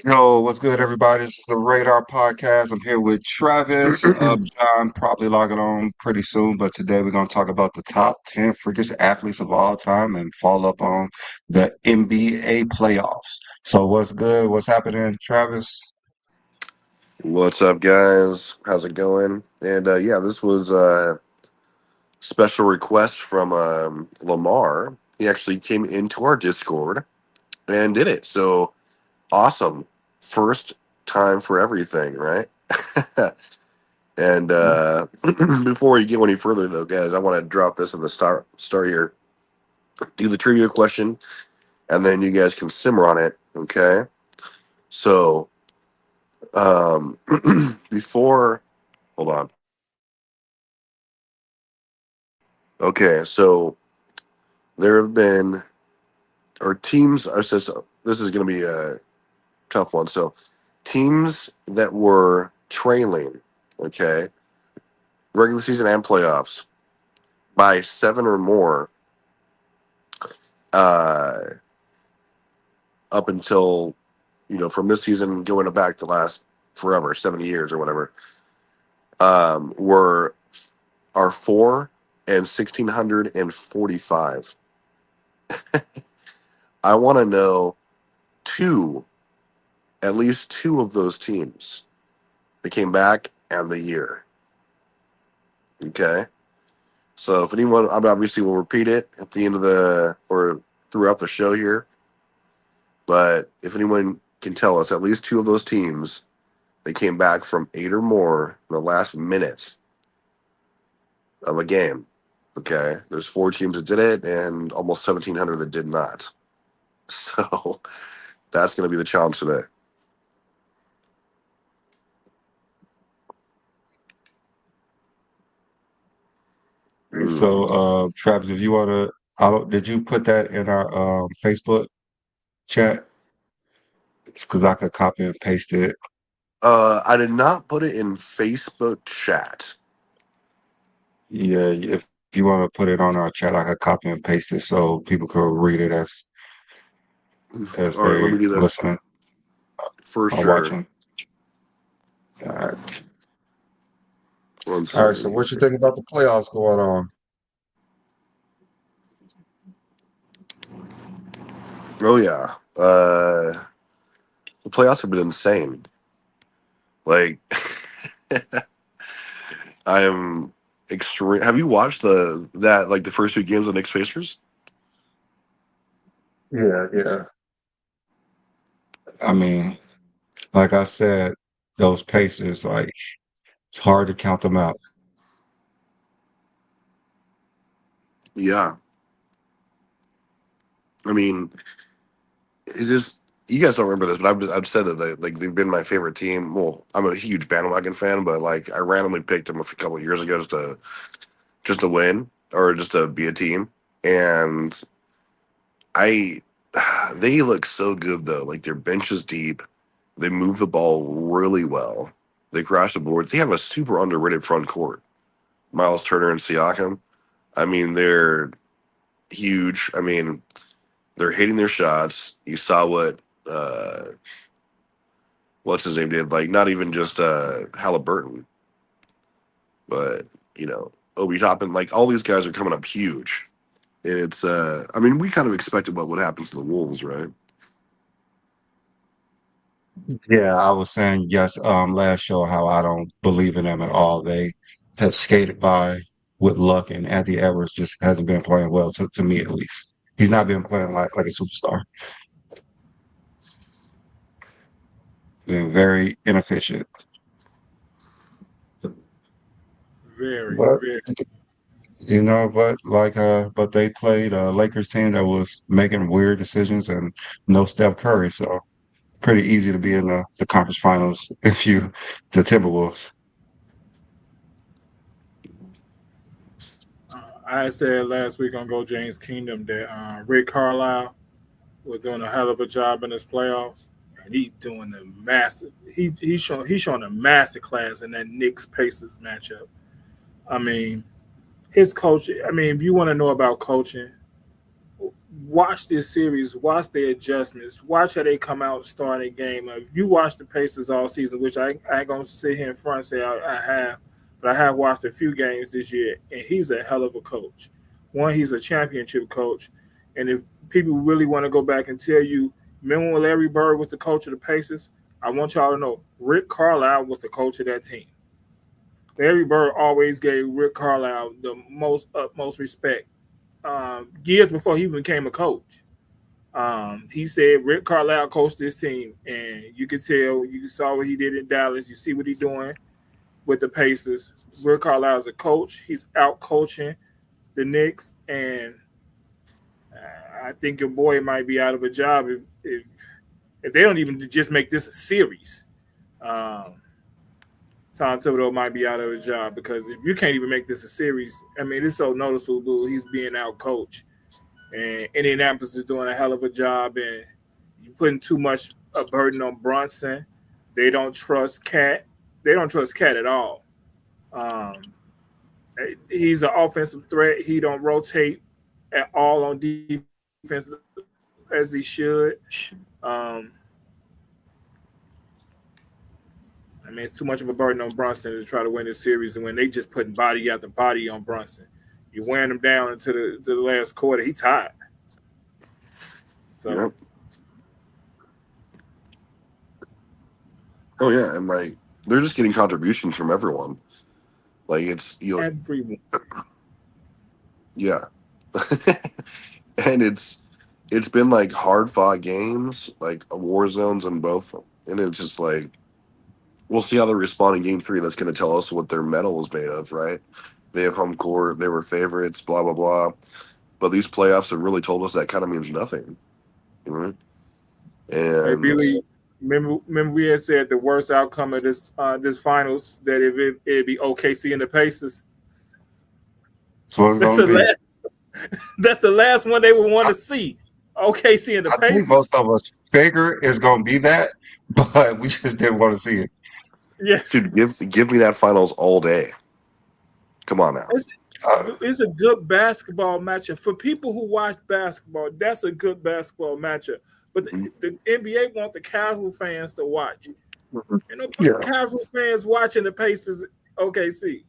Yo, what's good, everybody? This is the Radar Podcast. I'm here with Travis. John probably logging on pretty soon, but today we're going to talk about the top 10 freakiest athletes of all time and follow up on the NBA playoffs. So, what's good? What's happening, Travis? What's up, guys? How's it going? And yeah, this was a special request from Lamar. He actually came into our Discord and did it. So awesome. First time for everything, right? and before we get any further, though, guys, I want to drop this in the start here. Do the trivia question, and then you guys can simmer on it, okay? So before, hold on. Okay, so there have been or teams. I said so. This is going to be a tough one. So teams that were trailing, okay, regular season and playoffs by 7 or more, uh, up until from this season going back to last forever, 70 years or whatever, were are 4 and 1,645. I want to know two, at least two of those teams that came back and the year. Okay. So if anyone, I obviously will repeat it at the end of the or throughout the show here. But if anyone can tell us at least two of those teams, they came back from 8 or more in the last minute of a game. Okay. There's 4 teams that did it and almost 1,700 that did not. So that's going to be the challenge today. So, Mm. Travis, if you want to, I don't, did you put that in our Facebook chat? It's because I could copy and paste it. I did not put it in Facebook chat. Yeah, if you want to put it on our chat, I could copy and paste it so people could read it as All right, let they me do that listening for or sure. watching. All right. One All right. So, second. what you think about the playoffs going on? Oh yeah. The playoffs have been insane. Like I am extreme. Have you watched the first 2 games of Knicks Pacers? Yeah, yeah. I mean, like I said, those Pacers, like it's hard to count them out. Yeah. I mean, it's just you guys don't remember this, but I've said that they've been my favorite team. Well, I'm a huge bandwagon fan, but like I randomly picked them a couple of years ago just to win or just to be a team, and I they look so good though. Like their bench is deep. They move the ball really well. They crash the boards. They have a super underrated front court. Miles Turner and Siakam. I mean, they're huge. I mean, they're hitting their shots. You saw uh what's his name did. Like not even just Halliburton, but Obi Toppin. Like all these guys are coming up huge. And it's I mean, we kind of expected what would happen to the Wolves, right? Yeah, I was saying yes, last show how I don't believe in them at all. They have skated by with luck, and Anthony Edwards just hasn't been playing well to me at least. He's not been playing like a superstar. Been very inefficient. Very, But very. but they played a Lakers team that was making weird decisions and no Steph Curry, so pretty easy to be in the conference finals if you the Timberwolves. I said last week on Go James Kingdom that Rick Carlisle was doing a hell of a job in his playoffs, and he's doing a massive. He's showing a master class in that Knicks Pacers matchup. I mean, his coach. I mean, if you want to know about coaching, watch this series, watch their adjustments, watch how they come out starting a game. If you watch the Pacers all season, which I ain't gonna sit here in front and say I have, but I have watched a few games this year, and he's a hell of a coach. One, he's a championship coach, and if people really want to go back and tell you, remember when Larry Bird was the coach of the Pacers? I want y'all to know Rick Carlisle was the coach of that team. Larry Bird always gave Rick Carlisle the most utmost respect years before he became a coach. He said Rick Carlisle coached this team, and you could tell, you saw what he did in Dallas. You see what he's doing with the Pacers. Rick Carlisle is a coach. He's out coaching the Knicks, and I think your boy might be out of a job if they don't even just make this a series. Tom Thibodeau might be out of a job because if you can't even make this a series, I mean, it's so noticeable he's being out coached. And Indianapolis is doing a hell of a job, and you're putting too much a burden on Brunson. They don't trust Cat. They don't trust Cat at all. He's an offensive threat. He don't rotate at all on defense as he should. I mean, it's too much of a burden on Brunson to try to win this series, and when they just putting body after body on Brunson, you're wearing him down into the last quarter. He's tired. So, Yep. Oh yeah, and like they're just getting contributions from everyone. Like it's everyone. Yeah, and it's been like hard fought games, like war zones in both, and it's just like we'll see how they respond in Game 3. That's going to tell us what their medal is made of, right? They have home court, they were favorites, blah blah blah. But these playoffs have really told us that kind of means nothing, right? And hey, Billy, remember we had said the worst outcome of this finals that it'd be OKC and the Pacers. So it's gonna be. That's the last one they would want to see. OKC and the I Pacers. think most of us figure it's gonna be that, but we just didn't want to see it. Yes, dude, give me that finals all day. Come on now. It's a good basketball matchup for people who watch basketball. That's a good basketball matchup. But the NBA want the casual fans to watch. Casual fans watching the Pacers OKC.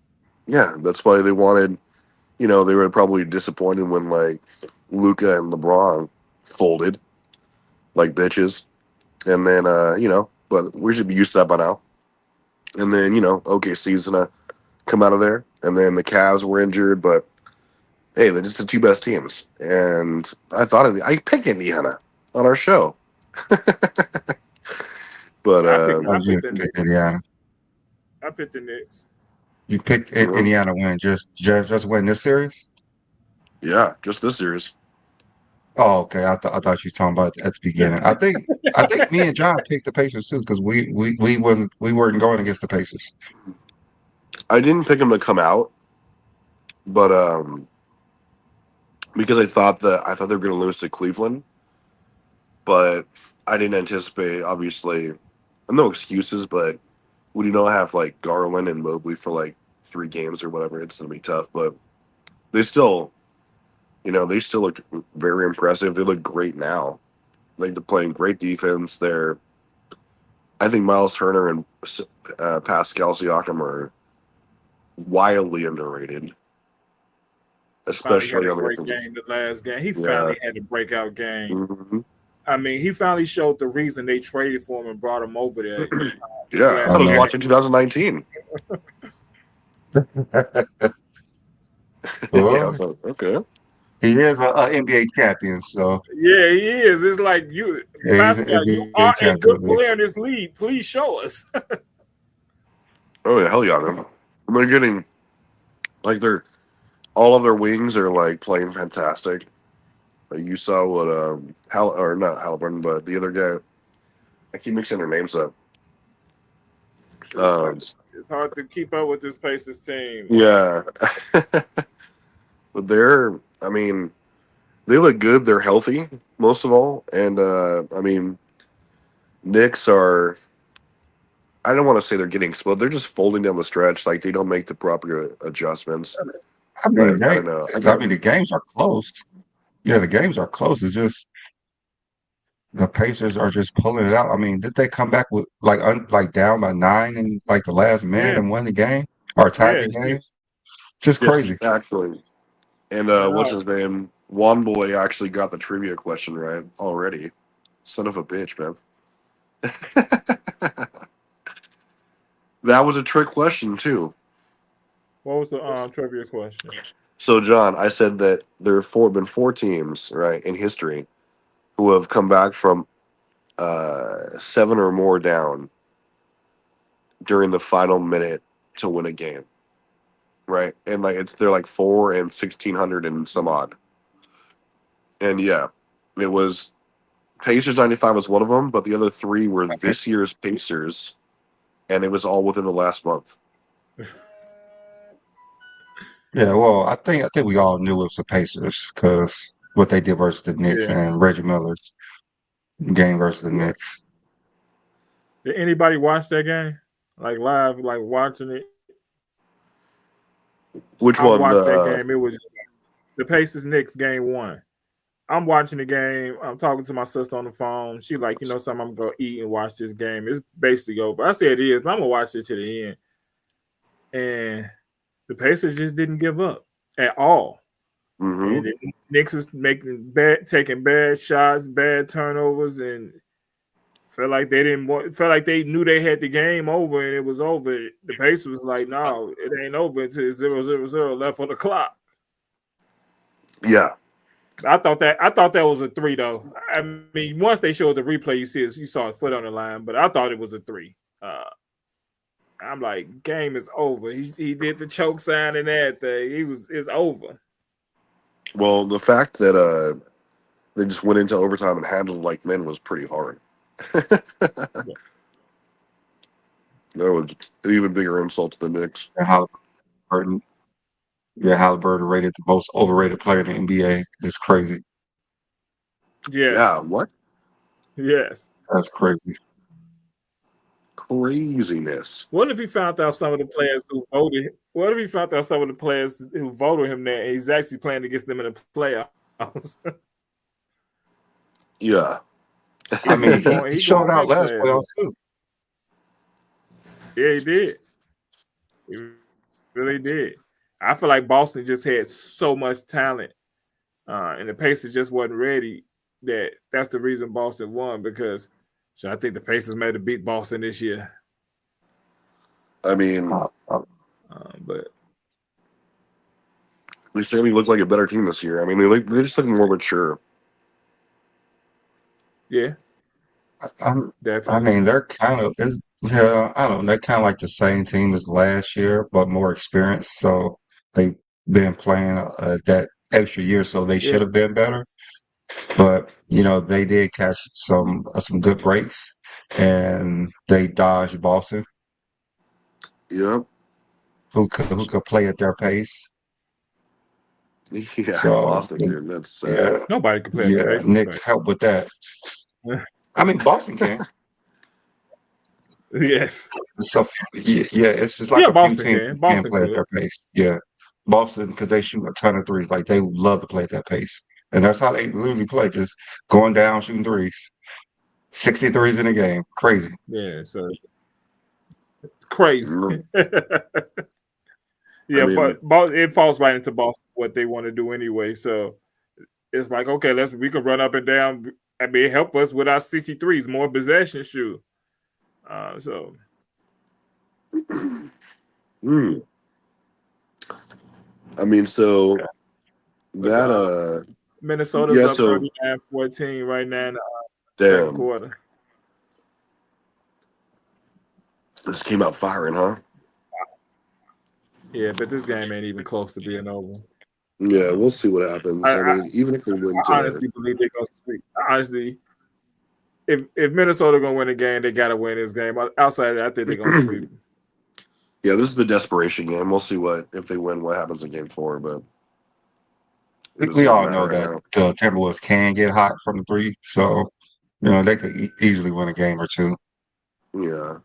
Yeah, that's why they wanted. They were probably disappointed when like Luka and LeBron folded like bitches, and then but we should be used to that by now. And then OKC's gonna come out of there, and then the Cavs were injured, but hey, they're just the two best teams. And I picked Indiana on our show, but I picked Indiana. I picked the Knicks. You picked Indiana win just win this series? Yeah, just this series. Oh, okay. I thought you were talking about at the beginning. I think me and John picked the Pacers too because we weren't going against the Pacers. I didn't pick them to come out, but because I thought they were going to lose to Cleveland, but I didn't anticipate. Obviously, no excuses, but when you don't have like Garland and Mobley for like 3 games or whatever, it's going to be tough. But they still. They still look very impressive. They look great now. Like they're playing great defense. I think Miles Turner and Pascal Siakam are wildly underrated, especially on the great game. The last game, he finally had a breakout game. Mm-hmm. I mean, he finally showed the reason they traded for him and brought him over there. I thought I was watching 2019. Okay. He is an NBA champion, so yeah, he is. It's like Pascal, you are a good player in this league. Please show us. Oh yeah, hell yeah, man! They're getting like all of their wings are like playing fantastic. Like you saw what not Halliburton, but the other guy. I keep mixing their names up. It's hard to keep up with this Pacers team. Yeah, but they look good. They're healthy, most of all. And, Knicks are, I don't want to say they're getting exploded. They're just folding down the stretch. Like, they don't make the proper adjustments. I don't know. The games are close. Yeah, the games are close. It's just the Pacers are just pulling it out. I mean, did they come back with like down by 9 in like the last minute Yeah, and win the game or tied yeah, the yeah. game? Just Yes, crazy. actually. And what's Uh, his name? Juan Boy actually got the trivia question right already. Son of a bitch, man. That was a trick question too. what was the trivia question? So, John, I said that there have been four teams, right, in history who have come back from seven or more down during the final minute to win a game, right? And like they're like 4 and 1600 and some odd. And yeah, it was Pacers 95 was one of them, but the other three were Okay. this year's Pacers, and it was all within the last month. Yeah, well, I think we all knew it was the Pacers because what they did versus the Knicks Yeah. and Reggie Miller's game versus the Yeah. Knicks. Did anybody watch that game? Like live, like watching it? Which I one? watched that game. It was the Pacers Knicks game 1. I'm watching the game. I'm talking to my sister on the phone. She like, something, I'm gonna eat and watch this game. It's basically over. I said it is, but I'm gonna watch it to the end. And the Pacers just didn't give up at all. Mm-hmm. And the Knicks was taking bad shots, bad turnovers, and felt like they didn't want. Felt like they knew they had the game over, and it was over. The Pacers was like, "No, it ain't over until it's 0-0-0 left on the clock." Yeah. I thought that was a 3 though. I mean, once they showed the replay, you saw his foot on the line, but I thought it was a 3. I'm like, game is over. He did the choke sign and everything. It's over. Well, the fact that they just went into overtime and handled like men was pretty hard. Yeah. That was an even bigger insult to the Knicks. And Halliburton, yeah, Halliburton rated the most overrated player in the NBA. It's crazy. Yeah, Yes. what? Yes. That's crazy. Craziness. What if he found out some of the players who voted? What if he found out some of the players who voted him there and he's actually playing against them in the playoffs? Yeah. I mean, he He showed going out at last players. playoffs too. Yeah, he did. He really did. I feel like Boston just had so much talent, and the Pacers just wasn't ready. That's the reason Boston won because I think the Pacers made to beat Boston this year. I mean, But they certainly looked like a better team this year. I mean, they just look more mature. yeah, I definitely. mean, they're yeah, I don't know. They're kind of like the same team as last year, but more experienced. So they've been playing that extra year, so they Yeah, should have been better. But they did catch some good breaks, and they dodged Boston, Yep. who could play at their pace. Yeah, So Boston, dude. That's sad. yeah, nobody can play at the yeah, Pacers Knicks pace. help with that. I mean, Boston can. Yes. So yeah, it's just like Yeah, a few Boston teams can. who can Boston play at could. their pace. Yeah, Boston because they shoot a ton of threes. Like they love to play at that pace, and that's how they literally play. Just going down, shooting threes. 60 threes in a game. Crazy. Yeah, so crazy. Mm, I Yeah, mean, but it falls right into Boston what they want to do anyway. So it's like, okay, we can run up and down. I mean, help us with our 63s, more possession shoot. So mm. I mean, so but that Minnesota's yeah, up so 39-14 right now in the second damn, quarter. this came out firing, huh? Yeah, but this game ain't even close to being over. Yeah, we'll see what happens. I mean, even if they win I today, honestly believe they're gonna sweep. Honestly, if Minnesota gonna win a game, they gotta win this game. Outside of that, I think they're gonna sweep. yeah, this is the desperation game. We'll see if they win, what happens in game 4. But it We doesn't all matter know right that now. the Timberwolves can get hot from the three, so they could easily win a game or two. Yeah.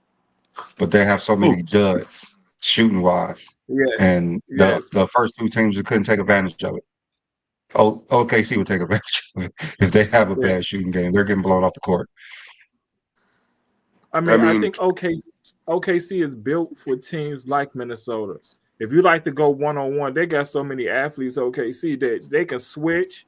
But they have so many Ooh. duds shooting wise, Yeah, and yes. the first two teams just couldn't take advantage of it. OKC would take advantage of it if they have a Yeah. bad shooting game. They're getting blown off the court. I I mean, I mean, think OKC is built for teams like Minnesota. If you like to go one-on-one, they got so many athletes, OKC, that they can switch.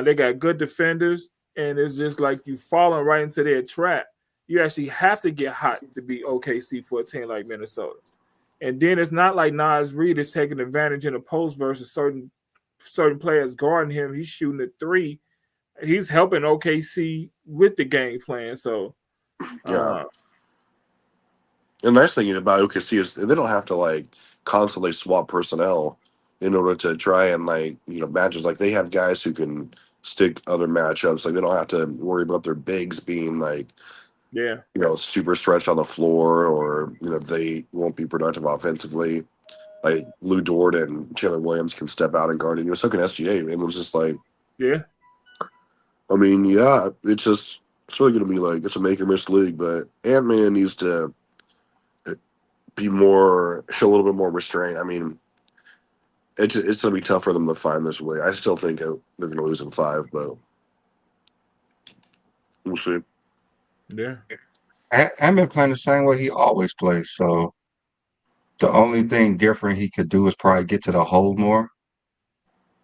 They got good defenders, and it's just like you falling right into their trap. You actually have to get hot to beat OKC for a team like Minnesota. And then it's not like Nas Reed is taking advantage in the post versus certain players guarding him. He's shooting a three. He's helping OKC with the game plan. So yeah. uh, The nice thing about OKC is they don't have to like constantly swap personnel in order to try and matches. Like they have guys who can stick other matchups. Like they don't have to worry about their bigs being yeah. super stretched on the floor, or they won't be productive offensively. Like Lou Dort and Chandler Williams can step out and guard it. So can SGA. And it was just like, Yeah. I mean, yeah, it's really gonna be like it's a make or miss league. But Ant-Man needs to show a little bit more restraint. I mean, it's going to be tough for them to find this way. I still think they're going to lose in 5, but we'll see. Yeah. I've been playing the same way he always plays. So the only thing different he could do is probably get to the hole more,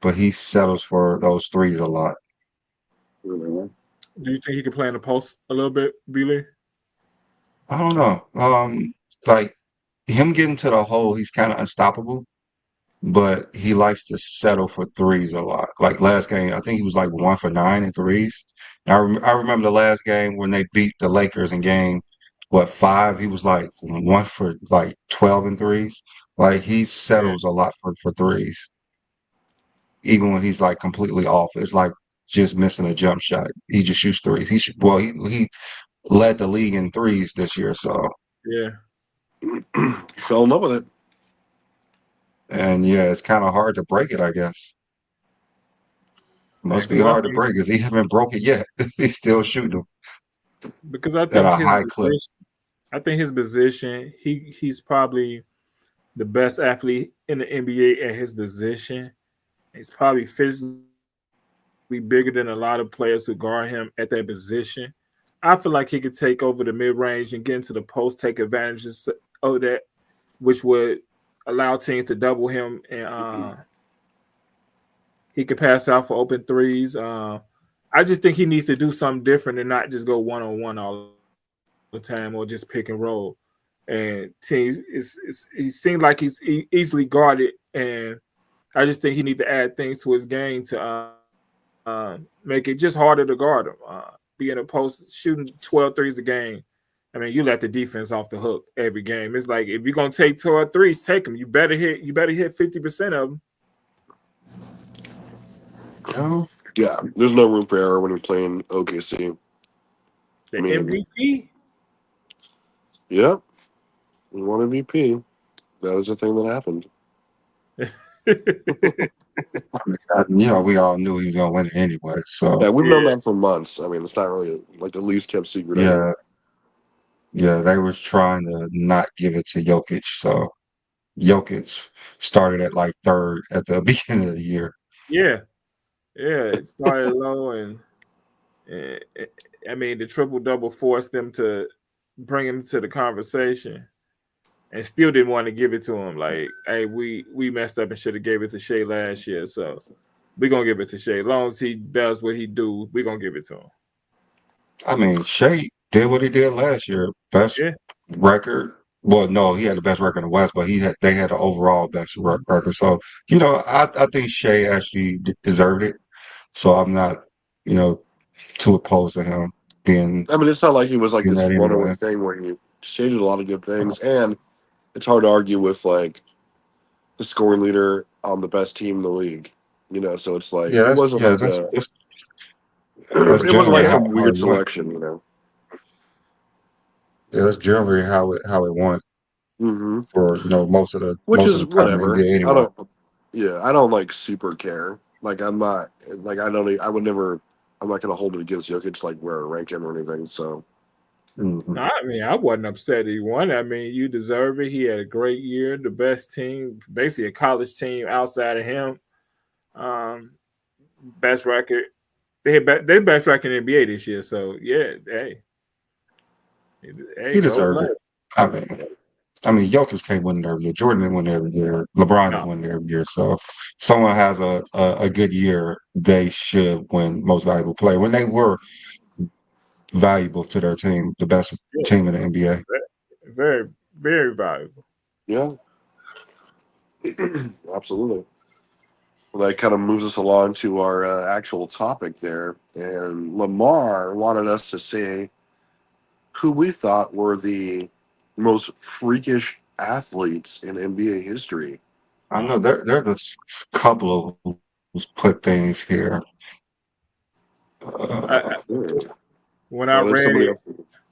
but he settles for those threes a lot. Do you think he can play in the post a little bit, B-Lee? I don't know. Like him getting to the hole, he's kind of unstoppable, but he likes to settle for threes a lot. Like last game, I think he was like 1 for 9 in threes. I remember the last game when they beat the Lakers in game, 5? He was like 1 for 12 in threes. Like he Yeah. settles a lot for threes, even when he's like completely off. It's like just missing a jump shot. He just shoots threes. He led the league in threes this year. So Yeah. Fell in love with it. and yeah, it's kind of hard to break it, I guess. Must be Because I hard to think break because he haven't broke it yet. He's still shooting because I at think a his high clip. position, he's probably the best athlete in the NBA at his position. He's probably physically bigger than a lot of players who guard him at that position. I feel like he could take over the mid range and get into the post, take advantages of that, which would allow teams to double him, and he could pass out for open threes. I just think he needs to do something different and not just go one-on-one all the time or just pick and roll. And teams, he seems like he's easily guarded, and I just think he needs to add things to his game to make it just harder to guard him. Being a post, shooting 12 threes a game. I mean, you let the defense off the hook every game. It's like if you're gonna take 12 threes, take them. You better hit 50% of them. No, Yeah, there's no room for error when you're playing OKC. The I mean, MVP. yeah, we won MVP. That was the thing that happened. we all knew he was gonna win it anyway. So Yeah, we've known Yeah, that for months. I mean, it's not really like the least kept secret ever. yeah, yeah, they was trying to not give it to Jokic. So Jokic started at like third at the beginning of the year. yeah, yeah. It started low, and I mean the triple double forced them to bring him to the conversation, and still didn't want to give it to him. Like, hey, we messed up and should have gave it to Shea last year, so we're gonna give it to Shea. As long as he does what he do, we're gonna give it to him. I mean, Shea did what he did last year. Best Yeah, record. Well, no, he had the best record in the West, but they had the overall best record. So I think Shea actually deserved it. So I'm not you know too opposed to him being I mean, it's not like he was like being this that runaway anyway. thing where he shaded a lot of good things, and it's hard to argue with like the scoring leader on the best team in the league. So it's like Yeah, it wasn't like that's it wasn't generally like how some it weird went. selection. Yeah, that's generally how it went Hmm. for most of the Which is time in the whatever. NBA I anyway. don't. Yeah, I don't like super care. Like I'm not like I don't. I would never. I'm not gonna hold it against Jokic like where I rank him or anything. So Hmm. I mean, I wasn't upset he won. I mean, you deserve it. He had a great year, the best team, basically a college team outside of him. Um, best record. They best record in the NBA this year. So yeah, He go deserved play. it. I mean, Jokic can't win it every year. Jordan didn't win it every year. LeBron No, didn't win it every year. So, if someone has a good year, they should win Most Valuable Player. When they were valuable to their team, the best yeah, team in the NBA. very very valuable. Yeah, absolutely. Well, that kind of moves us along to our actual topic there. And Lamar wanted us to say who we thought were the most freakish athletes in NBA history. I know there's a couple of who's put things here. I, Uh, when I Oh, there's read somebody it, else.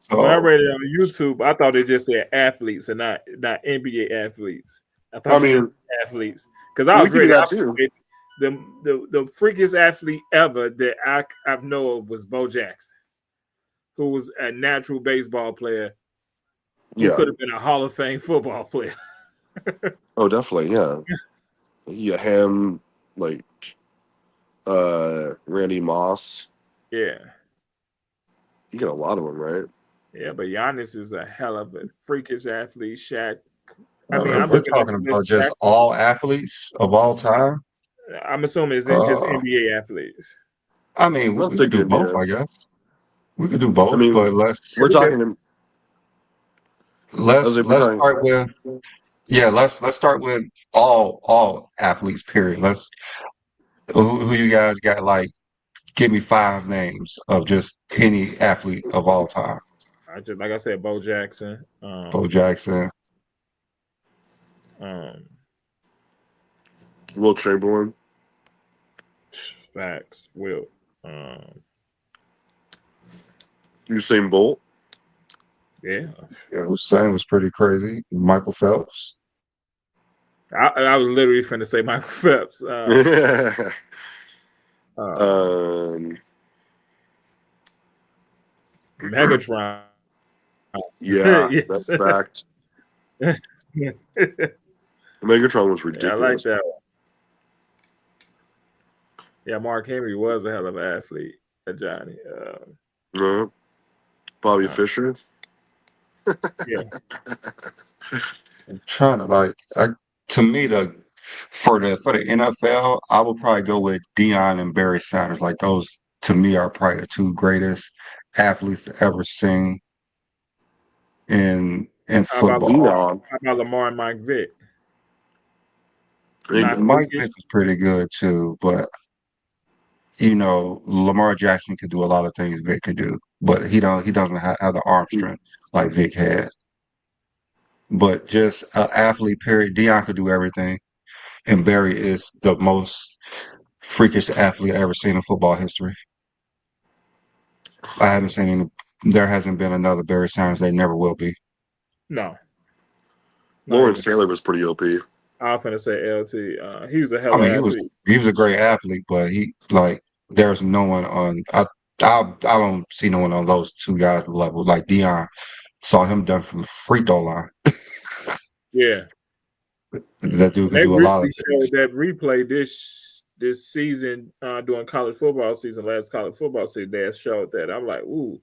when I so read it on YouTube, I thought it just said athletes and not NBA athletes. I I thought it just mean, said athletes because I we was can do ready. that too. The freakiest athlete ever that I know of was Bo Jackson, who was a natural baseball player who Yeah. could have been a Hall of Fame football player. Oh, definitely. Yeah. Yeah. Him, like, Randy Moss. Yeah, You get a lot of them, right? yeah, but Giannis is a hell of a freakish athlete. Shaq. I mean, I'm if we're looking at talking the list. about just all athletes of all time, I'm assuming it's just uh, NBA athletes. I mean, Let's we could think do both, NBA. I guess. We could do I both, mean, but let's we're We could. talking. As let's if we're let's talking. start with let's start with all athletes. Period. Let's who you guys got? Like, give me 5 names of just any athlete of all time. I just like I said, Bo Jackson. Bo Jackson. Um, Will Chamberlain. facts. Will. Um, Usain Bolt. yeah. Yeah, Hussein was pretty crazy. Michael Phelps. I was literally finna say Michael Phelps. um. Megatron. Yeah, Yes. that's fact. Yeah, Megatron was I ridiculous. like that one. Yeah, Mark Henry was a hell of an athlete, Johnny. Bobby Fischer. Yeah. I'm trying to to me for the NFL, I would probably go with Deion and Barry Sanders. Like those to me are probably the two greatest athletes to ever seen in How about football. Leon. How about Lamar and Mike Vick? I think Not Mike freakish. Vick was pretty good too, but Lamar Jackson could do a lot of things Vic could do, but he doesn't have the arm strength like Vic had. But just an athlete, period. Dion could do everything, and Barry is the most freakish athlete I ever seen in football history. I haven't seen any. There hasn't been another Barry Sanders. They never will be. No. Lawrence Taylor was pretty OP. I was gonna say LT. He was a hell I of mean, an athlete. he was a great athlete, but there's no one on. I don't see no one on those two guys' level. Like Dion, saw him done from the free throw line. Yeah. That dude And could they do a lot of recently things. showed that replay this season during college football season, last college football season. They had showed that. I'm like, ooh,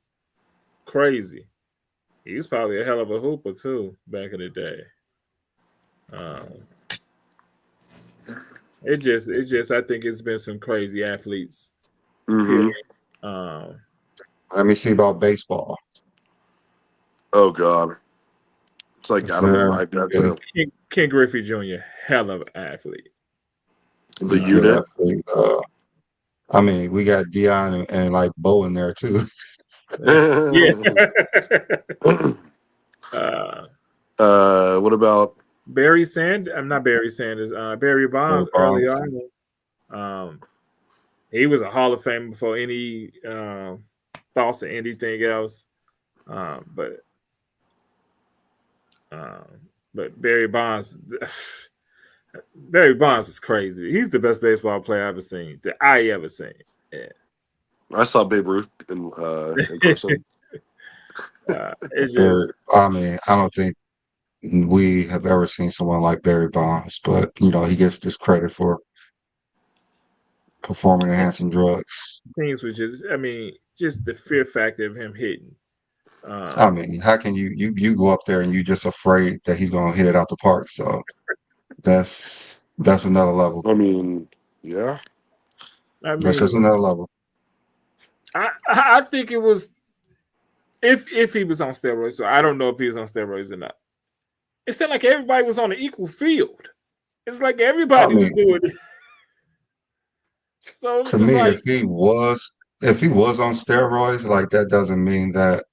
crazy. He's probably a hell of a hooper too back in the day. It just I think it's been some crazy athletes. Mm-hmm. Let me see about baseball. Oh God, it's like out of my mind. Ken Griffey Jr., hell of an athlete. The unit. I mean, we got Dion and like Bo in there too. Yeah. What about Barry Sanders? I'm not Barry Sanders. Barry Bonds early on. He was a Hall of Fame before any thoughts of anything else. But Barry Bonds, Barry Bonds is crazy. He's the best baseball player I've ever seen. That I ever seen. Yeah. I saw Babe Ruth in person. It's just, I mean, I don't think we have ever seen someone like Barry Bonds, but he gets this credit for performing enhancing drugs. Things was just, I mean, just the fear factor of him hitting. I mean, how can you go up there and you just afraid that he's gonna hit it out the park? So that's another level. I mean, yeah. I That's just mean, another level. I think it was if he was on steroids. So I don't know if he was on steroids or not. It seemed like everybody was on an equal field. It's like everybody was doing it. So To it was me, like if he was on steroids, like that doesn't mean that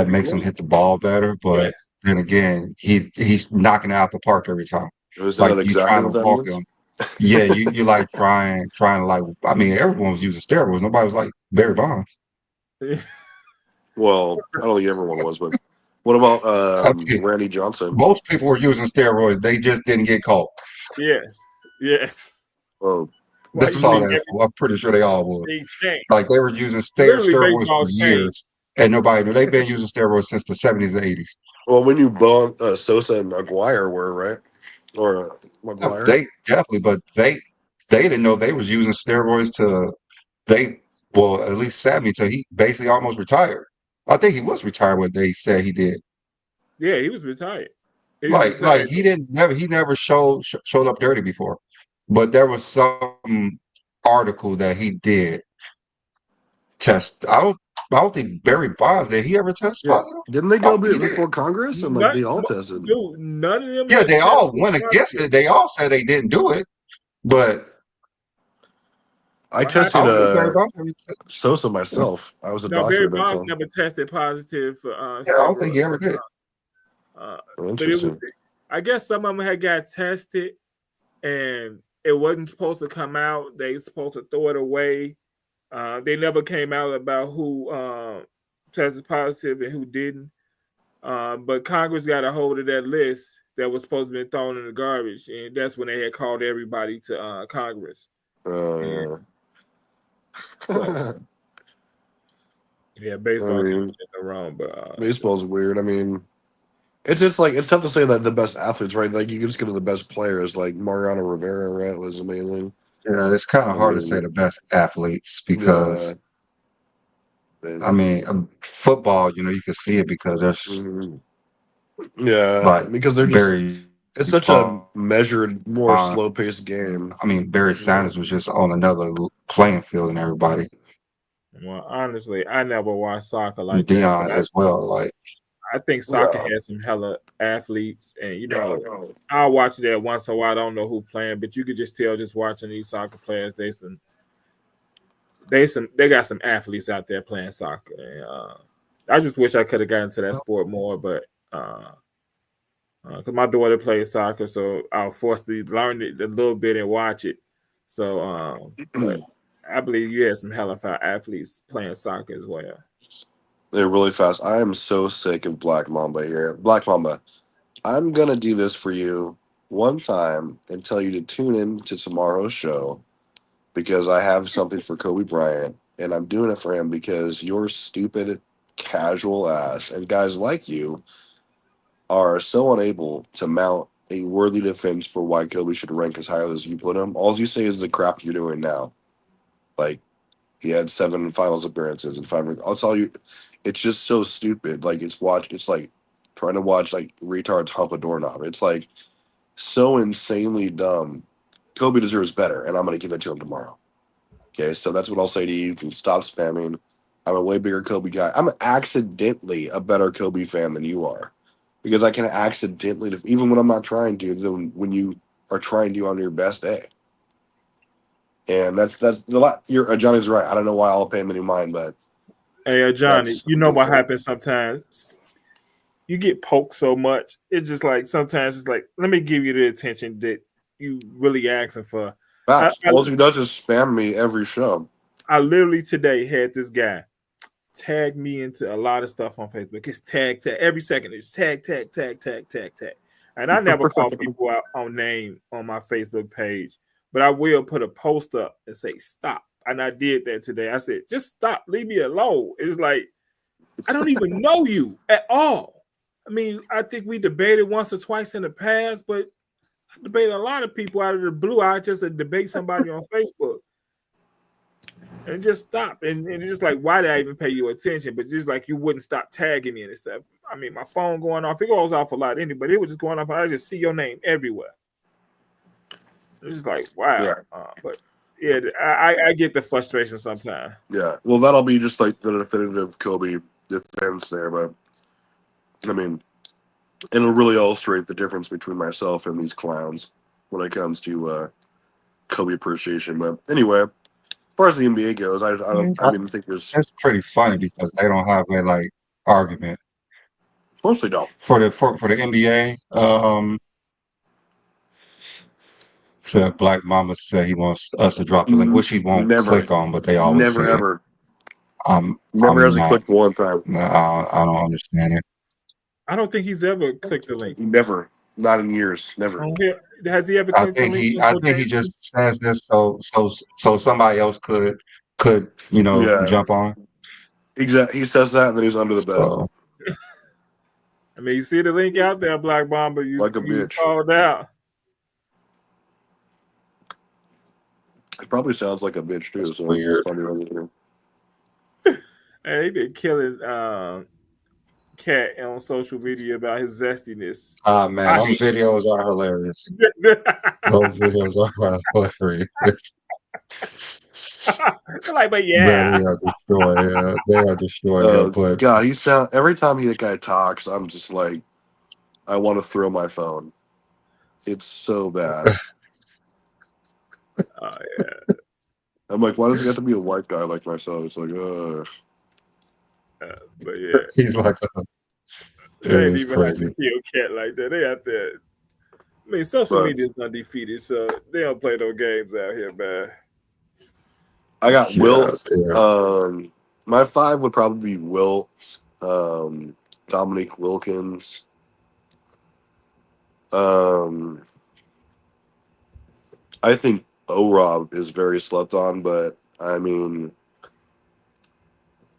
makes him hit the ball better. But yes. then again, he's knocking it out the park every time. Is Like that you exactly trying what to that walk means? him. Yeah, you like trying to like. I mean, everyone was using steroids. Nobody was like Barry Bonds. Well, I don't think everyone was, but what about I mean, Randy Johnson? most people were using steroids. They just didn't get caught. Yes. Oh, Why That's you all think that. I'm pretty sure they all was. everything changed? Like they were using Literally, steroids for baseball changed. years, and nobody knew. They've been using steroids since the 70s and 80s. well, when you bought Sosa and Aguirre were right, or Maguire. They definitely, but they didn't know they was using steroids to well, at least Sammy till he basically almost retired. I think he was retired when they said he did. Yeah, he was retired. Like he never showed up dirty before, but there was some article that he did test. I don't think Barry Bonds did he ever test Yeah, positive? didn't they I go don't think he did. before Congress and like they all tested? Dude, none of them. Yeah, had they all tested went against positive. it. They all said they didn't do it, but I What tested I don't think Barry Bonds ever tested. Sosa myself. I was a No, doctor Barry at that Bonds time. never tested positive for Yeah, I don't think he steroids. ever did. But it was, Interesting. I guess some of them had got tested and it wasn't supposed to come out. They were supposed to throw it away. They never came out about who tested positive and who didn't. But Congress got a hold of that list that was supposed to be thrown in the garbage, and that's when they had called everybody to Congress. Yeah. Yeah, I baseball mean, can't go wrong, but baseball's weird. I mean, it's just like it's tough to say that the best athletes, right? Like you can just go to the best players, like Mariano Rivera, right? Was amazing. Yeah, it's kind I of hard to say mean, the best athletes yeah. because I mean football. You can see it because there's Mhm. Yeah, like because they're just Barry it's such a measured, more Bonds. slow paced game. I mean Barry Sanders was just on another playing field than everybody. well, honestly, I never watched soccer And like that, but Dion as well. Like I think soccer Yeah. has some hella athletes, and I'll watch it once in a while. I don't know who playing, but you could just tell just watching these soccer players. They got some athletes out there playing soccer. And, I just wish I could have gotten to that sport more, but because my daughter plays soccer, so I was forced to learn it a little bit and watch it. So, but I believe you had some hella athletes playing soccer as well. They're really fast. I am so sick of Black Mamba here. Black Mamba, I'm gonna do this for you one time and tell you to tune in to tomorrow's show because I have something for Kobe Bryant, and I'm doing it for him because your stupid casual ass and guys like you are so unable to mount a worthy defense for why Kobe should rank as high as you put him. All you say is the crap you're doing now. Like he had 7 finals appearances and 5. I'll tell you, it's just so stupid. Like it's like trying to watch like retards hump a doorknob. It's like so insanely dumb. Kobe deserves better, and I'm gonna give it to him tomorrow. Okay, so that's what I'll say to you. You can stop spamming. I'm a way bigger Kobe guy. I'm accidentally a better Kobe fan than you are. Because I can accidentally, even when I'm not trying to, then when you are trying to on your best day. And that's the lot. Johnny's right. I don't know why I'll pay him any mind, but Hey, Johnny, that's you know what happens sometimes? You get poked so much. It's just like sometimes it's like, let me give you the attention that you really asking for. facts. All he does is spam me every show. I literally today had this guy tag me into a lot of stuff on Facebook. It's tag every second. It's tag. And I never call people out on name on my Facebook page, but I will put a post up and say stop. And I did that today. I said, just stop, leave me alone. It's like I don't even know you at all. I mean, I think we debated once or twice in the past, but I debated a lot of people out of the blue. I just debate somebody on Facebook. and just stop. And it's just like, why did I even pay you attention? But just like you wouldn't stop tagging me and stuff. I mean, my phone going off. It goes off a lot anyway, but it was just going off. I just see your name everywhere. It's just like, wow. Yeah. But yeah, I get the frustration sometimes. Yeah. Well, that'll be just like the definitive Kobe defense there, but I mean, it'll really illustrate the difference between myself and these clowns when it comes to Kobe appreciation. But anyway, as far as the NBA goes, I think there's. That's pretty funny because they don't have a like argument Mostly don't. for the NBA. Said Black Mama said he wants us to drop the link, which he won't click on, but they always say it. Never hasn't clicked one time. No, I don't understand it. I don't think he's ever clicked the link. Never, not in years, never. Has he ever? I think he just says this so somebody else could jump on. Exactly. He says that and then he's under the bed. So, I mean, you see the link out there, Black Bomber. You like a bitch. Called out. It probably sounds like a bitch too. That's so weird. It's funny. Hey, he been killing Cat on social media about his zestiness. Man, those videos are hilarious. Those videos are hilarious. Like, but yeah, they are destroyed. But God, every time that guy talks, I'm just like, I want to throw my phone. It's so bad. Oh yeah. I'm like, why does it have to be a white guy like myself? It's like, but yeah, he's like, they ain't it's even crazy. have to kill Cat like that. They out there. I mean, social media is undefeated, so they don't play those games out here, man. I got Wilt. Yeah. My 5 would probably be Wilt, Dominique Wilkins. I think O-Rob is very slept on, but I mean,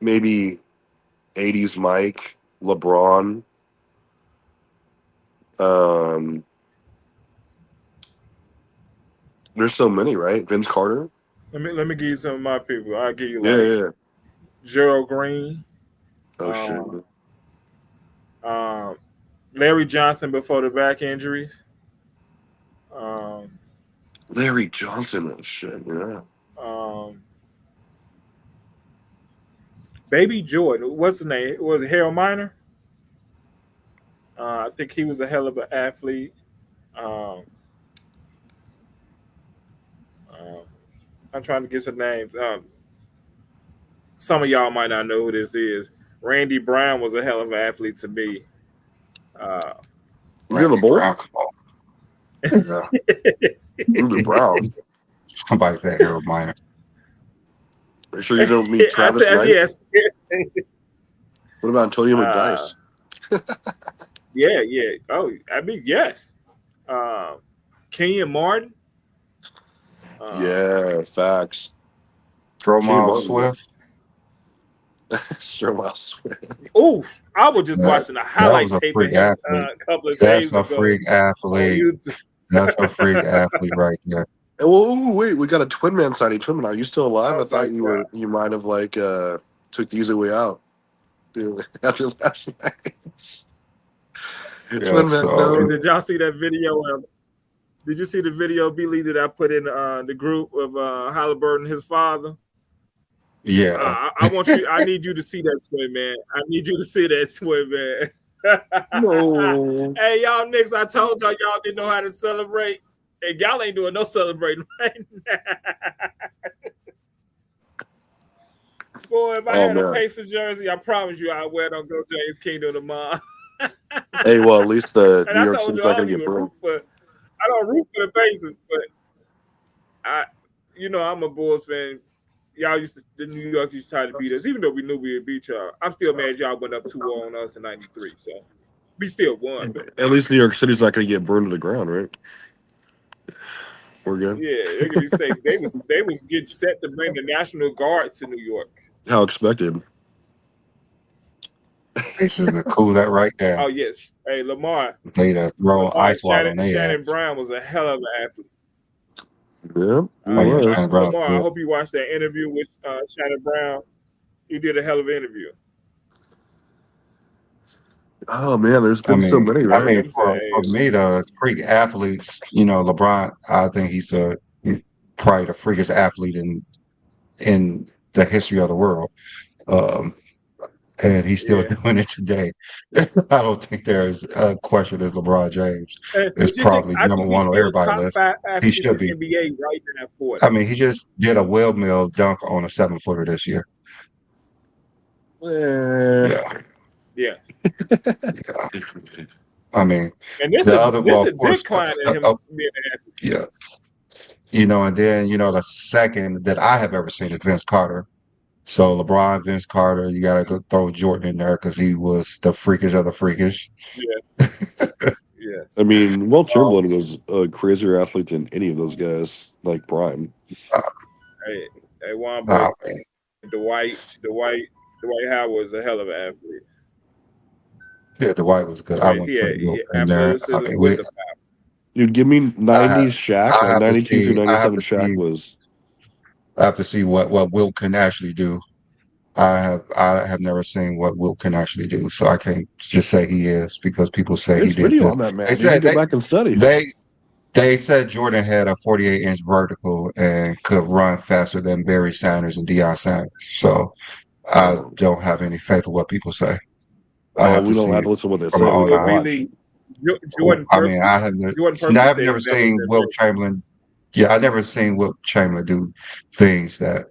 maybe 80s Mike, LeBron. There's so many, right? Vince Carter. Let me give you some of my people. I'll give you Yeah. Gerald Green. Oh shit. Larry Johnson before the back injuries. Larry Johnson, oh shit, yeah. Baby Jordan, what's his name? Was it Harold Miner? I think he was a hell of an athlete. I'm trying to get some names. Some of y'all might not know who this is. Randy Brown was a hell of an athlete to me. Randy Brown. Randy Brown. Somebody said Harold Miner. Are you sure you don't meet Travis Knight? Yes. What about Antonio McDyess? Yeah. Oh, I mean, yes. Kenyon Martin. Yeah, facts. Stromile Swift. Stromile Swift. Oh, I was just watching a highlight tape of him a couple of days ago. That's a freak athlete. That's a freak athlete right there. Oh, wait, we got a Twin Man signing. Twin Man, are you still alive? I thought you might have took the easy way out after last night. Twin Man, no. Did y'all see that video? Did you see the video, B-Lee, that I put in the group of Halliburton and his father? Yeah. I want you. I need you to see that, Twin Man. I need you to see that, Twin Man. No. Hey, y'all Knicks, I told y'all didn't know how to celebrate. And y'all ain't doing no celebrating right now. Boy, if I had a Pacers jersey, I promise you I'd wear it on Go James Kingdom tomorrow. Hey, well, at least the New York City's not going to get burned. I don't root for the Pacers, but I'm a Bulls fan. The New York used to try to beat us, even though we knew we would beat y'all. I'm still mad y'all went up 2-0 on us in '93, so we still won. At least New York City's not going to get burned to the ground, right? We're good. Yeah, they're gonna be safe. They was get set to bring the National Guard to New York. How expected? This is the cool that right there. Oh yes. Hey, Lamar. They throw ice water on Shannon Brown was a hell of an athlete. Yeah, he Oh yeah, was. Shannon Brown's Lamar, I good. hope you watched that interview with Shannon Brown. You did a hell of an interview. Oh man, there's I been so mean, many, I right? mean, He said, for "Hey, me, the freak athletes, LeBron, I think he's probably the freakest athlete in the history of the world. Um, and he's still yeah." doing it today. I don't think there's a question as LeBron James is But you think probably I number think he's one on still everybody's top list. 5 He athletes should in be. the NBA right now at 40. I mean, he just did a well mill dunk on a 7-footer this year. Yeah, Yes. yeah. I mean, And this the a other, this well, a of course, decline in him being an athlete. yeah. And then the second that I have ever seen is Vince Carter. So LeBron, Vince Carter, you gotta go throw Jordan in there because he was the freakish of the freakish. Yeah. Yes. I mean, Will Um, Chamberlain was a crazier athlete than any of those guys, like Prime. uh, Hey, one boy, man. Dwight Howard was a hell of an athlete. Yeah, Dwight was good. I I mean, wouldn't put Wilt he in there. I athleticism mean, with the power. Dude, give me I have, 90s Shaq, I like have to 92 through see. I have 97 to Shaq see. was. I have to see what Wilt can actually do. I have never seen what Wilt can actually do, so I can't just say he is because people say he There's did video this. on that They man. You can said go back and study. they said Jordan had a 48-inch vertical and could run faster than Barry Sanders and Deion Sanders. So I Oh, don't have any faith in what people say. I oh, have we to don't see have it to listen to what they from my say. We own can But eyes. watch. Billy, Jordan I mean, Percy I've said never he's never seen been Wilt benched. Chamberlain. Yeah, I never seen Wilt Chamberlain do things that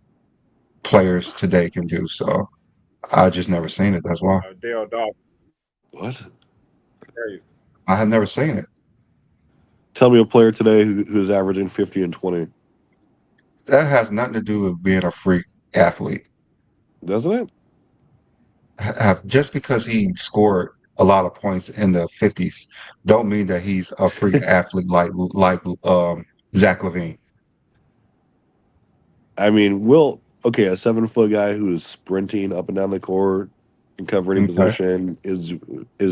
players today can do. So I just never seen it. That's why Dale Dolphin, What? crazy. I have never seen it. Tell me a player today who's averaging 50 and 20. That has nothing to do with being a freak athlete. Doesn't it? Just because he scored a lot of points in the 50s, don't mean that he's a freak athlete like Zach LaVine. I mean, okay, a 7-foot guy who is sprinting up and down the court and cover any Okay, position is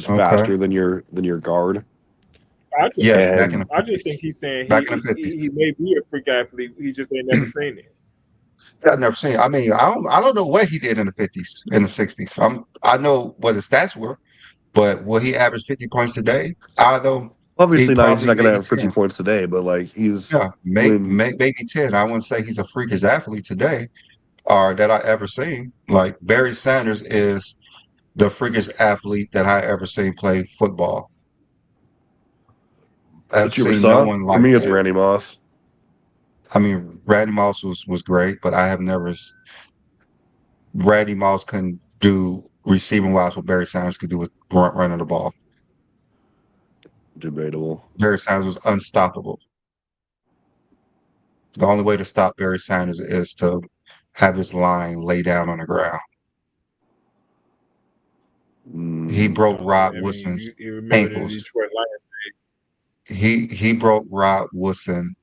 okay, faster than your guard. I just, yeah, back in And the I just 50s, think he's saying back in the 50s. he may be a freak athlete. He just ain't never seen it. I've never seen. I mean, I don't know what he did in the 50s, in the 60s. I know what his stats were, but will he average 50 points a day? I don't. He obviously not he's probably not gonna maybe have 50 10. points today, but like he's Yeah, when maybe 10. I wouldn't say he's a freakish athlete today, or that I ever seen. Like Barry Sanders is the freakiest athlete that I ever seen play football. I've that you ever seen no saw. one For like me it's that. Randy Moss. I mean, Randy Moss was great, but I have never. Randy Moss couldn't do receiving wise what Barry Sanders could do with running the ball. Debatable. Barry Sanders was unstoppable. The only way to stop Barry Sanders is to have his line lay down on the ground. He Mm, broke Rod I mean, Woodson's you remember the ankles. Detroit Lions? He broke Rod Woodson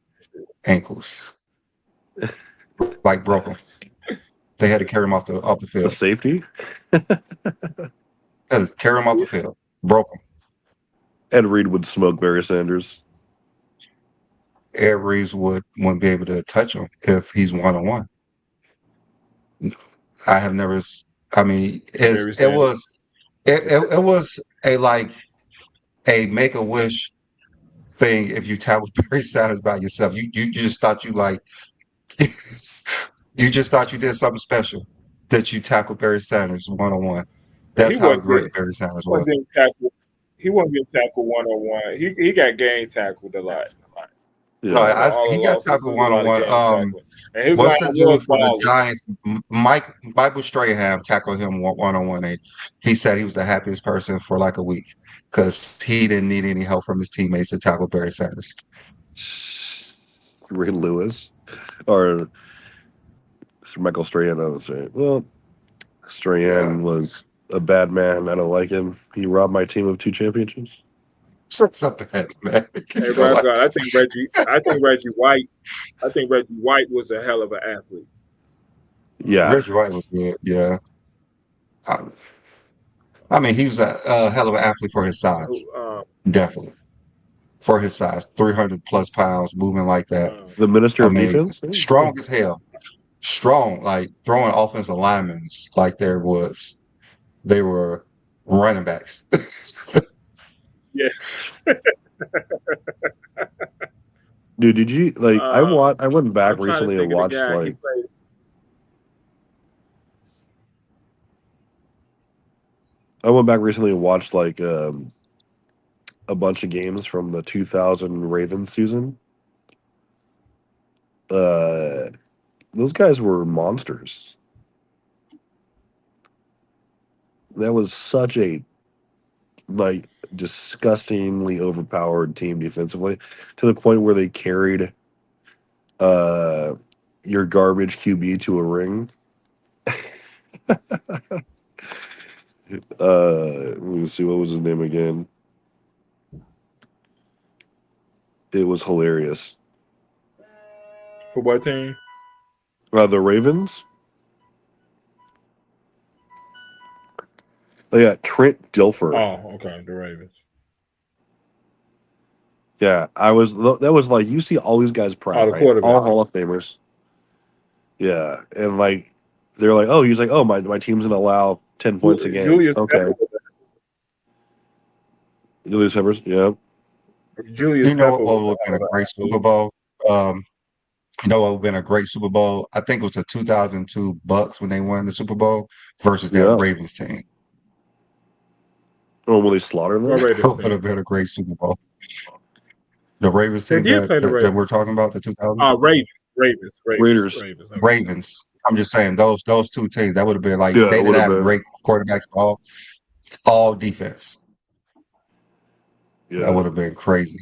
ankles, like broke them. They had to carry him off the a field. safety? Had to carry him off the field. Broke him. Ed Reed would smoke Barry Sanders. Ed Reeves wouldn't be able to touch him if he's 1-on-1. I have never. I mean, Barry Sanders. it was a make a wish thing if you tackled Barry Sanders by yourself. You just thought you just thought you did something special that you tackled Barry Sanders 1-on-1. He That's how wasn't great getting, Barry Sanders wasn't was. getting tackled. He wasn't getting tackled 1-on-1. He got game tackled a lot. No, Yeah. All the he got losses tackled was a lot of 1-on-1. game tackling, and his line What's the was dude for the balling. Giants? Michael Strahan tackled him 1-on-1. And he said he was the happiest person for like a week because he didn't need any help from his teammates to tackle Barry Sanders. Ray Lewis or Michael Strahan. That's right. Well, Strahan Yeah. was a bad man. I don't like him. He robbed my team of 2 championships. Something bad, man. Hey, You know what? God, I think Reggie White was a hell of an athlete. Yeah. Reggie White was good. Yeah. I mean, he was a hell of an athlete for his size. Who, Definitely. for his size, 300+ pounds, moving like that. The minister of Amazing, defense. strong as hell, strong, like throwing offensive linemen like they were running backs. Yeah. Dude, did you like? I went back I'm trying to recently and think of the watched guy he like. played. I went back recently and watched like a bunch of games from the 2000 Ravens season. Those guys were monsters. That was such a like disgustingly overpowered team defensively to the point where they carried your garbage QB to a ring. Let me see, what was his name again? It was hilarious. For what team? The Ravens. Oh yeah, Trent Dilfer. Oh, okay, the Ravens. Yeah, that was like you see all these guys prime, the right? quarterback. All Hall of Famers. Yeah, and like they're like, oh, he's like, oh, my team's gonna allow 10 points a game. Julius Okay, Peppers. Julius Peppers. Yeah. Julius You know Peppers what would was have been a great Super Bowl? You know what would have been a great Super Bowl? I think it was the 2002 Bucks when they won the Super Bowl versus that Yeah. Ravens team. Oh, will they slaughter them? What Raiders It would team? have been a great Super Bowl. The Ravens They team did play the that Ravens. we're talking about, the 2000 Raiders. Okay. Ravens. I'm just saying those two teams, that would have been like Yeah, they it didn't would have have been. great quarterbacks at all defense. That Yeah. would have been crazy.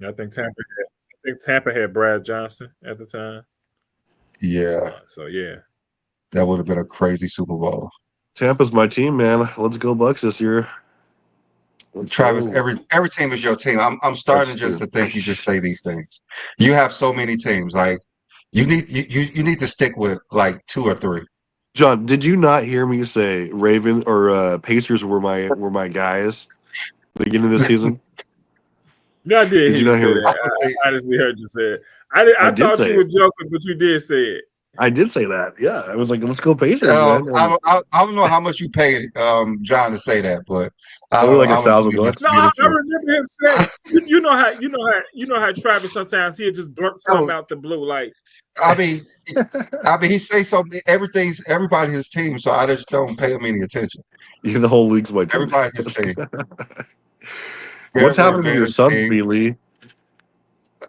I think Tampa had Brad Johnson at the time. Yeah, So yeah. that would have been a crazy Super Bowl. Tampa's my team, man. Let's go Bucks this year. Let's Travis, go. every team is your team. I'm starting That's just true. to think you just say these things. You have so many teams. Like you need to stick with like 2 or 3. John, did you not hear me say Raven or Pacers were my guys beginning of the season? Yeah, I did hear you you not say hear me? that. I honestly heard you say it. I did thought say you were joking, but you did say it. I did say that. Yeah, I was like, let's go Pacers, man. I don't know how much you paid John to say that, but I Only don't like $1,000. believe No, I you. remember him saying. You know how Travis sometimes he'll just blurt something out the blue. Like I mean, he say something. Everybody his team, so I just don't pay him any attention. The whole league's my team. Everybody his team. What's happening with your his Suns, team. B. Lee?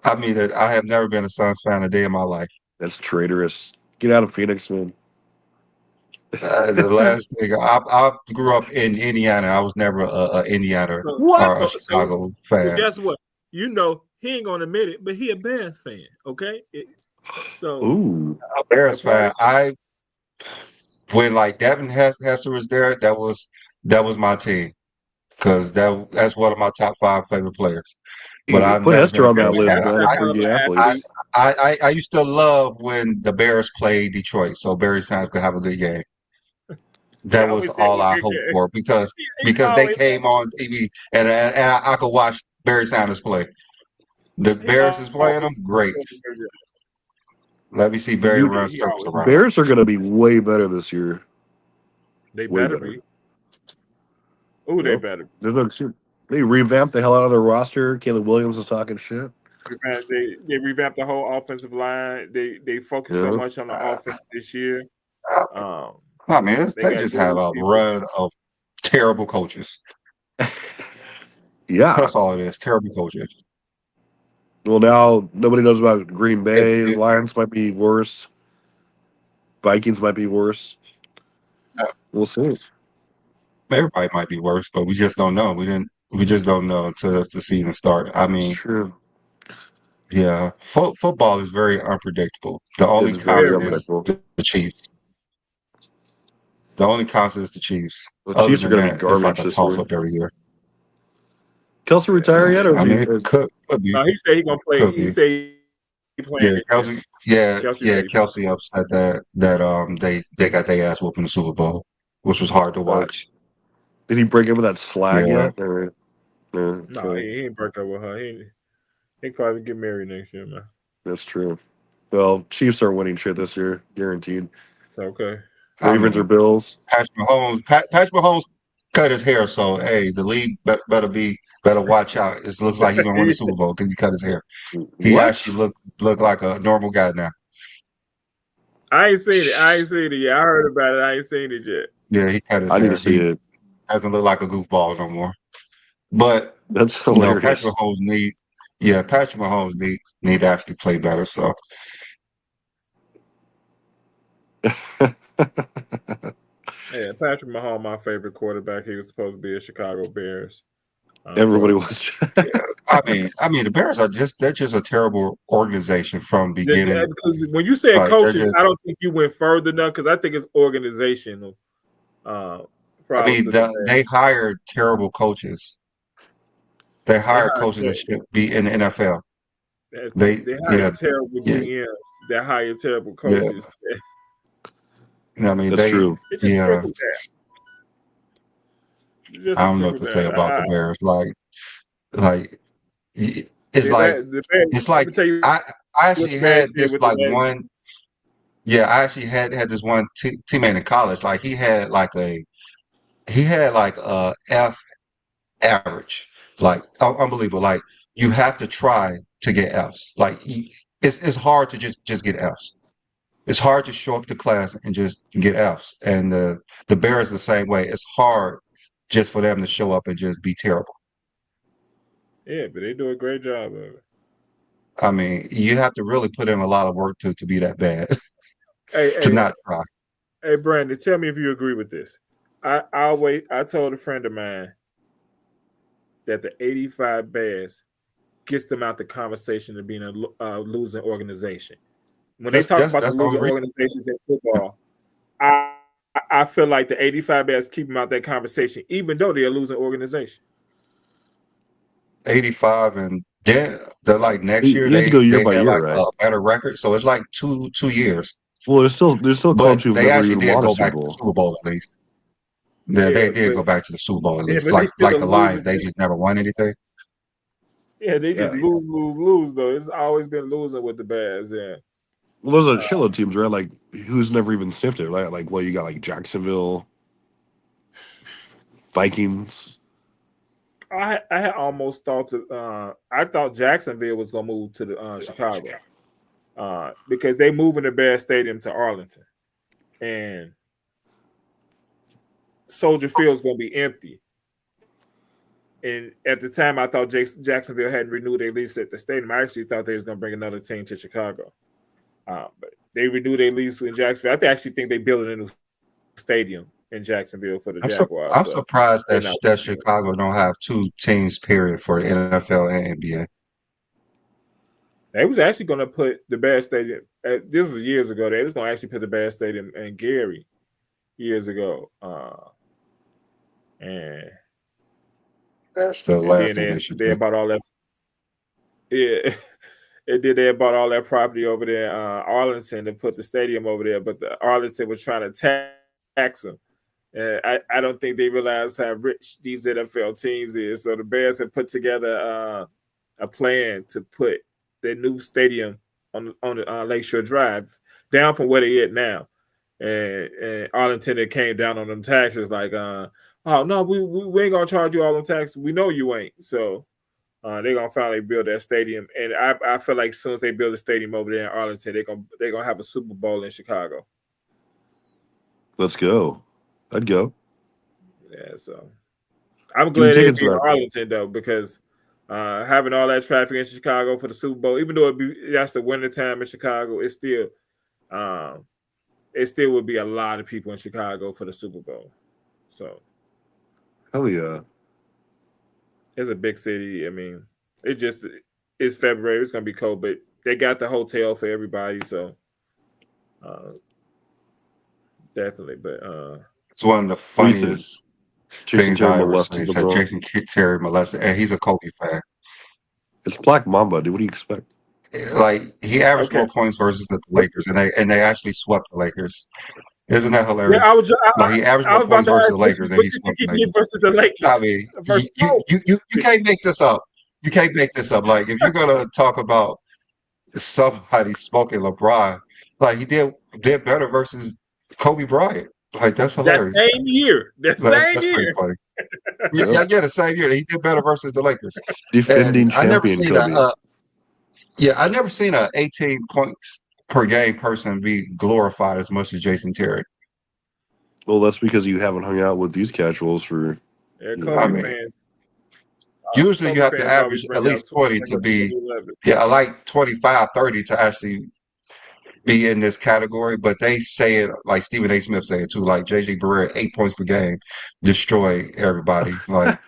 I mean, I have never been a Suns fan a day in my life. That's traitorous. Get out of Phoenix, man. The last thing I grew up in Indiana. I was never a Indiana or a Chicago fan. Guess what? You know he ain't gonna admit it, but he a Bears fan. Okay, Ooh, a Bears fan. When like Devin Hester was there, that was my team because that's one of my top 5 favorite players. But I've put never Hester been on that list, man. That's For the athlete. athletes. I used to love when the Bears played Detroit, so Barry Sanders could have a good game. That was all I hoped for because they came on TV and I could watch Barry Sanders play. The Bears is playing them great. Let me see Barry run circles around. Bears are going to be way better this year. They better be. Oh, they better. There's no excuse. They revamped the hell out of their roster. Caleb Williams is talking shit. They revamped the whole offensive line. They focus so much on the offense this year. I mean, they just have a run of terrible coaches. Yeah, that's all it is. Terrible coaches. Well, now nobody knows about Green Bay. Lions might be worse. Vikings might be worse. We'll see. Everybody might be worse, but we just don't know. We just don't know until the season starts. I mean, true. Yeah, football is very unpredictable. The only constant is the Chiefs. The only constant is the Chiefs. The Chiefs are going to be garbage. It's like a toss-up every year. Kelsey retire yet? Or I mean, it could be. No, he said he gonna play. He said he playing. Kelsey upset that they got their ass whooped in the Super Bowl, which was hard to watch. Did he break up with that slag yet? Or, no, he ain't break up with her. They probably get married next year, man. That's true. Well, Chiefs are winning shit this year, guaranteed. Okay. I Ravens or mean, Bills. Patrick Mahomes cut his hair, so hey, the league better watch out. It looks like he's gonna win the Super Bowl because he cut his hair. He What? actually look like a normal guy now. I ain't seen it yet. I heard about it. I ain't seen it yet. Yeah, he cut his I need hair. to see He it. doesn't look like a goofball no more. But That's Patrick hilarious. Mahomes need to actually play better. So Yeah, Patrick Mahomes, my favorite quarterback. He was supposed to be a Chicago Bears. Everybody was. I mean, the Bears they're just a terrible organization from beginning. Because when you say Like, coaches, I don't think you went further enough because I think it's organizational. They hired terrible coaches. They hired coaches that should be in the NFL. They hired terrible GMs. They hired terrible coaches. I mean, That's true. It's just trickle down. I don't know what to say about the Bears. I actually had this like one. Yeah, I actually had this one teammate in college. Like he had like a F average, like unbelievable. Like you have to try to get Fs. Like it's hard to just get Fs. It's hard to show up to class and just get Fs. And the Bears the same way. It's hard just for them to show up and just be terrible. Yeah, but they do a great job of it. I mean, you have to really put in a lot of work to be that bad. Not try. Hey, Brandon, tell me if you agree with this. I told a friend of mine that the 85 Bears gets them out the conversation of being a losing organization. When they talk about the losing organizations in football, I feel like the 85 Bears keep them out that conversation, even though they're a losing organization. 85 and they're like next year you have to go year by have year, like right? a better record. So it's like two years. Well, there's still clubs who've they never actually even did won go a Super back to Bowl. the Super Bowl at least. They did go back to the Super Bowl at least. Like the Lions, they just never won anything. Yeah, they just lose though. It's always been losing with the Bears. Yeah. Well, those are shitload teams, right? Like who's never even sniffed it, right? Like, well, you got like Jacksonville, Vikings. I had almost thought I thought Jacksonville was gonna move to the Chicago because they moving the Bears Stadium to Arlington, and Soldier Field's gonna be empty. And at the time, I thought Jacksonville hadn't renewed their lease at the stadium. I actually thought they was gonna bring another team to Chicago, but they renewed their lease in Jacksonville. I actually think they built a new stadium in Jacksonville for the Jaguars. I'm surprised that Chicago don't have two teams, period, for the NFL and NBA. They was actually going to put the Bears Stadium. This was years ago. They was going to actually put the Bears Stadium in Gary years ago. And that's the last thing they bought all that. Yeah, they bought all that property over there in Arlington to put the stadium over there, but the Arlington was trying to tax them. I don't think they realized how rich these NFL teams is. So the Bears have put together a plan to put their new stadium on Lakeshore Drive down from where they at now. And Arlington, they came down on them taxes like, oh no, we ain't gonna charge you all them taxes. We know you ain't. So they're gonna finally build that stadium. And I feel like as soon as they build a stadium over there in Arlington, they're gonna have a Super Bowl in Chicago. Let's go. I'd go. Yeah, so I'm glad they beat Arlington though, because having all that traffic in Chicago for the Super Bowl, even though that's the winter time in Chicago, it still would be a lot of people in Chicago for the Super Bowl. So, hell yeah, it's a big city. I mean, it's February. It's gonna be cold, but they got the hotel for everybody. So, definitely, but. It's one of the funniest things I ever seen. Jason Terry molested, and he's a Kobe fan. It's Black Mamba, dude. What do you expect? Like he averaged more points versus the Lakers, and they actually swept the Lakers. Isn't that hilarious? Yeah, he averaged more points versus the Lakers, and he swept the Lakers. Versus the Lakers. I mean, you can't make this up. You can't make this up. Like if you're gonna talk about somebody smoking LeBron, like he did better versus Kobe Bryant. Like that's That hilarious. same year. That same That's pretty year. funny. Yep. Yeah, the same year he did better versus the Lakers. Defending And I never champion seen Kobe. I never seen a 18 points per game person be glorified as much as Jason Terry. Well, that's because you haven't hung out with these casuals for. Yeah, I Kobe mean, fans. usually you Kobe have to fans always average at bring out least 20 to be 2011. I like 25, 30 to actually be in this category, but they say it like Stephen A. Smith say it too, like JJ Barea, 8 points per game, destroy everybody. Like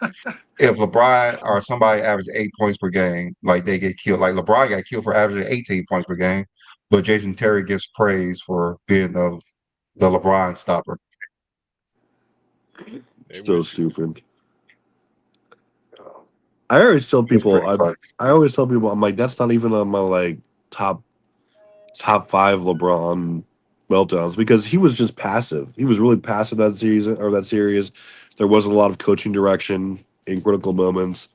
if LeBron or somebody average 8 points per game, like they get killed. Like LeBron got killed for averaging 18 points per game, but Jason Terry gets praise for being the LeBron stopper. So stupid. I always tell It's people, pretty funny. I always tell people, I'm like, that's not even on my like top 5 LeBron meltdowns because he was just passive. He was really passive that season or that series. There wasn't a lot of coaching direction in critical moments.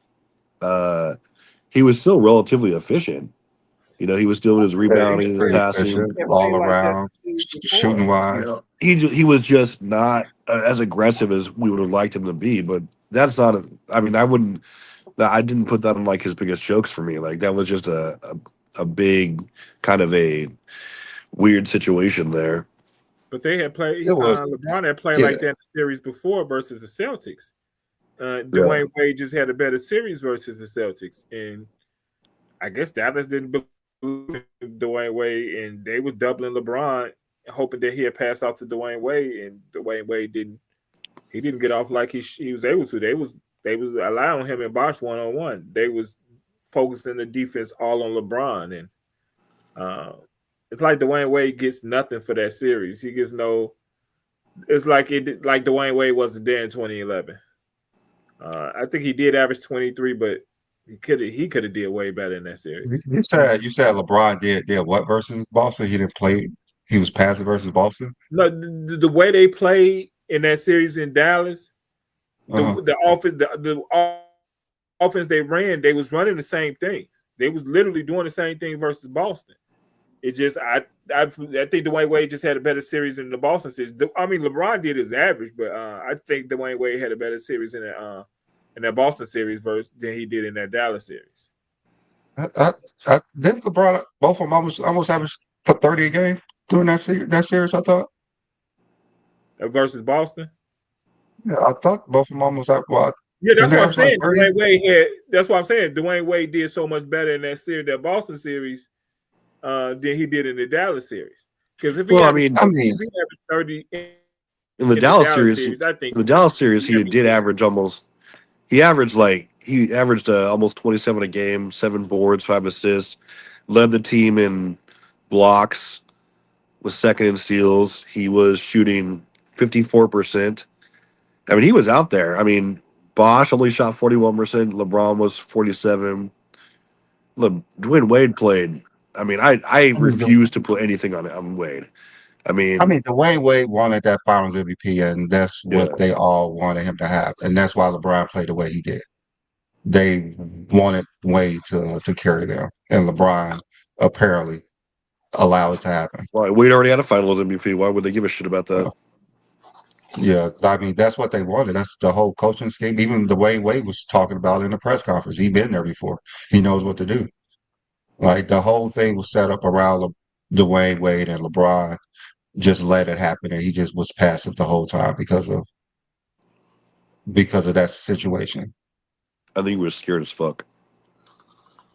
He was still relatively efficient. You know, he was doing his Yeah, he's rebounding, his pretty passing. efficient all around, shooting You wise. know, he was just not as aggressive as we would have liked him to be. But that's not. I mean, I didn't put that on like his biggest jokes for me. Like that was just a big kind of a weird situation there. But they had played. It was, LeBron had played yeah, like that in the series before versus the Celtics. Yeah. Dwayne Wade just had a better series versus the Celtics, and I guess Dallas didn't believe in Dwayne Wade, and they was doubling LeBron, hoping that he'd pass off to Dwayne Wade, and Dwayne Wade didn't. He didn't get off like he was able to. They was allowing him and Bosh 1-on-1. They was focusing the defense all on LeBron, and it's like Dwayne Wade gets nothing for that series. He gets no. It's like Dwayne Wade wasn't there in 2011. I think he did average 23, but he could have did way better in that series. you said LeBron did what versus Boston? He didn't play. He was passive versus Boston. No, the way they played in that series in Dallas, the offense they ran, they was running the same things. They was literally doing the same thing versus Boston. It just I think Dwayne Wade just had a better series in the Boston series. I mean, LeBron did his average, but I think Dwayne Wade had a better series in that Boston series than he did in that Dallas series. Didn't LeBron both of them almost averaged for 30 a game during that series? I thought. Versus Boston. Yeah, I thought both of them almost. Well, yeah, that's what I'm saying. Like Dwayne Wade had. That's what I'm saying. Dwayne Wade did so much better in that series, that Boston series, than he did in the Dallas series. Because if he averaged 30 in the Dallas series, I think in the Dallas series he did average almost. He averaged almost 27 a game, 7 boards, 5 assists, led the team in blocks, was second in steals. He was shooting 54%. I mean, he was out there. I mean, Bosh only shot 41%. LeBron was 47%. Dwayne Wade played. I mean, I refuse to put anything on Wade. I mean, Dwayne Wade wanted that Finals MVP, and that's what they all wanted him to have, and that's why LeBron played the way he did. They wanted Wade to carry them, and LeBron apparently allowed it to happen. Well, Wade already had a Finals MVP. Why would they give a shit about that? Yeah, I mean, that's what they wanted. That's the whole coaching scheme. Even Dwayne Wade was talking about in the press conference. He'd been there before. He knows what to do. Like the whole thing was set up around Dwayne Wade, and LeBron just let it happen, and he just was passive the whole time because of that situation. I think he was scared as fuck.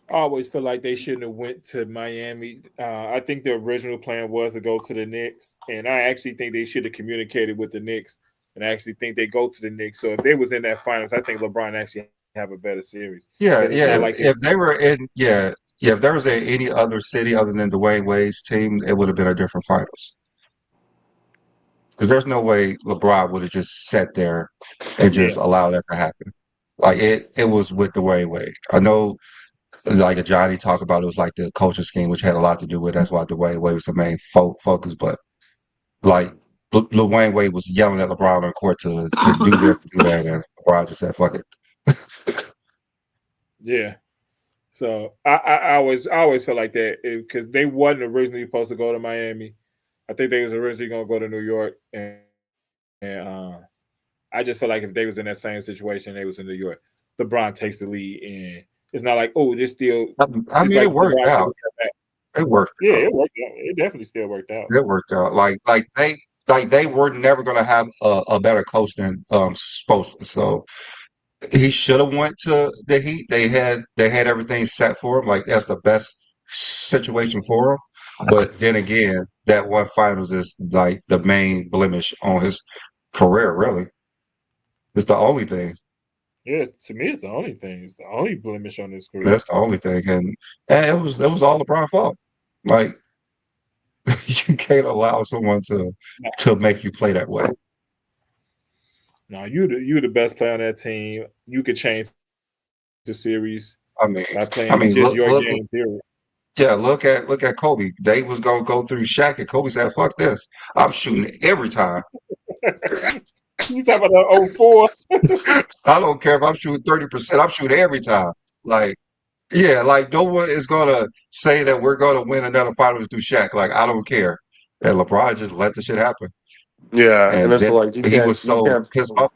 I always feel like they shouldn't have went to Miami. I think the original plan was to go to the Knicks, and I actually think they should have communicated with the Knicks, and I actually think they go to the Knicks. So if they was in that finals, I think LeBron actually have a better series. Yeah. If they were in, if there was any other city other than Dwayne Wade's team, it would have been a different finals. Because there's no way LeBron would have just sat there and just allowed that to happen. Like it was with Dwayne Wade. I know, like Johnny talked about, it was like the coaching scheme, which had a lot to do with. That's why Dwayne Wade was the main focus. But like Dwayne Wade was yelling at LeBron on court to do this, to do that, and LeBron just said, "Fuck it." Yeah, So I always felt like that because they wasn't originally supposed to go to Miami. I think they was originally gonna go to New York, and I just felt like if they was in that same situation, they was in New York. LeBron takes the lead, and it's not like this still. I It's mean, like it worked LeBron took out. a step back. It worked Yeah, out. it worked out. It definitely still worked out. It worked out. Like they were never gonna have a better coach than Spoelstra. So he should have went to the Heat. They had everything set for him. Like that's the best situation for him. But then again, that one finals is like the main blemish on his career. Really, it's the only thing. Yes, to me, it's the only thing. It's the only blemish on his career. That's the only thing. And it was all LeBron's fault. Like you can't allow someone to make you play that way. No, you the best player on that team. You could change the series I mean, by I playing mean, just look, your look, game. Period. yeah, look at Kobe. They was gonna go through Shaq, and Kobe said, "Fuck this, I'm shooting every time. You talking about the 04? I don't care if I'm shooting 30%. I'm shooting every time." Like, yeah, like no one is gonna say that we're gonna win another finals through Shaq. Like, I don't care. And LeBron just let the shit happen, Yeah, and and it's then like he was you so can't pissed off.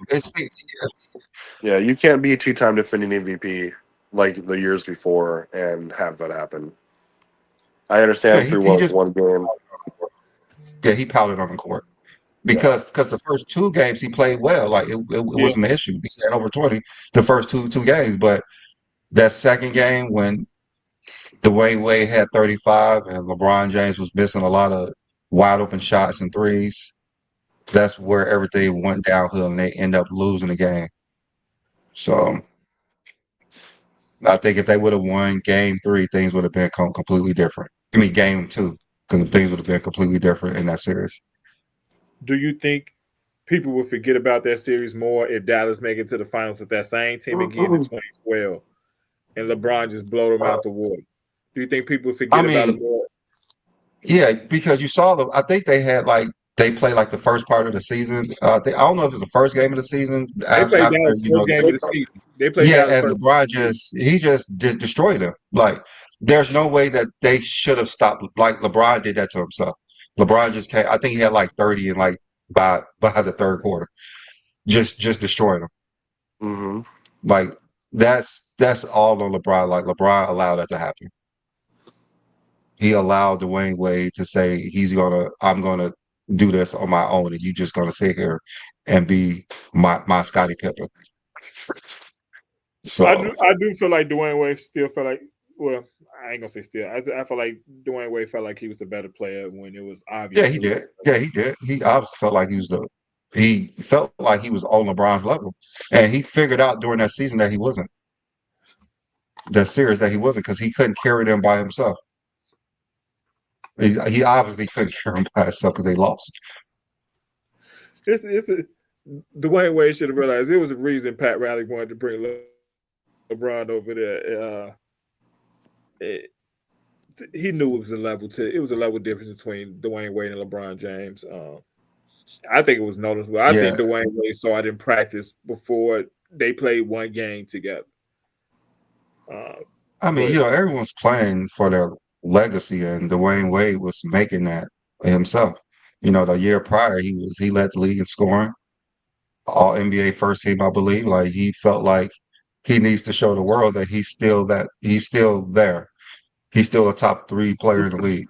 yeah, you can't be a two-time defending MVP like the years before and have that happen. I Yeah, understand he, through he just one game. yeah he pouted on the court. Yeah, Because the first two games he played well, like it yeah. wasn't an issue. He had over 20 the first two games, but that second game when Dwayne Wade had 35 and LeBron James was missing a lot of wide open shots and threes, that's where everything went downhill and they end up losing the game. So I think if they would have won game three, things would have been completely different. I mean, game two, because things would have been completely different in that series. Do you think people will forget about that series more if Dallas make it to the finals with that same team again in 2012 and LeBron just blow them out the water? Do you think people will I forget about it mean, more? yeah, because you saw them. I think they had like they played like the first part of the season. I don't know if it's the first game of the season They played after Dallas first game of the season. They played yeah, Dallas and first game LeBron of the season. just destroyed him. Like there's no way that they should have stopped. Like LeBron did that to himself. LeBron just came. I think he had like 30 and like by the third quarter, just destroying him. Hmm. Like that's all on LeBron. Like LeBron allowed that to happen. He allowed Dwayne Wade to say I'm gonna do this on my own, and you just gonna sit here and be my Scottie Pippen. So I do feel like Dwayne Wade still felt like, well, I ain't gonna say still. I feel like Dwayne Wade felt like he was the better player when it was yeah, obvious he who was did. the better Yeah, he did. He obviously felt like he felt like he was on LeBron's level, and he figured out during that season that he wasn't. That series that he wasn't because he couldn't carry them by himself. He obviously couldn't carry them by himself because they lost. it's Dwayne Wade should have realized there was a reason Pat Riley wanted to bring LeBron over there. It, he knew it was a level difference between Dwayne Wade and LeBron James. I think it was noticeable. I Yeah, think Dwayne Wade saw it in practice before they played one game together. Uh, I mean, but everyone's playing for their legacy, and Dwayne Wade was making that himself. The year prior, he led the league in scoring, all NBA first team, I believe. Like he felt like he needs to show the world that he's still there. He's still a top three player in the league.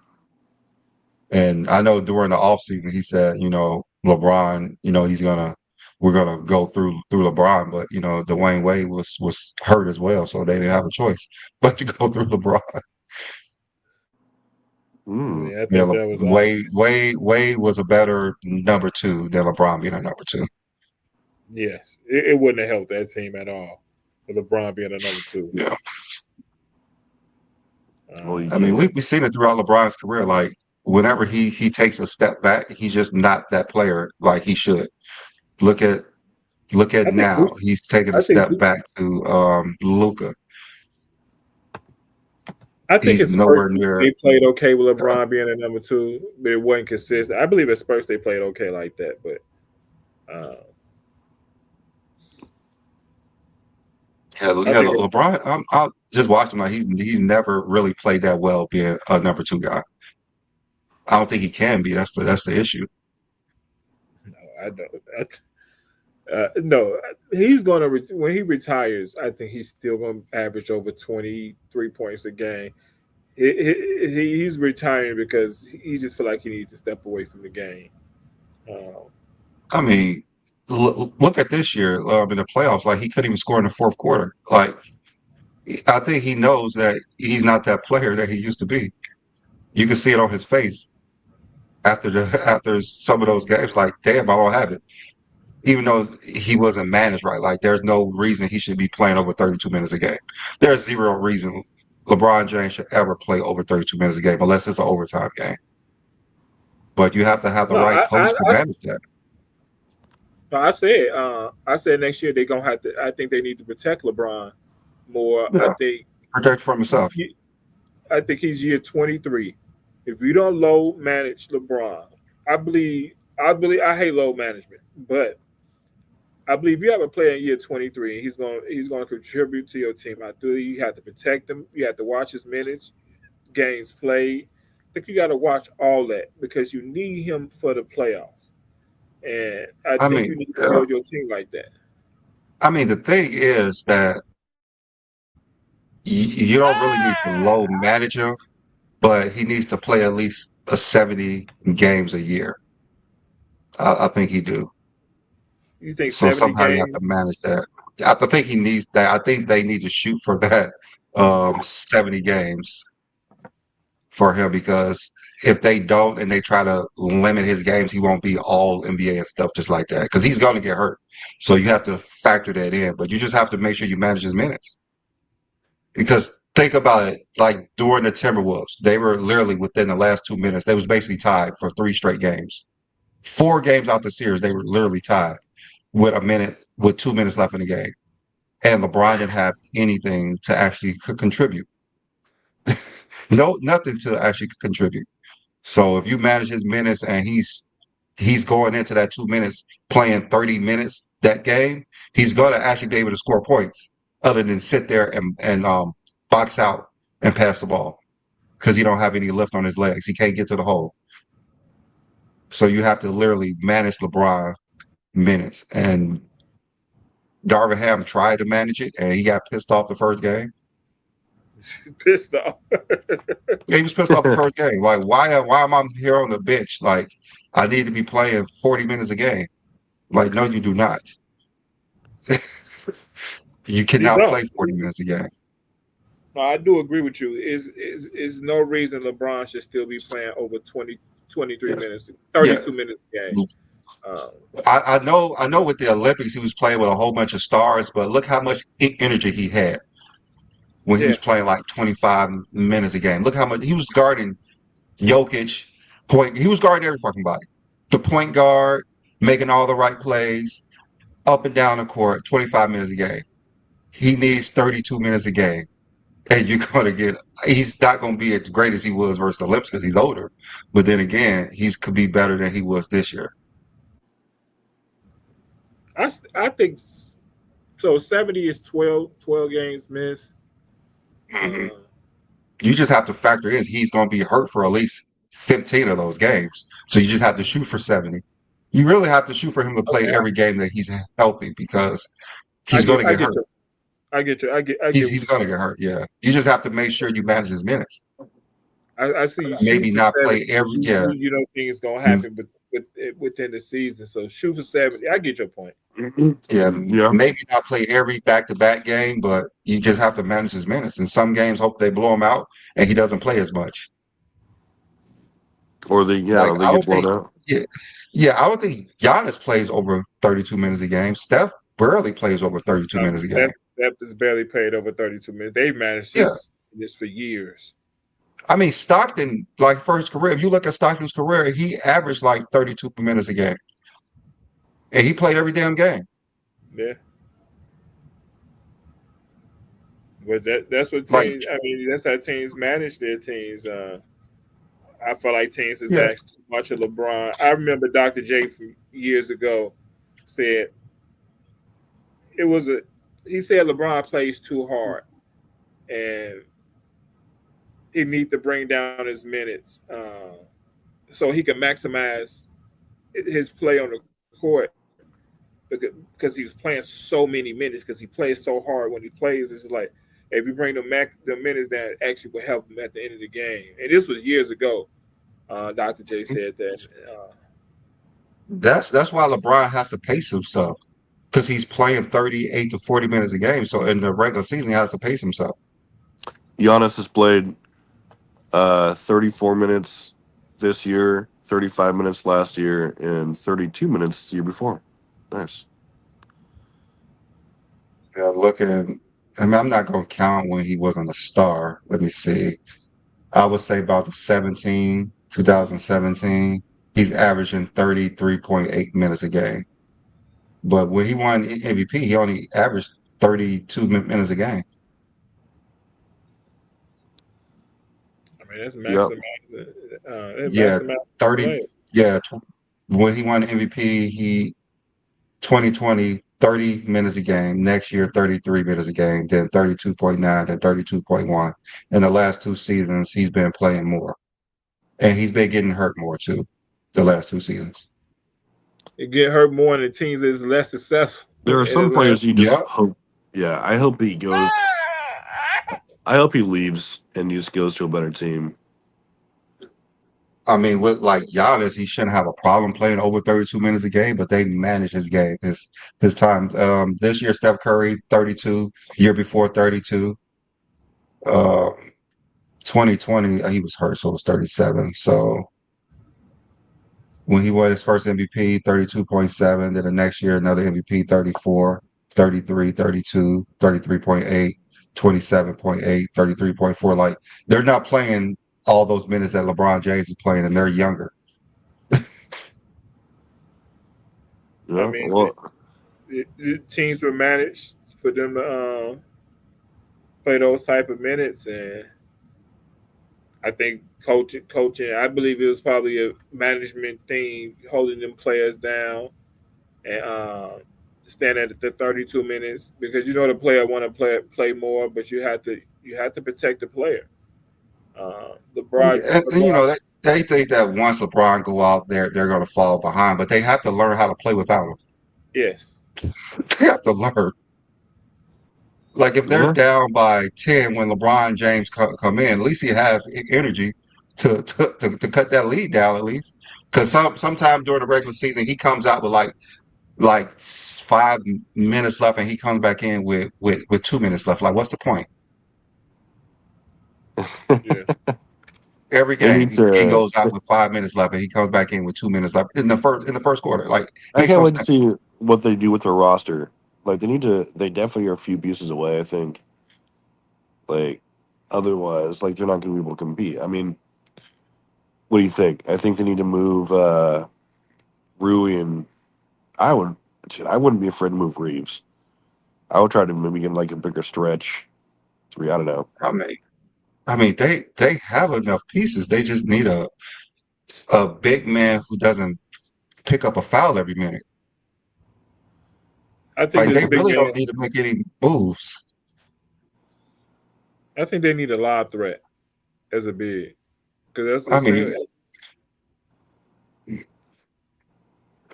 And I know during the offseason he said, LeBron, we're gonna go through LeBron, but Dwayne Wade was hurt as well, so they didn't have a choice but to go through LeBron. Mm. yeah, I Yeah, think that was Wade was a better number two than LeBron being a number two. yes. It wouldn't have helped that team at all. With LeBron being a number two. Yeah, Well, Um, I mean we've seen it throughout LeBron's career. Like whenever he takes a step back, he's just not that player like he should. Look at look at I think now. He's taking a I think step back to Luca. I think He's at Spurs nowhere near. they played okay with LeBron being a number two, but it wasn't consistent. I believe at Spurs they played okay like that, but I think LeBron. I just watched him. Like he's never really played that well being a number two guy. I don't think he can be. That's the issue. I don't. No, he's going to when he retires. I think he's still going to average over 23 points a game. He's retiring because he just feel like he needs to step away from the game. Um, I mean, look at this year in the playoffs. Like he couldn't even score in the fourth quarter. Like I think he knows that he's not that player that he used to be. You can see it on his face after the after some of those games. Like, damn, I don't have it. Even though he wasn't managed right, like there's no reason he should be playing over 32 minutes a game. There's zero reason LeBron James should ever play over 32 minutes a game unless it's an overtime game. But you have to have the no, right coach to manage that. no, I said next year they're gonna have to. I think they need to protect LeBron more. Yeah, protect from himself. I think he's year 23. If you don't low manage LeBron, I hate low management, but I believe you have a player in year 23 and he's going to contribute to your team. I think you have to protect him. You have to watch his minutes, games played. I think you got to watch all that because you need him for the playoffs. And I I think mean, you need to build your team like that. I mean, the thing is that you don't really need to low manage him, but he needs to play at least a 70 games a year. I think he do. You think So 70 somehow you have to games? manage that. I think he needs that. I think they need to shoot for that 70 games for him because if they don't and they try to limit his games, he won't be all NBA and stuff just like that because he's going to get hurt. So you have to factor that in, but you just have to make sure you manage his minutes because think about it. Like during the Timberwolves, they were literally within the last 2 minutes. They was basically tied for 3 straight games. 4 games out the series, they were literally tied with 2 minutes left in the game. And LeBron didn't have anything to actually contribute. No, nothing to actually contribute. So if you manage his minutes and he's going into that 2 minutes playing 30 minutes that game, he's going to actually be able to score points other than sit there and box out and pass the ball because he don't have any lift on his legs. He can't get to the hole. So you have to literally manage LeBron minutes. And Darvin Ham tried to manage it and he got pissed off the first game. Pissed off. Yeah, he was pissed off the first game. Like, why am I here on the bench? Like, I need to be playing 40 minutes a game. Like, no, you do not. You You cannot don't. play 40 minutes a game. No, I do agree with you. Is no reason LeBron should still be playing over 23 Yes. minutes, Yeah. 32 minutes a game. I know with the Olympics he was playing with a whole bunch of stars, but look how much energy he had when he was Yeah. playing like 25 minutes a game. Look how much he was guarding Jokic, he was guarding every fucking body. The point guard, making all the right plays, up and down the court, 25 minutes a game. He needs 32 minutes a game. And you're going to he's not going to be as great as he was versus the Olympics because he's older. But then again, could be better than he was this year. I think so. 70 is 12 games missed. Mhm. Uh, You just have to factor in he's going to be hurt for at least 15 of those games. So you just have to shoot for 70. You really have to shoot for him to play okay, every game that he's healthy because I he's going get, to I get get hurt. you. I get you. I get what He's you're going to saying. get hurt. Yeah. You just have to make sure you manage his minutes. I see you shoot Maybe for not 70. play every. You, Yeah. you know things gonna happen, but within the season. So shoot for 70. I get your point. Yeah, Yeah. maybe not play every back-to-back game, but you just have to manage his minutes. And some games, hope they blow him out and he doesn't play as much. Or they Like they I get don't blown think, out. yeah, I don't think Giannis plays over 32 minutes a game. Steph barely plays over 32 minutes a game. Steph is barely paid over 32 minutes. They've managed Yeah, this for years. I mean Stockton, like for his career, if you look at Stockton's career, he averaged like 32 minutes a game, and he played every damn game. Yeah. But that's what Like, teams. I mean, that's how teams manage their teams. I feel like teams has yeah, asked too much of LeBron. I remember Dr. J from years ago said it was he said LeBron plays too hard, and he need to bring down his minutes so he can maximize his play on the court because he was playing so many minutes because he plays so hard when he plays. It's just like if you bring the minutes that actually will help him at the end of the game. And this was years ago. Dr. J said that. That's why LeBron has to pace himself because he's playing 38 to 40 minutes a game. So in the regular season, he has to pace himself. Giannis has played 34 minutes this year, 35 minutes last year, and 32 minutes the year before. Nice. Yeah, I mean, I'm not going to count when he wasn't a star. Let me see. I would say about the 2017, he's averaging 33.8 minutes a game. But when he won MVP, he only averaged 32 minutes a game. I mean, that's Yep. Yeah, maximizing 30. play. Yeah, when he won MVP, he 2020, 30 minutes a game. Next year, 33 minutes a game. Then 32.9, then 32.1. In the last two seasons, he's been playing more, and he's been getting hurt more too. The last two seasons. It get hurt more in the teams that's less successful. There are some And players you just Yeah, hope. Yeah, I hope he goes. I hope he leaves and just goes to a better team. I mean, with like Giannis, he shouldn't have a problem playing over 32 minutes a game, but they manage his game, his time. This year, Steph Curry, 32. Year before, 32. Uh, 2020, he was hurt, so it was 37. So when he won his first MVP, 32.7. Then the next year, another MVP, 34, 33, 32, 33.8, 27.8, 33.4. Like, they're not playing all those minutes that LeBron James is playing, and they're younger. I Yeah. mean, Well, the teams were managed for them to play those type of minutes, and I think coaching. I believe it was probably a management thing holding them players down and stand at the 32 minutes because you know the player want to play more, but you have to protect the player. And you LeBron, know, they think that once LeBron go out there, they're going to fall behind, but they have to learn how to play without him. yes, They have to learn. Like if they're yeah. down by 10 when LeBron James come in, at least he has energy to cut that lead down at least. Because sometime during the regular season he comes out with like 5 minutes left and he comes back in with 2 minutes left. Like what's the point? yeah. Every They game need he to. goes out with 5 minutes left and he comes back in with 2 minutes left in the first quarter. Like I makes can't no wait to sense. see what they do with their roster. Like they need to. They definitely are a few pieces away. I think. Like otherwise, like they're not going to be able to compete. I mean, what do you think? I think they need to move Rui, and I would. Shit, I wouldn't be afraid to move Reeves. I would try to maybe get like a bigger stretch. Three. I don't know. I mean, they have enough pieces. They just need a big man who doesn't pick up a foul every minute. I think Like this they big really man. don't need to make any moves. I think they need a live threat as a big because I that's mean,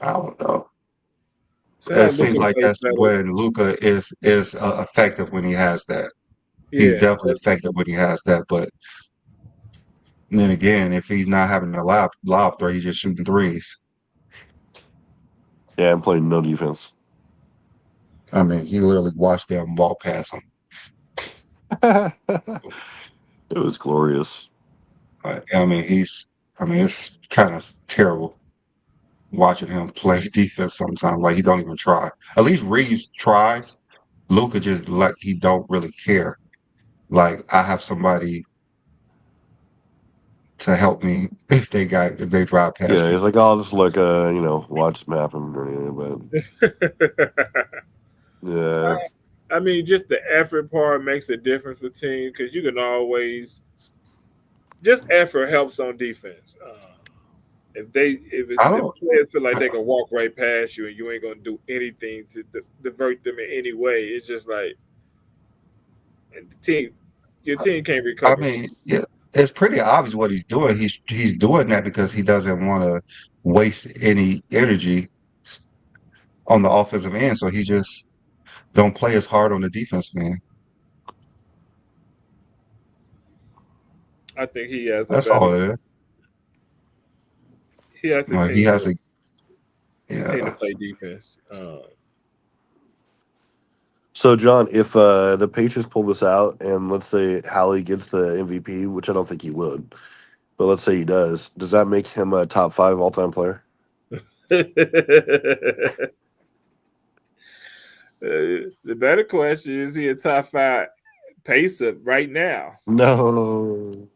I don't know. how It seems Luca like plays that's better. when Luca is effective when he has that. He's Yeah, definitely effective when he has that. But then again, if he's not having a lob threat, he's just shooting threes. Yeah, I'm playing no defense. I mean, he literally watched them ball past him. It was glorious. I mean, it's kind of terrible watching him play defense sometimes. Like he don't even try. At least Reeves tries. Luca just like he don't really care. Like I have somebody to help me if they drive past Yeah, me. it's like I'll just like watch them happen or anything. But yeah, I mean, just the effort part makes a difference for team because you can always just effort helps on defense. If I the don't. players feel like they can walk right past you and you ain't gonna do anything to divert them in any way, it's just like the team, your team can't I recover. mean, yeah, it's pretty obvious what he's doing. He's doing that because he doesn't want to waste any energy on the offensive end. So he just don't play as hard on the defense, man. I think he has a That's better. all it is. He has the He team has to a yeah. play defense. So, John, if the Patriots pull this out, and let's say Hallie gets the MVP, which I don't think he would, but let's say he does that make him a top 5 all time player? The better question is he a top 5 pacer right now? No.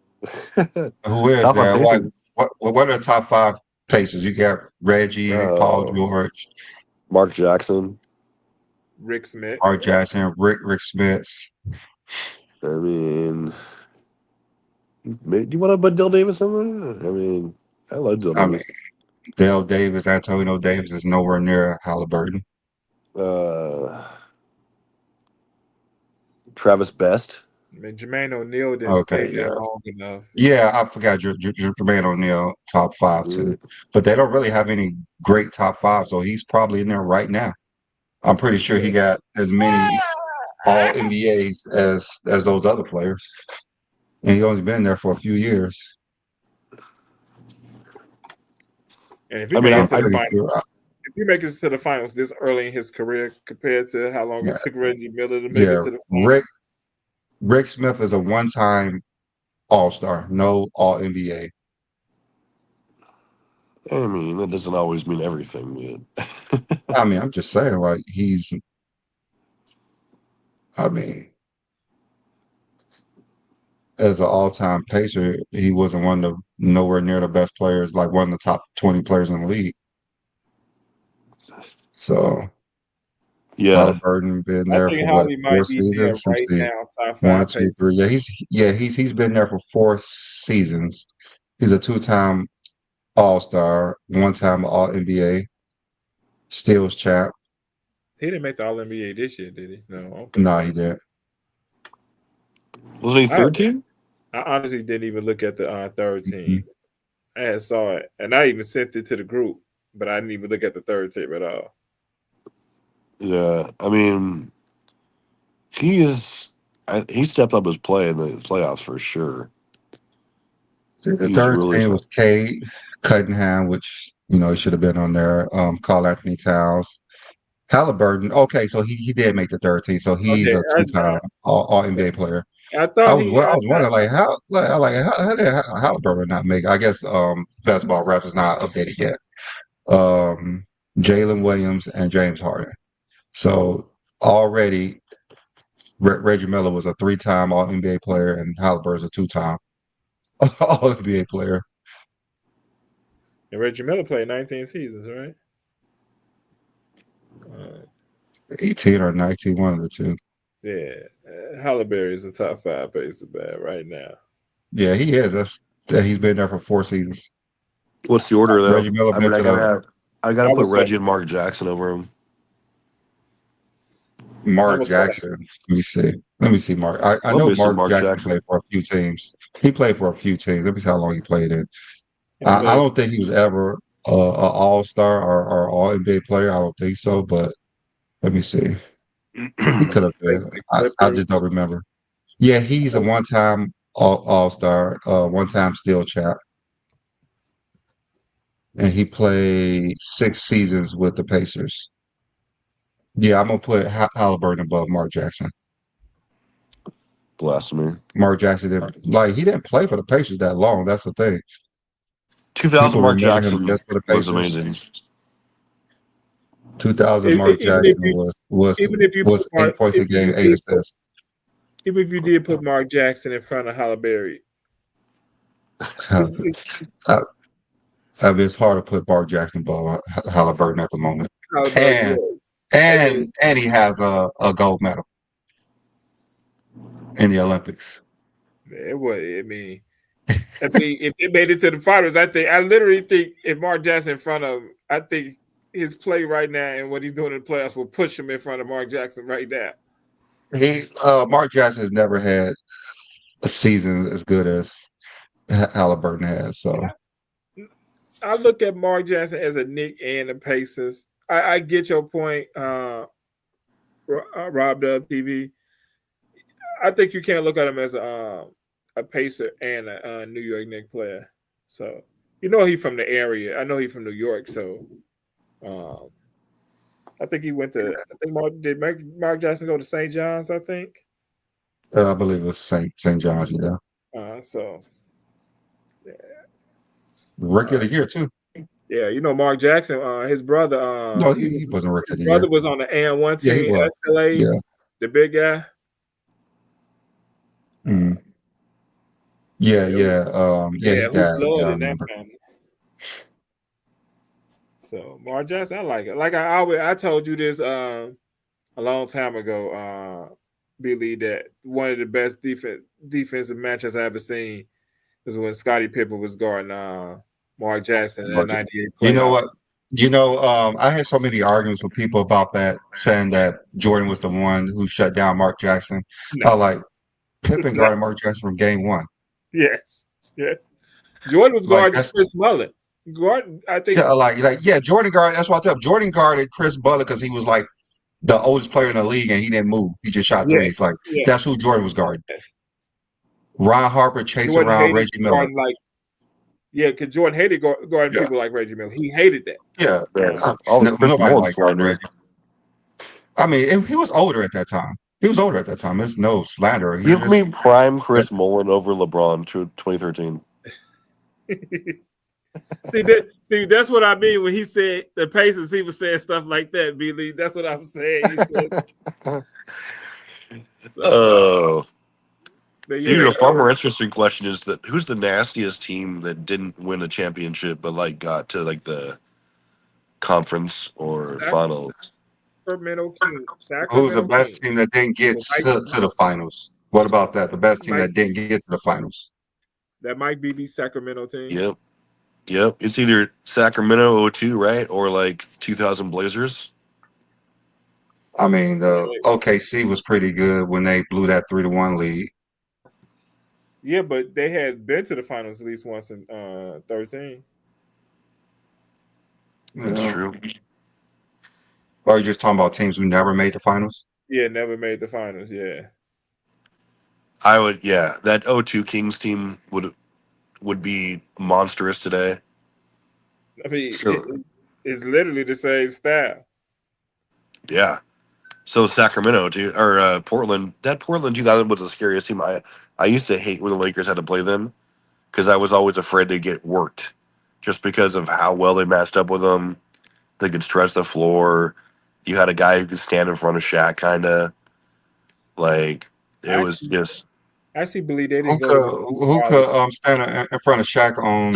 Who is Top 5 there? Like pacer? what are the top five Pacers? You got Reggie, Paul Uh, George, Mark Jackson. Rick Smith. Art Jackson, Rick Smith. I mean, do you want to put Dill Davis in there? I mean, I love Dill I mean, Davis. Dale Davis, Antonio Davis is nowhere near Halliburton. Uh, Travis Best. I mean, Jermaine O'Neal didn't stay Okay, there yeah. long enough. Yeah, I forgot Jermaine O'Neal, top 5 too. But they don't really have any great top 5, so he's probably in there right now. I'm pretty sure he got as many all NBAs as those other players. And he only been there for a few years. And if he I mean, make it I'm to the pretty finals, sure. if he make it to the finals this early in his career compared to how long Yeah, it took Reggie Miller to make it yeah. to the finals, Rick Smith is a one-time All-Star, no All NBA. I mean, it doesn't always mean everything, man. I mean, I'm just saying, like I mean, as an all-time Pacer, he wasn't nowhere near the best players, like one of the top 20 players in the league. So Yeah. Halliburton been I there think for what, Holly 4 might be there seasons? Let me right see. now, top 1, 5 2, pacer. 3. He's been there for 4 seasons. He's a 2-time All-Star, 1-time All NBA, steals champ. He didn't make the All NBA this year, did he? No, I don't think No, so. he didn't. Wasn't he third team? I honestly didn't even look at the third team. Mhm. I had saw it, and I even sent it to the group, but I didn't even look at the third team at all. Yeah. I mean, he stepped up his play in the playoffs for sure. The He was third really team was Cade Cunningham, which he should have been on there. Carl Anthony Towns, Halliburton. Okay, so he did make the third team, so he's Okay, a 2-time All NBA player. I I thought was he. I was wondering how did Halliburton not make it? I guess basketball refs is not updated yet. Jalen Williams and James Harden. So already Reggie Miller was a 3-time All NBA player, and Halliburton's a 2-time All NBA player. And Reggie Miller played 19 seasons, right? 18 or 19, one of the two. Yeah, Hallaberry is a top 5 pacer bad right now. Yeah, he is. He's been there for 4 seasons. What's the order though? Reggie Miller I mean, been to the I gotta I put would say- Reggie and Mark Jackson over him. Mark was Jackson. Let me see Mark. I Well, know Mr. Mark Mark Jackson Jackson. played for a few teams. He played for a few teams. Let me see how long he played in. He I played- don't think he was ever a All-Star or All NBA player. I don't think so, but let me see. He could have played been. for the I Clippers. just don't remember. Yeah, he's a one-time All-Star, one-time Steel champ, and he played 6 seasons with the Pacers. Yeah, I'm gonna put Halliburton above Mark Jackson. Blasphemy. Mark Jackson he didn't play for the Pacers that long. That's the thing. 2000 People Mark remember him Jackson just for the was Pacers. amazing. 2000 Mark Even Jackson if was even if you put 8 points a game, 8 assists. even if you did put Mark Jackson in front of Hallaberry, I mean, it's hard to put Mark Jackson above Halliburton at the moment. Hallaberry, And he has a gold medal in the Olympics. it was. I mean, I mean, if they made it to the finals, I literally think if Mark Jackson in front of him, I think his play right now and what he's doing in the playoffs will push him in front of Mark Jackson right now. Mark Jackson has never had a season as good as Halliburton has. So I look at Mark Jackson as a Nick and the Pacers. I get your point, Rob Dub TV. I think you can't look at him as a Pacer and a New York Knicks player. So he's from the area. I know he's from New York. So I think he went to. I think did Mark Jackson go to St. John's? I think. I believe it was St. John's. Yeah. So. Yeah. Rookie of the year too. Yeah, Mark Jackson. His brother. No, he wasn't rookie of the year. His brother was on the AN1 team. Yeah, he was. SLA. Yeah. The big guy. Mm. Yeah. He died. Blood in that family. So Mark Jackson, I like it. Like I told you this a long time ago, Billy, that one of the best defensive matches I ever seen is when Scottie Pippen was guarding Mark Jackson in the 98 playoff. You know what? I had so many arguments with people about that, saying that Jordan was the one who shut down Mark Jackson. No. I like Pippen guarded Mark Jackson from game one. Yes. Jordan was guarding Chris Mullin. I think. Yeah, Jordan guarded. That's what I tell him. Jordan guarded Chris Mullin because he was like the oldest player in the league and he didn't move. He just shot threes. That's who Jordan was guarding. Yes. Ron Harper chasing around Reggie Miller. Because Jordan hated guarding people like Reggie Miller. He hated that. Yeah. Nobody liked guarding Reggie. I mean, he was older at that time. There's no slander. Give me prime Chris Mullin over LeBron to 2013. See, that's what I mean when he said the Pacers. He was saying stuff like that. Billy, that's what I'm saying. He said, Dude, a far more interesting question is that who's the nastiest team that didn't win a championship but got to the conference or finals? Who's the best team that didn't get to the finals? What about that? The best team that didn't get to the finals? That might be the Sacramento team. Yep. It's either Sacramento 02, right? Or 2000 Blazers. I mean, the OKC was pretty good when they blew that 3-1 lead. Yeah, but they had been to the finals at least once in 13. That's true. Or are you just talking about teams who never made the finals? Yeah, never made the finals, yeah. I would, that 02 Kings team would be monstrous today. I mean, it's literally the same style. Yeah. So Sacramento, dude, or Portland. That Portland 2000 was the scariest team. I used to hate when the Lakers had to play them because I was always afraid they'd get worked just because of how well they matched up with them. They could stretch the floor. You had a guy who could stand in front of Shaq, kind of. It was just... I actually believe they didn't who could stand in front of Shaq on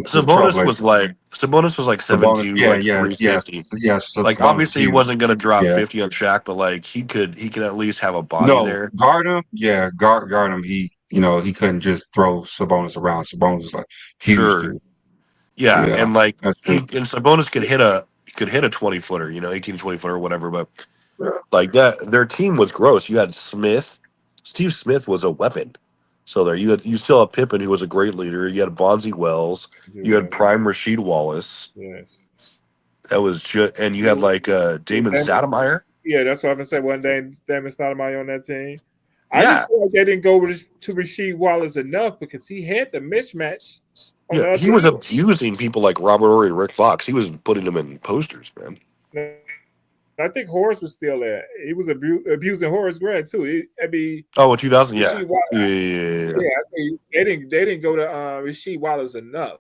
Sabonis was Sabonis was 7'2", 350. Yes. Obviously he wasn't going to drop 50 on Shaq, but he could at least have a body there. Guard him. Yeah, guard him. He couldn't just throw Sabonis around. Sabonis was huge. Sure. Yeah, and Sabonis could hit a 20-footer, 18, 20-footer, whatever, but that their team was gross. You had Smith. Steve Smith was a weapon. So you still have Pippen, who was a great leader. You had Bonzi Wells. You had prime Rasheed Wallace. Yes. That was just, and you had Damon Stoudemire. Yeah, that's what I was going to say. One day, Damon Stoudemire on that team. I just feel like they didn't go to Rasheed Wallace enough because he had the mismatch. Yeah, he was abusing people like Robert Horry and Rick Fox. He was putting them in posters, man. I think Horace was still there. He was abusing Horace Grant too. In 2000, yeah. I think they didn't go to Rasheed Wallace enough.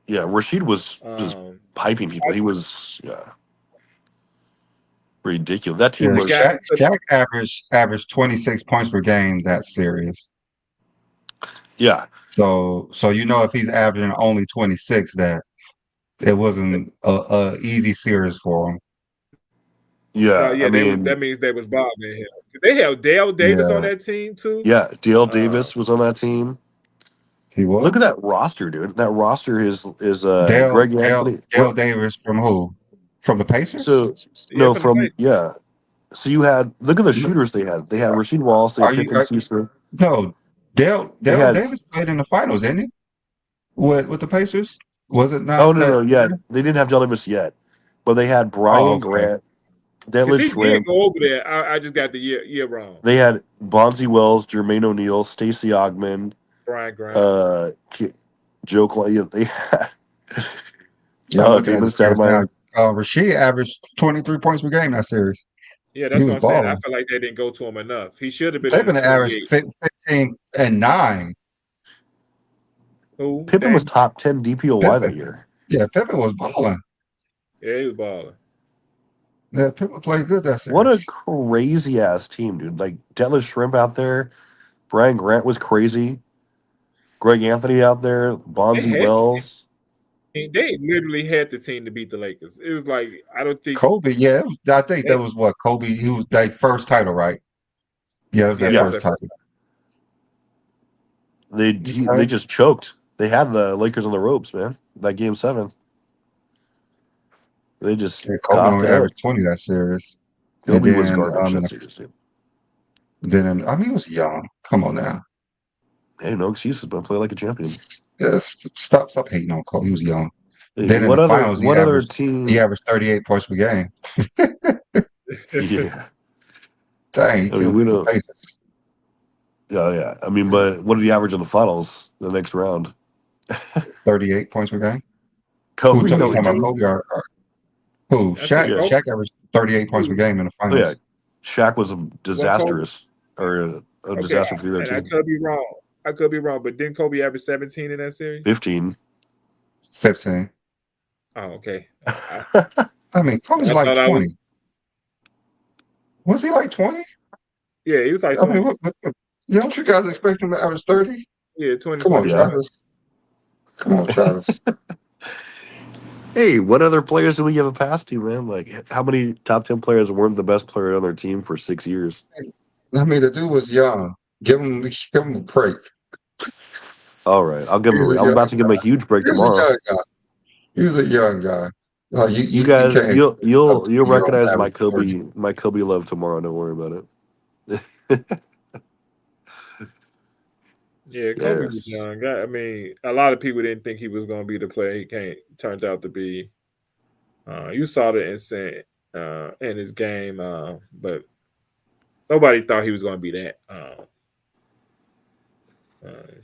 Yeah, Rasheed was just piping people. He was ridiculous. That team was. Shaq averaged 26 points per game that series. Yeah. So if he's averaging only 26, that it wasn't a easy series for him. Yeah, that means they was bothering him. They had Dale Davis on that team too. Yeah, Dale Davis was on that team. He was Look at that roster, dude. That roster is Dale Greg Dale Anthony. Dale Davis from who? From the Pacers? So Yeah, no, for the from place. yeah. So you had look at the shooters they had. They had Rasheed Wallace, they Are had you? Pippen, Ceasar. No, They Dale had Davis played in the finals, didn't he? With the Pacers? Was it oh not no that no yeah year? they didn't have John Davis yet, but they had Oh, Brian okay. Grant, Because Detlef he did Shrimp. go over there. I just got the year wrong. They had Bonzi Wells, Jermaine O'Neal, Stacey Ogman, Brian Grant. K- Joe Clay. They had Yeah, I'm looking at the Damon series now. Stoudemire. Rasheed averaged 23 points per game that series. Yeah, He that's what was I'm saying. I balling. feel like they didn't go to him enough. He should have been in the Pippen averaged 28. 15 and 9. Who? Pippen was Dame? top 10 DPOY that Pippen. year. Yeah, Pippen was balling. Yeah, he was balling. Yeah, Pippen played good that What a series. crazy ass team, dude. Like Detlef Shrimp out there, Brian Grant was crazy. Greg Anthony out there, They Bonzi had Wells. they literally had the team to beat the Lakers. It was like I don't think Kobe, yeah, I think that they, was what Kobe. He was their first title, right? Yeah, it was yeah, that that was Yeah, first their title. first they Okay. just choked. They had the Lakers on the ropes, man. That game 7, they just Yeah, Kobe coughed only out. averaged 20 that series, and Kobe was garbage in that the, series, dude. I mean, he was young. Come on now, Hey, no excuses, but play like a champion. yeah, stop hating on Kobe. He was young. Hey, Then in the finals, what other he team? averaged 38 points per game. time. Yeah, Dang, he I mean killed we the don't. Pacers. Yeah, yeah. I mean, but what did he average in the finals? The next round, 38 points per game. Who Kobe? you No, he talking about? didn't. Kobe or who? I said Shaq. Yeah. Kobe. Shaq averaged 38 points per game in the Oh yeah, finals. Shaq was Well, Kobe. disastrous or a Okay, disaster for the other and I team. could be wrong. I could be wrong, but didn't Kobe average 17 in that series? 15. 15. Oh, okay. I mean, Kobe's I like thought I was. 20. Was he like 20? Yeah, he was like I mean, 20. don't you guys expect him to average 30? Yeah, 20, Come on, 21. Yeah. Travis. Come on, Travis. Hey, what other players do we give a pass to, man? Like, how many top 10 players weren't the best player on their team for 6 years? I mean, the dude was young. Give him a break. All right, I'll give He him. was a I'm young about to give him a huge break He was a tomorrow. young guy. He was a young guy. You You guys, can't expect a you'll 20-year-old to recognize average 30. My Kobe love tomorrow. Don't worry about it. Yeah, Kobe was Yes. young. I mean, a lot of people didn't think he was going to be the player he turned out to be. You saw the insane in his game, but nobody thought he was going to be that.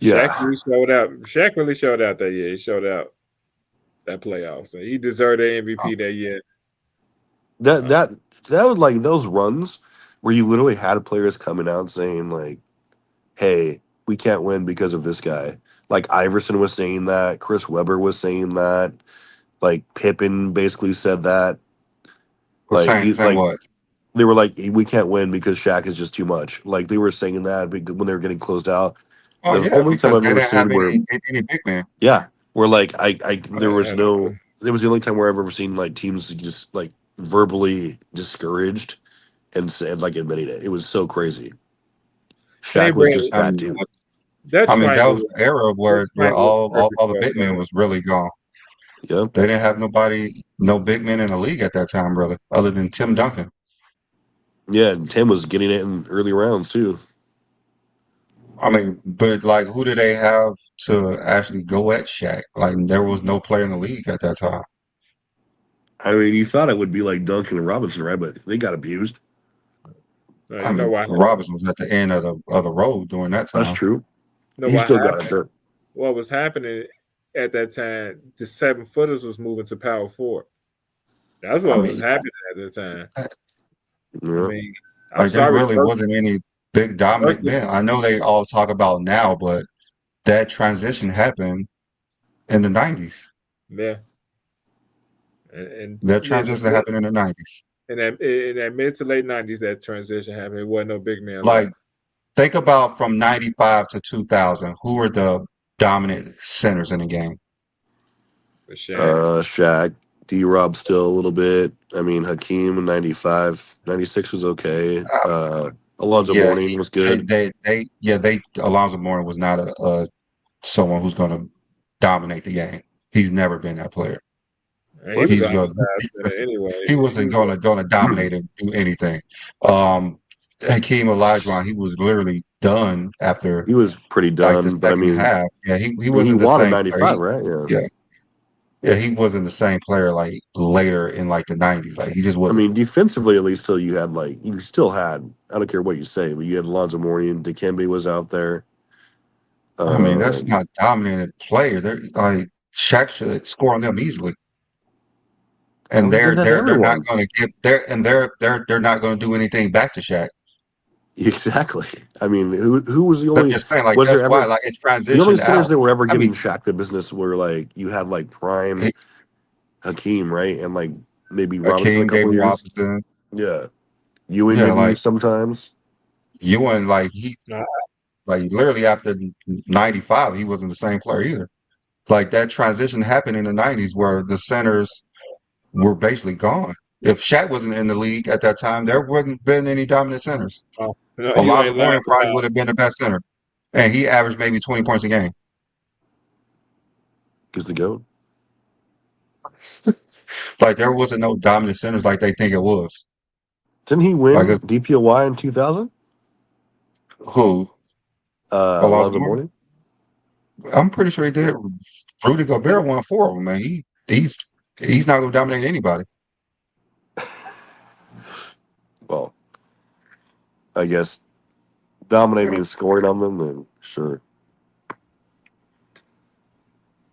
Yeah. Shaq really showed out. Shaq really showed out that year. He showed out that playoffs. So he deserved the MVP that year. That was like those runs where you literally had players coming out saying like, "Hey, we can't win because of this guy." Like Iverson was saying that, Chris Webber was saying that, like Pippen basically said that. Well, Like saying what? they were like, "We can't win because Shaq is just too much." Like they were saying that when they were getting closed out. Oh The yeah, only time because I've they ever didn't have seen where any big men. yeah, where like there was Uh, no. It was the only time where I've ever seen like teams just like verbally discouraged and said like admitting it. It was so crazy. they Shaq was ran just I that mean, dude. that that triangle. was the era That where triangle was perfect all the for big men was really gone. Yep. They didn't have no big men in the league at that time, really, other than Tim Duncan. Yeah, and Tim was getting it in early rounds too. I mean, but like, who did they have to actually go at Shaq? Like, there was no player in the league at that time. I mean, you thought it would be like Duncan and Robinson, right? But they got abused. I You know mean, why? Robinson was at the end of the road during that That's time. true. You know He what still got happened? it done. What was happening at that time? The 7-footers was moving to power forward. That's I what was mean, happening at the time. I Yeah. mean, I'm like, there sorry, really wasn't any big dominant Perkins. men. I know they all talk about now, but that transition happened in the 90s. Yeah, and That yeah, transition happened in the 90s. in that mid to late 90s, that transition happened. It wasn't no big man Like, left. think about from 95 to 2000, who were the dominant centers in the game? For Shaq. Shaq, D-Rob still a little bit. I mean, Hakeem in 95, 96 was okay. Alonzo Yeah, Mourning was good. Alonzo Mourning was not someone who's going to dominate the game. He's never been that player. He was He's an your undersized center anyway. he wasn't going to dominate and do anything. Hakeem Olajuwon, he was literally done after He was pretty like the done, but I second mean, half. Yeah, he he wasn't the won in same player. '95, right? Yeah. Yeah, he wasn't the same player like later in like the 90s. Like he just I wasn't. mean, defensively, at least, still you still had. I don't care what you say, but you had Alonzo Mourning, Dikembe was out there. I mean, that's Um, not dominant player. They're like Shaq should score on them easily. And they did that to they're not everyone. going to get there, and they're not going to do anything back to Shaq. Exactly. I mean, who was the But I'm only? just saying, like Was that's there why, ever like it the only transitioned centers out. that were ever I mean, giving Shaq the business were like you had like prime he- Hakeem, right, and like maybe Robinson a Akeem, couple David years. Robinson, Yeah, Ewing yeah, maybe like sometimes. Ewan, Nah, like literally after '95, he wasn't the same player either. Like that transition happened in the '90s where the centers were basically gone. If Shaq wasn't in the league at that time, there wouldn't have been any dominant centers. no, you Alonzo ain't lying Mourning probably about. would have been the best center, and he averaged maybe 20 points a game. Because the goat. Like there wasn't no dominant centers like they think it was. Didn't he Like win it's, DPOY in 2000? who Alonzo Alonzo Mourning? Mourning. I'm pretty sure he did. Rudy Gobert won 4 of them, man. He's not gonna dominate anybody. Well, I guess dominate means scoring on them. Then sure.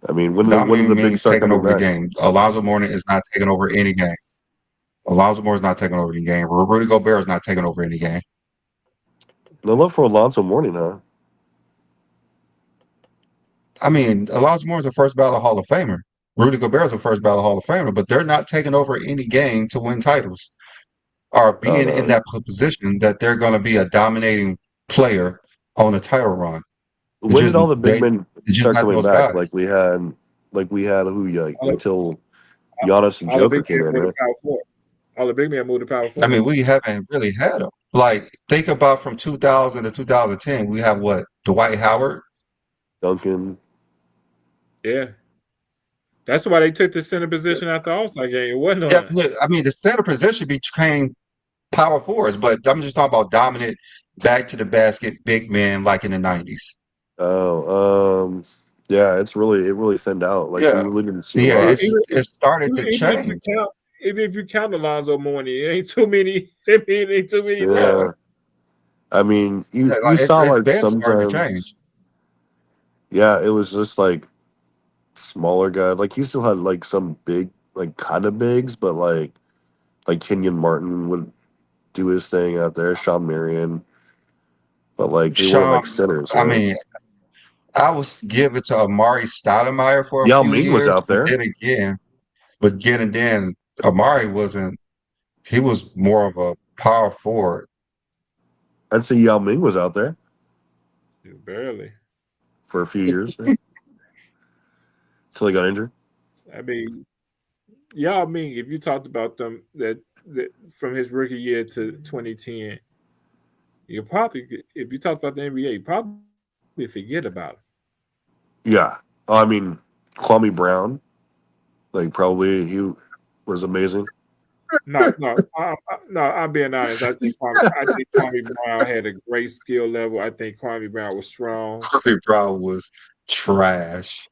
I mean, when did Dominating the big means start taking coming over the back? game. Alonzo Mourning is not taking over any game. Alonzo Moore is not taking over the game. Rudy Gobert is not taking over any game. No love for Alonzo Mourning, huh? I mean, Alonzo Moore is a first ballot Hall of Famer. Rudy Gobert is a first ballot Hall of Famer, but they're not taking over any game to win titles or Oh being in no. that position that they're going to be a dominating player on a title run. It's When did just all the big they, men it's just start not coming those back? guys. Like we had who like All the, until Giannis and all the Joker big came men in, moved to right? power forward. All the big men moved to power I forward. mean, we haven't really had them. Like, think about from 2000 to 2010, we have what? Dwight Howard. Duncan. Yeah, that's why they took the center position after All-Star game. It wasn't Yeah, on. I mean, the center position became power forwards, but I'm just talking about dominant back to the basket big men like in the 90s. Yeah, it really thinned out. Like Yeah. you really didn't see a Yeah, lot. it started to Even if you change. count, even if you count Alonzo Mourning, it ain't too many. It ain't too many left. Yeah, I mean, Yeah, you like saw it's like been starting to sometimes, change. yeah, it was just like smaller guy. Like he still had like some big, like kind of bigs, but like Kenyon Martin would do his thing out there, Sean Marion, but like they weren't Sean, like centers, I right? mean, I was give it to Amari Stoudemire for a Yao few Ming was years, out there. but then Amari wasn't. He was more of a power forward. I'd say Yao Ming was out there Barely. for a few years until he got injured. I mean, y'all mean if you talked about them that from his rookie year to 2010, you probably if you talked about the NBA, you probably forget about him. Yeah, I mean Kwame Brown, like probably he was amazing. No, I'm being honest. I think Kwame Brown had a great skill level. I think Kwame Brown was strong. Kwame Brown was trash.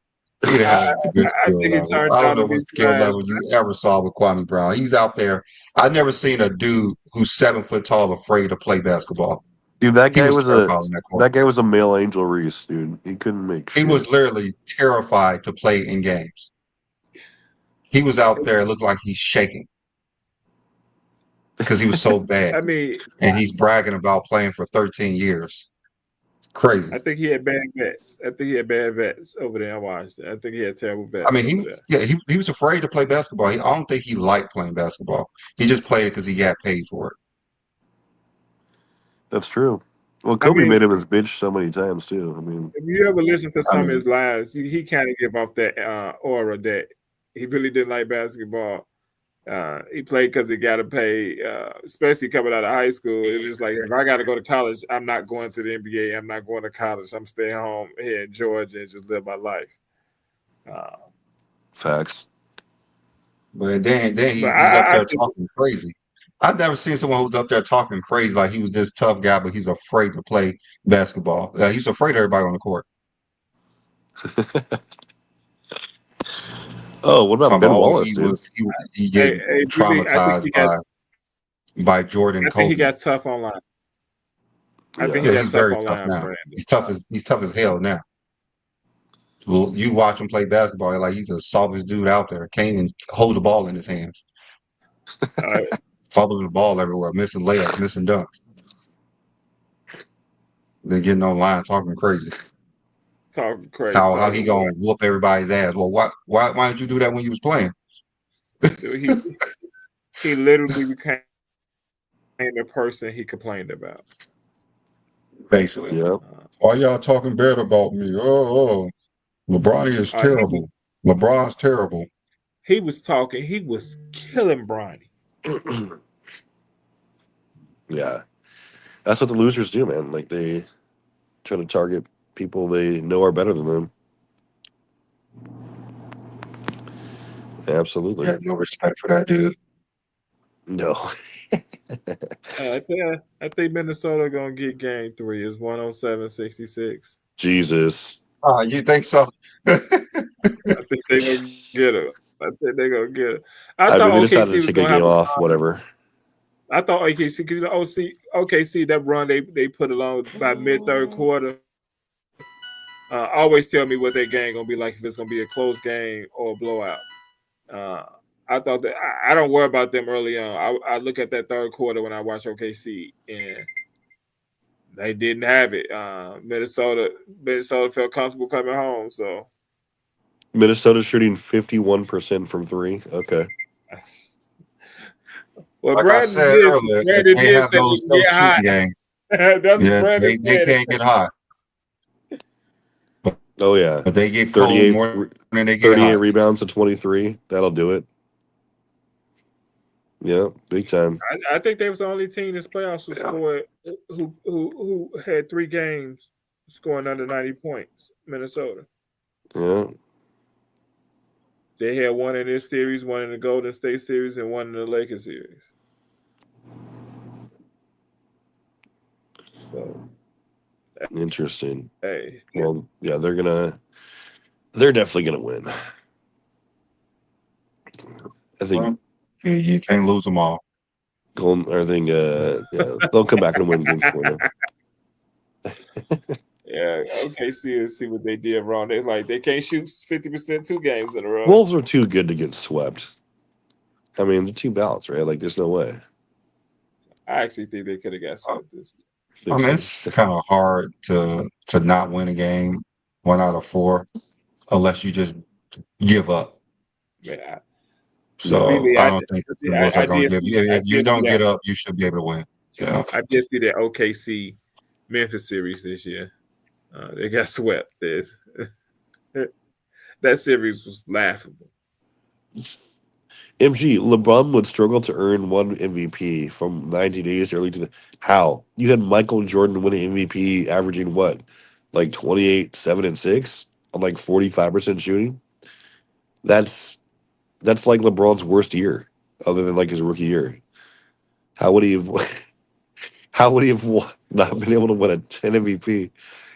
He didn't I, have a good I skill think it level. turned I don't out know to be what skill trash. level you ever saw with Kwame Brown. He's out there. I never seen a dude who's 7 foot tall afraid to play basketball. Dude, that He guy was was a terrified in that court. male Angel Reese, dude. He couldn't make He shit. was literally terrified to play in games. He was out there, looked like he's shaking because he was so bad. I mean, And he's bragging about playing for 13 years. Crazy. I think he had bad vets. Over there in Washington. I think he had terrible vets I mean, over there. he was afraid to play basketball. I don't think he liked playing basketball. He just played it because he got paid for it. That's true. Well, Kobe made him his bitch so many times too. I mean, if you ever listen to some of his lives, he kind of give off that aura that he really didn't like basketball. He played because he got to pay, especially coming out of high school. It was like, if I got to go to college, I'm not going to the NBA. I'm not going to college. I'm staying home here in Georgia and just live my life. Facts. But then But he's up I there think talking crazy. I've never seen someone who's up there talking crazy like he was this tough guy, but he's afraid to play basketball. He's afraid of everybody on the court. Oh, what about Talking Ben about, Wallace, dude? he get BB, traumatized by Jordan I think he Kobe. got tough online. I think Yeah. he Yeah, got he's tough very tough online, now. Brandon. He's tough as hell now. You watch him play basketball, like he's the softest dude out there. Can't even hold the ball in his hands. Fumbling the ball everywhere, missing layups, missing dunks. Then getting online talking crazy. Talking crazy. How he gonna whoop everybody's ass? Well, why didn't you do that when you was playing? He literally became the person he complained about. Basically. Yeah. Why y'all talking bad about me? Oh, LeBron is terrible. LeBron's terrible. He was talking. He was killing Bronny. Yeah. That's what the losers do, man. Like, they try to target people they know are better than them. Absolutely. You had no respect for that dude. No. I think Minnesota gonna get game 3. It's 107-66. Jesus. You think so? I think they're gonna get it. I think they're gonna get it. I thought mean, they decided OKC to was take a gonna game have off, whatever. I thought OKC, because OKC, that run they put along by mid-third quarter. Always tell me what their game gonna be like, if it's gonna be a close game or a blowout. I thought that I don't worry about them early on. I look at that third quarter when I watch OKC, and they didn't have it. Minnesota felt comfortable coming home, so Minnesota shooting 51% from 3. Okay. well, Like I said earlier, if they have say we those can get hot. shooting games, That's what Brandon they said. can't get hot. Oh, yeah. But they get cold 38, more than they get 38 hot. rebounds to 23. That'll do it. Yeah, big time. I think they was the only team this playoffs who had 3 games scoring under 90 points. Minnesota. Yeah. They had one in this series, one in the Golden State series, and one in the Lakers series. So, Interesting. hey, Well, yeah, they're definitely gonna win. I think You can't lose them all. yeah, they'll come back and win game 4 now. yeah, OKC see what they did wrong. They can't shoot 50% 2 games in a row. Wolves are too good to get swept. I mean, they're too balanced, right? Like, there's no way. I actually think they could have got swept this I mean, it's kind of hard to not win a game 1 out of 4 unless you just give up. Yeah. So Really, I don't think the Wolves are going to give you. If you don't get up, you should be able to win. Yeah. I did see that OKC Memphis series this year. They got swept. That series was laughable. MG, LeBron would struggle to earn 1 MVP from 90 days early to the. How? You had Michael Jordan winning MVP, averaging what? Like 28, 7, and 6 on like 45% shooting? That's like LeBron's worst year, other than like his rookie year. How would he have not been able to win a 10 MVP?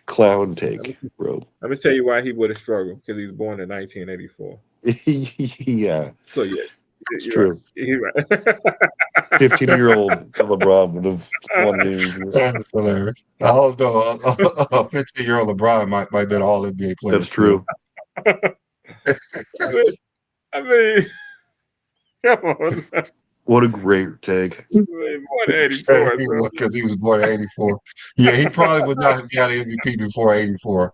Clown take, bro. Let me tell you why he would have struggled, because he was born in 1984. Yeah. So yeah. It's true. Right. 15-year-old LeBron would have won the. That's hilarious. I don't know. A 15-year-old LeBron might be an all NBA player. That's true. I mean, come on. What a great take. Born in 84, because he was born in 84. Yeah, he probably would not have got an MVP before 84.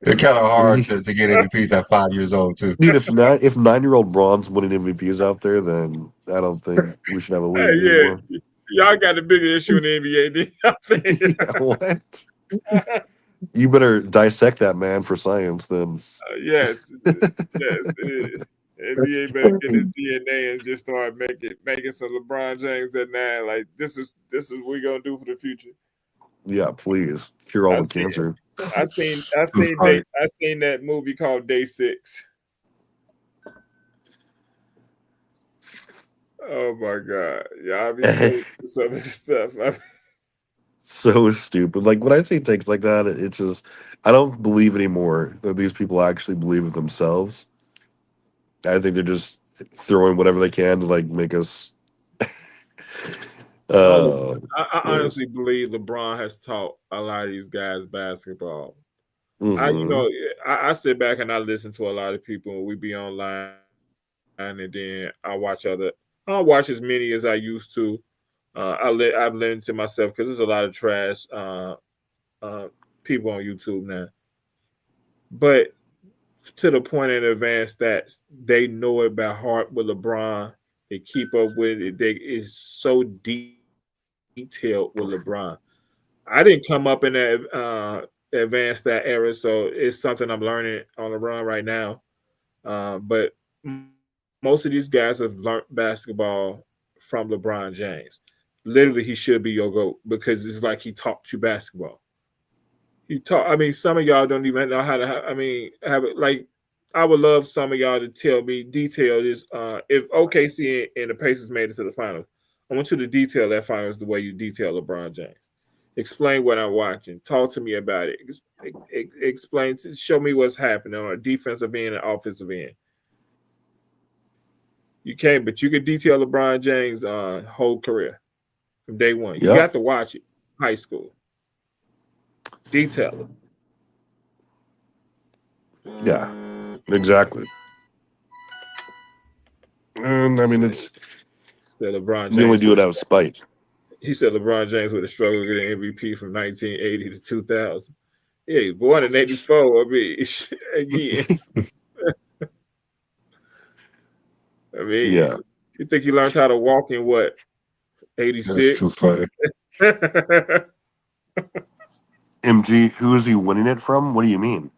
It's kind of hard to get MVPs at 5 years old, too. Dude, if 9-year-old Braun's winning MVPs out there, then I don't think we should have a league anymore. Y'all got a bigger issue in the NBA. Yeah, what? You better dissect that man for science, then. Yes, it is. NBA back in his DNA and just start making some LeBron James at 9. Like this is what we gonna do for the future. Yeah, please cure all I the see. cancer. I seen Right. that movie called Day 6. Oh my god. Yeah, I'll be crazy for some of this stuff. So stupid. Like when I see takes like that, it's just I don't believe anymore that these people actually believe it themselves. I think they're just throwing whatever they can to like make us. No, I Yes. honestly believe LeBron has taught a lot of these guys basketball. Mhm. I sit back and I listen to a lot of people and we be online and then I don't watch as many as I used to. I've listened to myself because there's a lot of trash uh, people on YouTube now. But to the point in advance that they know it by heart with LeBron, they keep up with it. They is so detailed with LeBron. I didn't come up in that advanced that era, so it's something I'm learning on the run right now. But most of these guys have learned basketball from LeBron James. Literally, he should be your goat because it's like he taught you basketball. He taught. I mean, some of y'all don't even know how to. Have it. Like, I would love some of y'all to tell me detail this. If OKC and the Pacers made it to the finals, I want you to detail that finals the way you detail LeBron James. Explain what I'm watching. Talk to me about it. Explain. Show me what's happening on a defensive end and offensive end. You can't, but you could detail LeBron James' whole career from day one. You Yep. got to watch it. High school. Detail it. Yeah. Exactly. And I mean, it's Said LeBron you only James do would it have. out of spite. He said LeBron James would have struggled to get an MVP from 1980 to 2000. Yeah, he born in '84. I mean, again. I mean, Yeah. you think he learned how to walk in what That's too '86? funny. MG, who is he winning it from? What do you mean?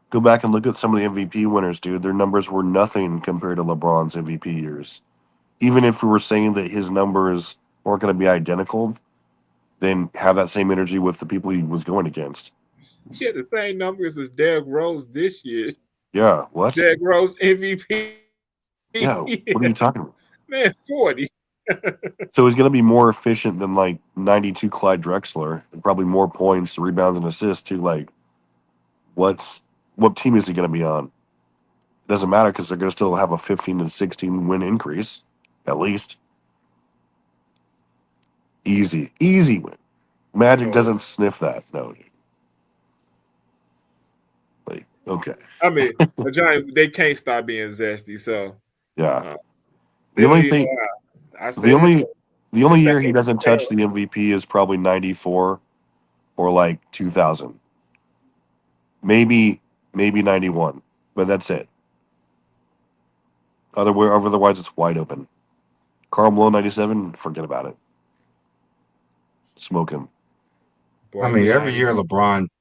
Go back and look at some of the MVP winners, dude. Their numbers were nothing compared to LeBron's MVP years. Even if we were saying that his numbers weren't going to be identical, then have that same energy with the people he was going against. He had the same numbers as Derrick Rose this year. Yeah, what? Derrick Rose MVP. Yeah, what are you talking about? Man, 40. So he's going to be more efficient than like 92 Clyde Drexler, and probably more points, rebounds, and assists too. Like, what team is he going to be on? It doesn't matter because they're going to still have a 15 to 16 win increase, at least. Easy win. Magic Oh, doesn't sniff that. No, dude. Like, okay, I mean, the Giants, they can't stop being zesty. So yeah. uh, The they don't only even thing, know how. I the said this only, the only since that year he doesn't touch the MVP is probably 94 or like 2000, maybe 91, but that's it. Otherwise, it's wide open. Karl Malone 97, forget about it. Smoke him. I boy, mean, them every 90s. year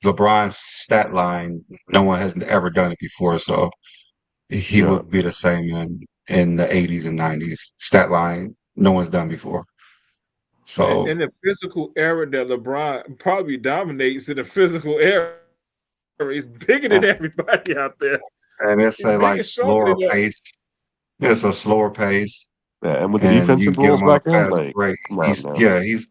LeBron's stat line, no one has ever done it before, so he Yeah. would be the same in the 80s and 90s. Stat line, no one's done before. So, In the physical era that LeBron probably dominates in the physical era, he's bigger than and everybody out there. it's He's a big like and stronger slower than that. pace. It's a slower pace, Yeah, and with the and you defensive get rules him on a back then, fast like, break. come on, man. He's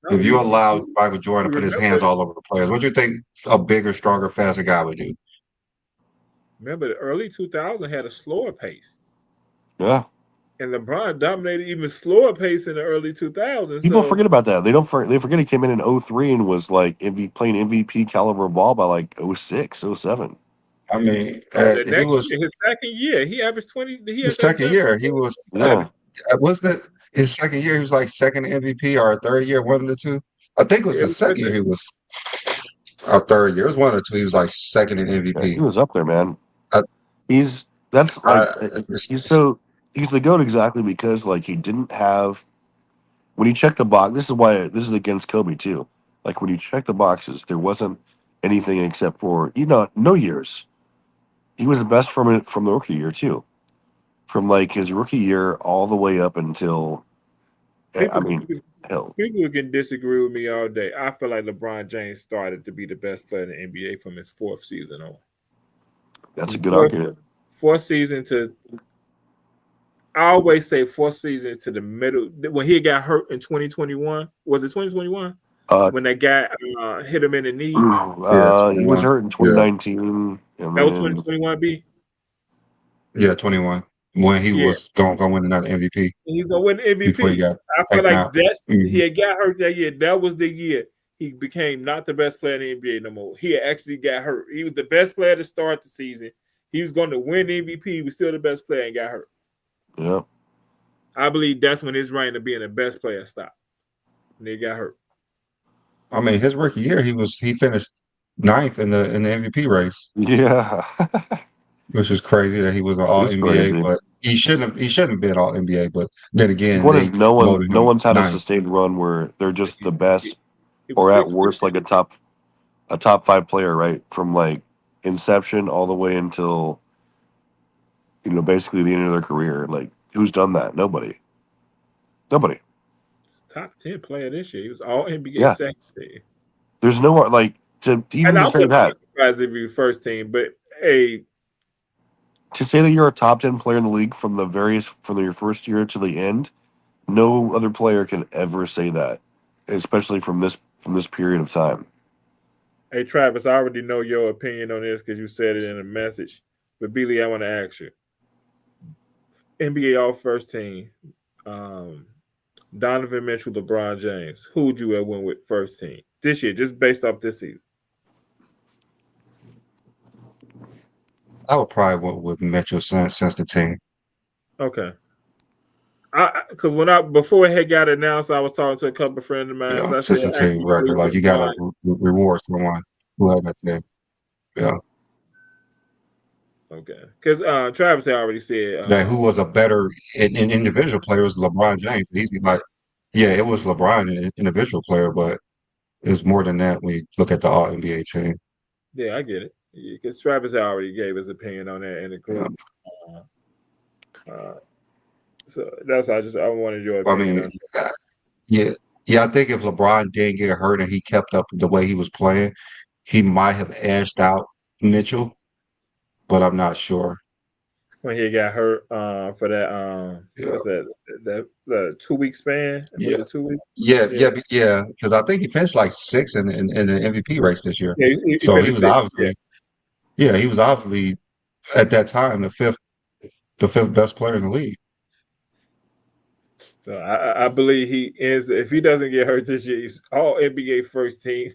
No, if you allow you Michael Jordan to put his hands all over the players, what do you think a bigger, stronger, faster guy would do? remember the early 2000 had a slower pace. Yeah. And LeBron dominated even slower pace in the early 2000s. People So forget about that. They forget he came in 03 and was like playing MVP caliber ball by like 06, 07. I mean, the he next was year, his second year, he averaged 20. He his had that second just year. He was Yeah. wasn't it his second year? He was like second MVP or third year, one of the two. I think it was it the was second year. He was our third year. It was one of the two. He was like second in Yeah, he MVP. was up there, man. I, That's I, like he's the goat exactly because like he didn't have when you check the box. This is against Kobe too. Like when you check the boxes, there wasn't anything except for no years. He was the best from the rookie year too. from like his rookie year all the way up until, I People mean, hell, people can disagree with me all day. I feel like LeBron James started to be the best player in the NBA from his fourth season on. that's a From good argument. fourth season to I always say fourth season to the middle when he got hurt in 2021. Was it 2021 Uh, when that guy hit him in the knee? Yeah, he was 21. hurt in Yeah, 2019, and That was then 2021. B. yeah, 21. When he Yeah, was going to win another MVP he's gonna win the before he MVP. got I feel taken like out. he had got hurt that year. That was the year he became not the best player in the NBA no more. He actually got hurt. He was the best player to start the season. He was going to win the MVP. He was still the best player and got hurt. yeah, I believe that's when his reign of being the best player stopped. And he got hurt. I mean, his rookie year, he finished ninth in the MVP race, yeah, which is crazy that he was an that All is NBA, crazy. but he shouldn't have been All NBA. But then The again, point is, they voted no him one's had a ninth. sustained run where they're just the He, best, he was or at 6'2". worst, like a top five player, right? From like inception all the way until basically the end of their career. Like, who's done that? Nobody. Nobody. Top 10 player this year. He was all NBA Yeah, second team. there's no like to And even I to say wouldn't be that. surprised if he was first team, but hey, To say that you're a top 10 player in the league from your first year to the end, no other player can ever say that, especially from this period of time. hey Travis, I already know your opinion on this because you said it in a message. But Billy, I want to ask you. NBA all first team. Um, Donovan Mitchell, LeBron James. Who would you have went with first team this year, just based off this season? I would probably went with Mitchell since the team. Okay. Because before it had got announced, I was talking to a couple of friends of mine. Yeah, I said, since the team actually, record, agree like with you got to LeBron. reward someone who had that thing. Yeah, Okay. Because Travis had already said, that who was a better in individual player was LeBron James. He's like, yeah, it was LeBron, an individual player, but it's more than that when you look at the All NBA team. yeah, I get it. Because Travis had already gave his opinion on that in the Yeah. group. Uh, so that's I wanted your I opinion mean, on yeah, yeah. I think if LeBron didn't get hurt and he kept up the way he was playing, he might have edged out Mitchell, but I'm not sure. when he got hurt for that Yeah, what's that the 2 week span? Was yeah, it 2 weeks? yeah, Yeah. yeah, yeah. Because I think he finished like sixth in the MVP race this year. Yeah, he So he finished was sixth. Yeah. obviously, yeah, he was obviously at that time the fifth best player in the league. So I believe he is if he doesn't get hurt this year, he's all NBA first team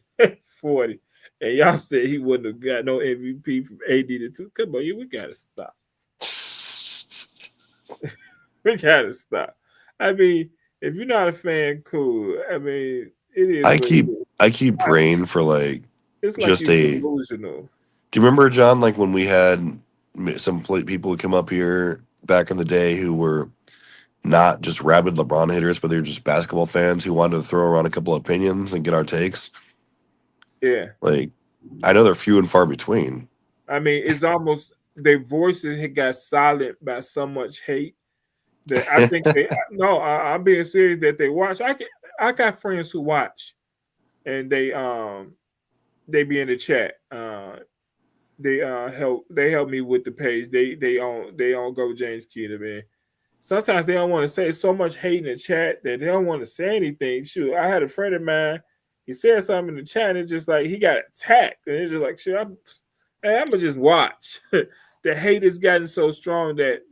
40. And y'all said he wouldn't have got no MVP from AD to 2. Come on, we gotta stop. We gotta stop. I mean, if you're not a fan, cool. I mean, it is I what it keep is. I keep praying for like It's like just you a. Do delusional. you remember, John? Like when we had people who come up here back in the day who were not just rabid LeBron hitters, but they were just basketball fans who wanted to throw around a couple opinions and get our takes. Yeah. Like, I know they're few and far between. I mean, it's almost their voices had got silent by so much hate that I think they no, I'm being serious that they watch. I got friends who watch and they be in the chat. They help me with the page. They on Go James Keenum, man. Sometimes they don't want to say so much hate in the chat that they don't want to say anything. Shoot, I had a friend of mine. He said something in the chat, and it's just like he got attacked, and it's just like, shit, I'm gonna just watch. The hate has gotten so strong that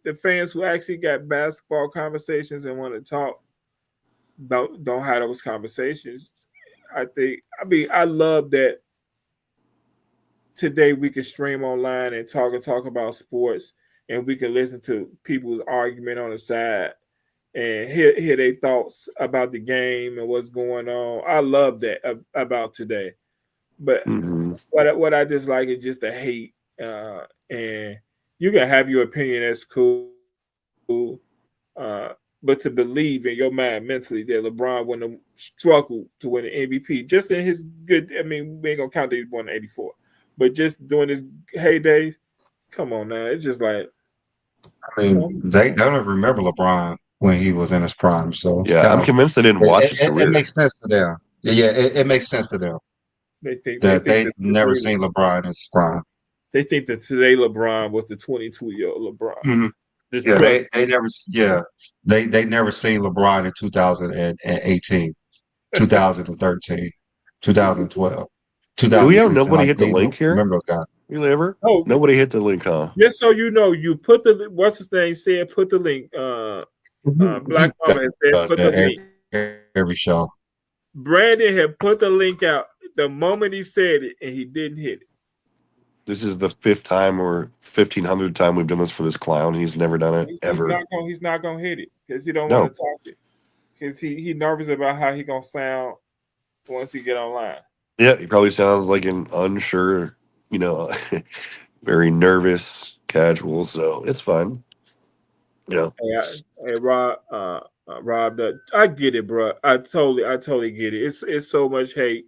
the fans who actually got basketball conversations and want to talk don't have those conversations. I love that today we can stream online and talk about sports, and we can listen to people's argument on the side and hear their thoughts about the game and what's going on. I love that about today. But Mm-hmm. what I dislike is just the hate. And you can have your opinion, that's cool. Uh, but to believe in your mind mentally that LeBron wouldn't have struggled to win an MVP just in his good, I mean, we ain't gonna count that he won in 84, but just during his heydays, come on now. It's just like I mean, they don't remember LeBron when he was in his prime, so Yeah, kind I'm of convinced they didn't watch his it career. makes sense to them. Yeah, it makes sense to them They that think they that never seen LeBron in his prime. they think that today LeBron was the 22-year-old LeBron. Mhm. Just Yeah, trust. they never seen LeBron in 2018, 2013, 2012, Do we have 2006, and nobody like hit the they don't link here? remember those guys. Really ever? Oh, Nobody hit the link, huh? just so you know, you put the what's his name said. Put the link. Black He Mama has said does put the that link. every show. Brandon had put the link out the moment he said it, and he didn't hit it. This is the 5th time or 1,500th time we've done this for this clown. He's never done it ever. He's not gonna hit it because he don't No. want to talk it because he nervous about how he gonna sound once he get online. Yeah, he probably sounds like an unsure, very nervous, casual. So it's fine. Hey, Rob, Rob, I get it, bro. I totally get it. It's so much hate.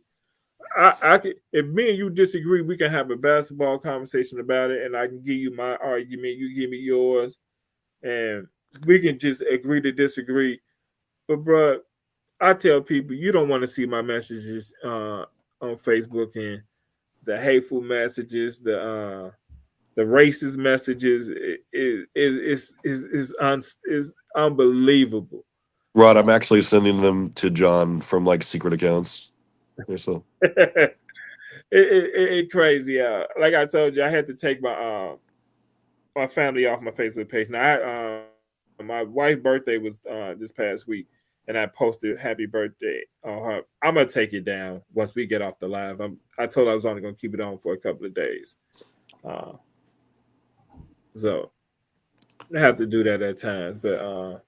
I can, if me and you disagree, we can have a basketball conversation about it, and I can give you my argument, you give me yours, and we can just agree to disagree. But, bro, I tell people you don't want to see my messages on Facebook and the hateful messages, the racist messages is unbelievable. Rod, I'm actually sending them to John from like secret accounts. So it crazy. Like I told you, I had to take my family off my Facebook page. Now, my wife's birthday was this past week, and I posted happy birthday on her. I'm gonna take it down once we get off the live. I told her I was only gonna keep it on for a couple of days. So I have to do that at times. But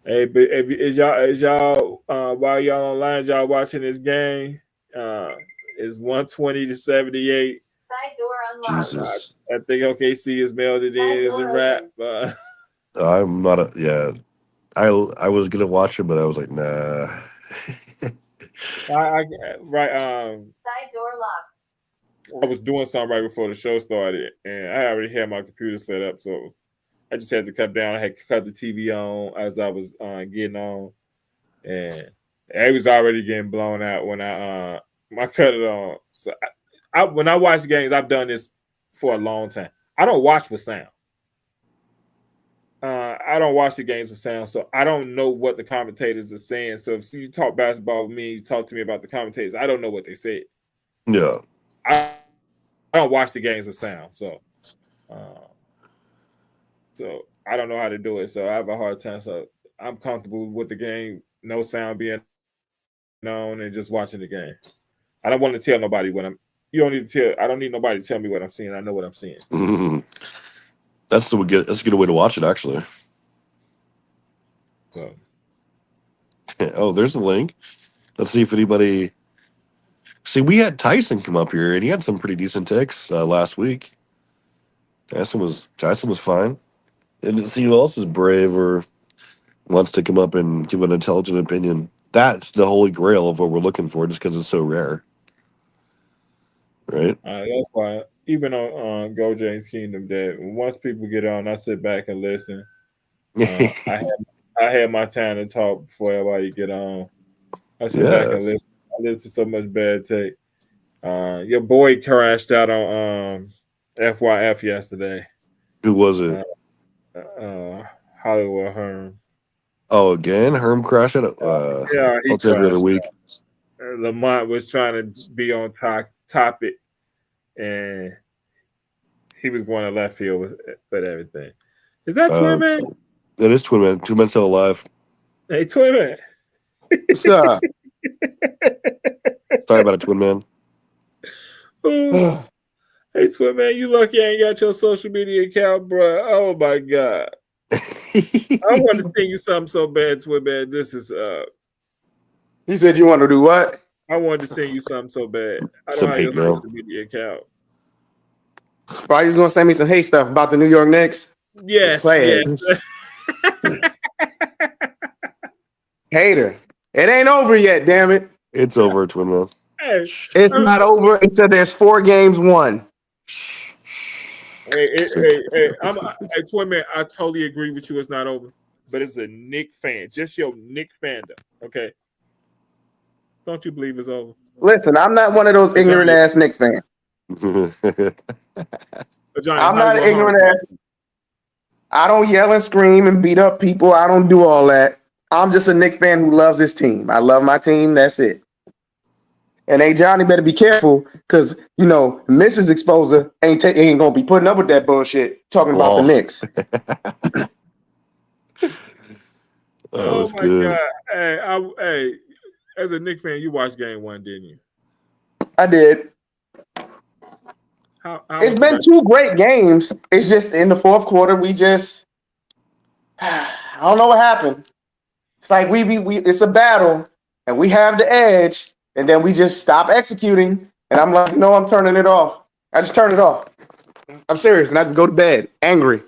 hey, but is y'all while y'all online, y'all watching this game? It's 120 to 78. Side door unlocked. Jesus. I think OKC is mailed it in. It's a wrap. I'm not I was gonna watch it, but I was like, nah. Right. Side door locked. I was doing something right before the show started, and I already had my computer set up, so I just had to cut down. I had to cut the TV on as I was getting on, and it was already getting blown out when I cut it on. So when I watch games, I've done this for a long time. I don't watch with sound. I don't watch the games with sound, so I don't know what the commentators are saying. So if you talk basketball with me, you talk to me about the commentators, I don't know what they said. Yeah. I don't watch the games with sound, so I don't know how to do it. So I have a hard time. So I'm comfortable with the game, no sound being known, and just watching the game. I don't want to tell nobody what I'm. You don't need to tell. I don't need nobody to tell me what I'm seeing. I know what I'm seeing. That's a good way to watch it, actually. So. Oh, there's the link. Let's see if anybody. See, we had Tyson come up here, and he had some pretty decent takes last week. Tyson was fine. And see who else is brave or wants to come up and give an intelligent opinion. That's the holy grail of what we're looking for, just because it's so rare, right? That's why even on Go James Kingdom, that once people get on, I sit back and listen. I had my time to talk before everybody get on. I sit back and listen. I listen to so much bad take. Your boy crashed out on FYF yesterday. Who was it? Hollywood Herm. Oh, again? Herm crashed it? Yeah, he crashed every other week. Lamont was trying to be on topic, and he was going to left field with everything. Is that Twin Man? That is Twin Man. Twin Man still alive. Hey, Twin Man. What's up? Sorry about it, Twin Man. Ooh. Hey, Twin Man, you lucky I ain't got your social media account, bro. Oh, my God. I want to send you something so bad, Twin Man. This is He said you want to do what? I wanted to send you something so bad. I don't have your social media account. Bro, you gonna send me some hate stuff about the New York Knicks? Yes. Hater. It ain't over yet, damn it. It's over, Twin Man. It's not over until there's 4 games won. Hey, Toy Man, I totally agree with you. It's not over, but it's a Nick fan. Just your Nick fandom, okay? Don't you believe it's over? Listen, I'm not one of those ignorant ass Knicks fans. Johnny, I'm how not you an going hard? ignorant ass. I don't yell and scream and beat up people. I don't do all that. I'm just a Knicks fan who loves his team. I love my team. That's it. And hey, Johnny, better be careful because Mrs. Exposer ain't gonna be putting up with that bullshit talking about the Knicks. Oh was my good. God! Hey, as a Knicks fan, you watched Game 1, didn't you? I did. How It's been 2 great games. It's just in the fourth quarter, we just I don't know what happened. It's like we it's a battle and we have the edge, and then we just stop executing. And I'm like, no, I'm turning it off. I just turn it off. I'm serious, and I can go to bed angry.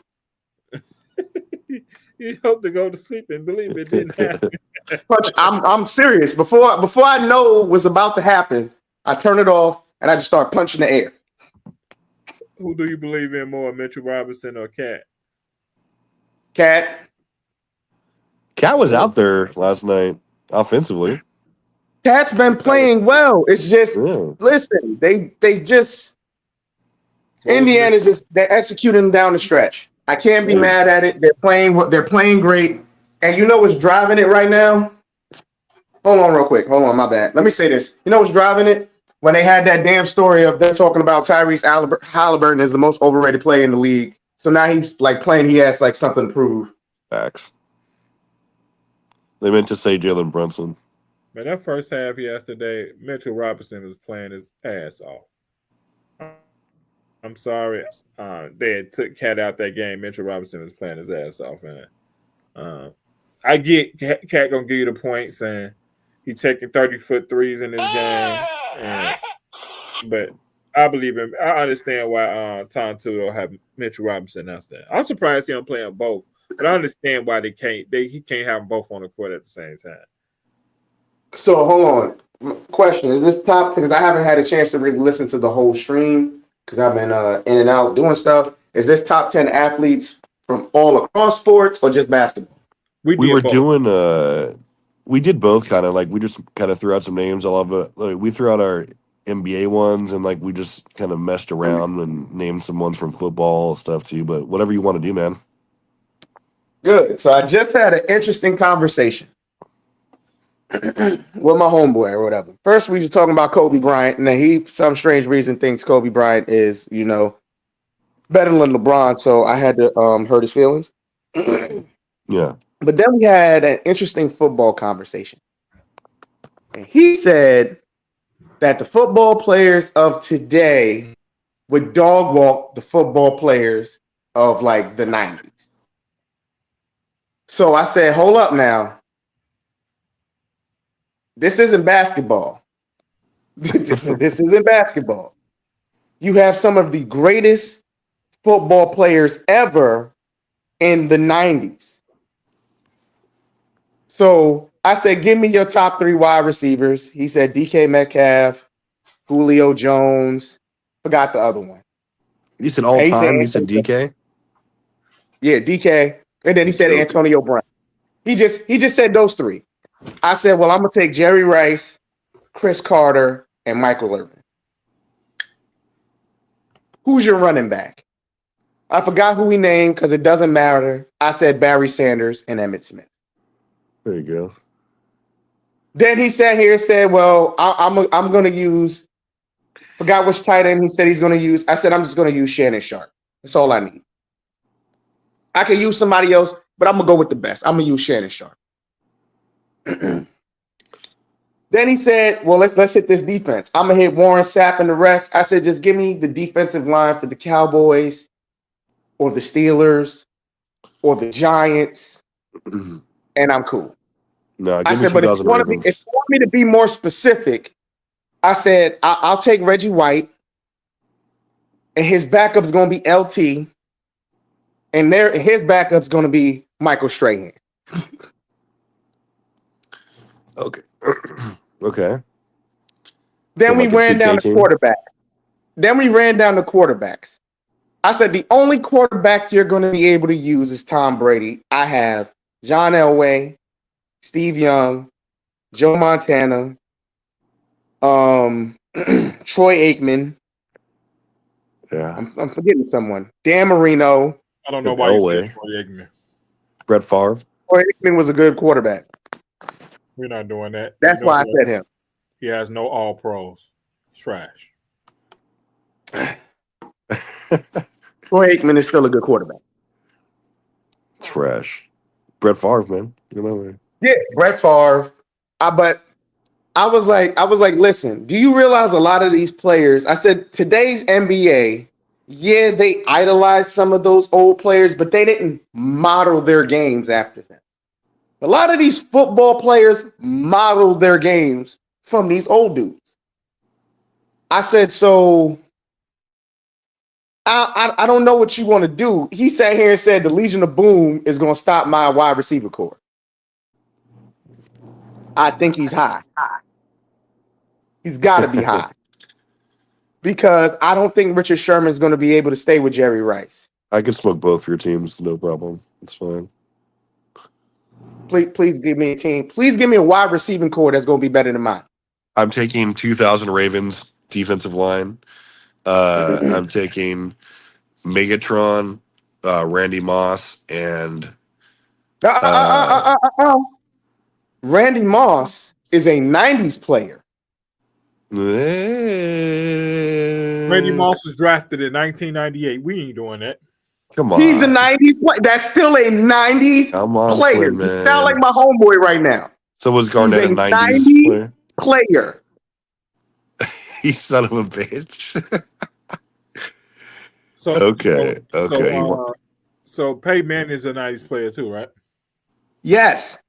You hope to go to sleep and believe it didn't happen. I'm serious. Before I know what's about to happen, I turn it off and I just start punching the air. Who do you believe in more, Mitchell Robinson or Cat? Cat was out there last night offensively. Cat's been playing well. It's just listen, they just Indiana's just they're executing down the stretch. I can't be mad at it. They're playing great. And you know what's driving it right now? Hold on real quick. Hold on, my bad. Let me say this. You know what's driving it? When they had that damn story of them talking about Tyrese Halliburton is the most overrated player in the league. So now he's like playing, he has like something to prove. Facts. They meant to say Jalen Brunson. Man, that first half yesterday, Mitchell Robinson was playing his ass off. I'm sorry. They had took Cat out that game. Mitchell Robinson was playing his ass off, man. I get Cat gonna give you the points, and he taking 30-foot threes in this game. But I believe him. I understand why Tom Thibodeau have Mitchell Robinson out there. I'm surprised he don't play on both, but I understand why he can't have them both on the court at the same time. So hold on. Question: is this top 10? Because I haven't had a chance to really listen to the whole stream because I've been in and out doing stuff. Is this top 10 athletes from all across sports or just basketball? We were doing we did both kind of like we just kind of threw out some names. I love it. Like, we threw out our NBA ones and like we just kind of messed around and named some ones from football stuff too. But whatever you want to do, man. Good. So I just had an interesting conversation with my homeboy or whatever. First, we just talking about Kobe Bryant, and then he, for some strange reason, thinks Kobe Bryant is, better than LeBron. So I had to hurt his feelings. Yeah. But then we had an interesting football conversation. And he said that the football players of today would dog walk the football players of like the 90s. So I said, hold up now. This isn't basketball. This isn't basketball. You have some of the greatest football players ever in the 90s. So I said, give me your top 3 wide receivers. He said DK Metcalf, Julio Jones. Forgot the other one. You said all time? You said DK? Yeah, DK. And then he said Antonio Brown. He just said those 3. I said, well, I'm going to take Jerry Rice, Chris Carter, and Michael Irvin. Who's your running back? I forgot who he named because it doesn't matter. I said Barry Sanders and Emmitt Smith. There you go. Then he sat here and said, well, I'm going to use, forgot which tight end he said he's going to use. I said, I'm just going to use Shannon Sharp. That's all I need. I can use somebody else, but I'm going to go with the best. I'm going to use Shannon Sharp. Then he said, well, let's hit this defense. I'm going to hit Warren Sapp and the rest. I said, just give me the defensive line for the Cowboys or the Steelers or the Giants, and I'm cool. No, I said, but if you want me to be more specific, I said, I'll take Reggie White, and his backup's going to be LT, and his backup's going to be Michael Strahan. Okay. Okay. Then we ran down the quarterback. Then we ran down the quarterbacks. I said the only quarterback you're going to be able to use is Tom Brady. I have John Elway, Steve Young, Joe Montana, Troy Aikman. Yeah. I'm forgetting someone. Dan Marino. I don't know With why you said Elway. Troy Aikman. Brett Favre. Troy Aikman was a good quarterback. We're not doing that. That's You know why I what? said him. He has no all pros. Trash. Troy Aikman is still a good quarterback. Trash. Brett Favre, man. You know, Yeah, Brett Favre. But I was like, listen, do you realize a lot of these players? I said today's NBA, yeah, they idolize some of those old players, but they didn't model their games after them. A lot of these football players modeled their games from these old dudes. I said, so I don't know what you want to do. He sat here and said the Legion of Boom is going to stop my wide receiver core. I think he's high. He's got to be high. Because I don't think Richard Sherman's going to be able to stay with Jerry Rice. I could smoke both your teams, no problem. It's fine. Please give me a team. Please give me a wide receiving core that's going to be better than mine. I'm taking 2000 Ravens defensive line. I'm taking Megatron, Randy Moss, and Randy Moss is a 90s player. Randy Moss was drafted in 1998. We ain't doing that. Come on. He's a 90s player. That's still a 90s Come on, player. Quinn, You man. sound like my homeboy right now. So was Garnett a He's a 90s player? Player. You son of a bitch. So Okay. So Peyton Manning is a 90s player too, right? Yes.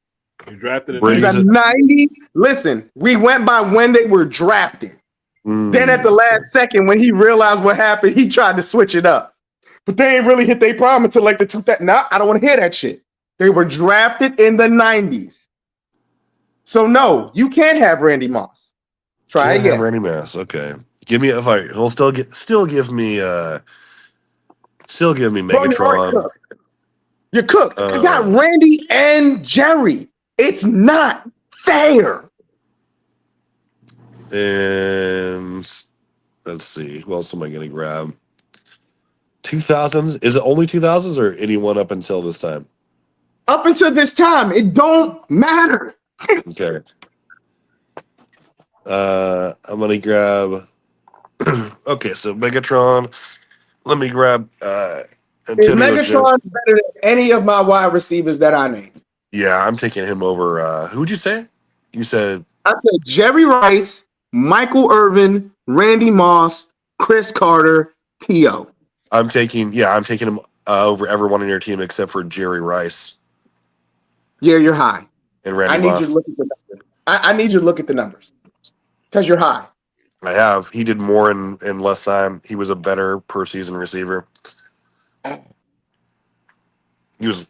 He drafted in He's Brady's a 90s. Listen, we went by when they were drafted. Then at the last second, when he realized what happened, he tried to switch it up. But they ain't really hit their prime until like the 2000. Nah, I don't want to hear that shit. They were drafted in the 90s. So no, you can't have Randy Moss. Try Can't have again. Randy Moss. Okay. Give me if I he'll still give me Bro, Megatron. you're cooked. I got Randy and Jerry. It's not fair. And let's see, who else am I gonna grab? 2000s? Is it only 2000s or anyone up until this time? Up until this time, it don't matter. Okay. I'm gonna grab. Okay, so Megatron. Let me grab. Is Antonio Jones. Megatron better than any of my wide receivers that I named? Yeah, I'm taking him over. Who'd you say? You said I said Jerry Rice, Michael Irvin, Randy Moss, Chris Carter, T.O. I'm taking him over everyone on your team except for Jerry Rice Yeah, you're high. and I Randy need Moss. you to look at the numbers. I need you to look at the numbers because you're high. I have. He did more in less time. He was a better per season receiver. He's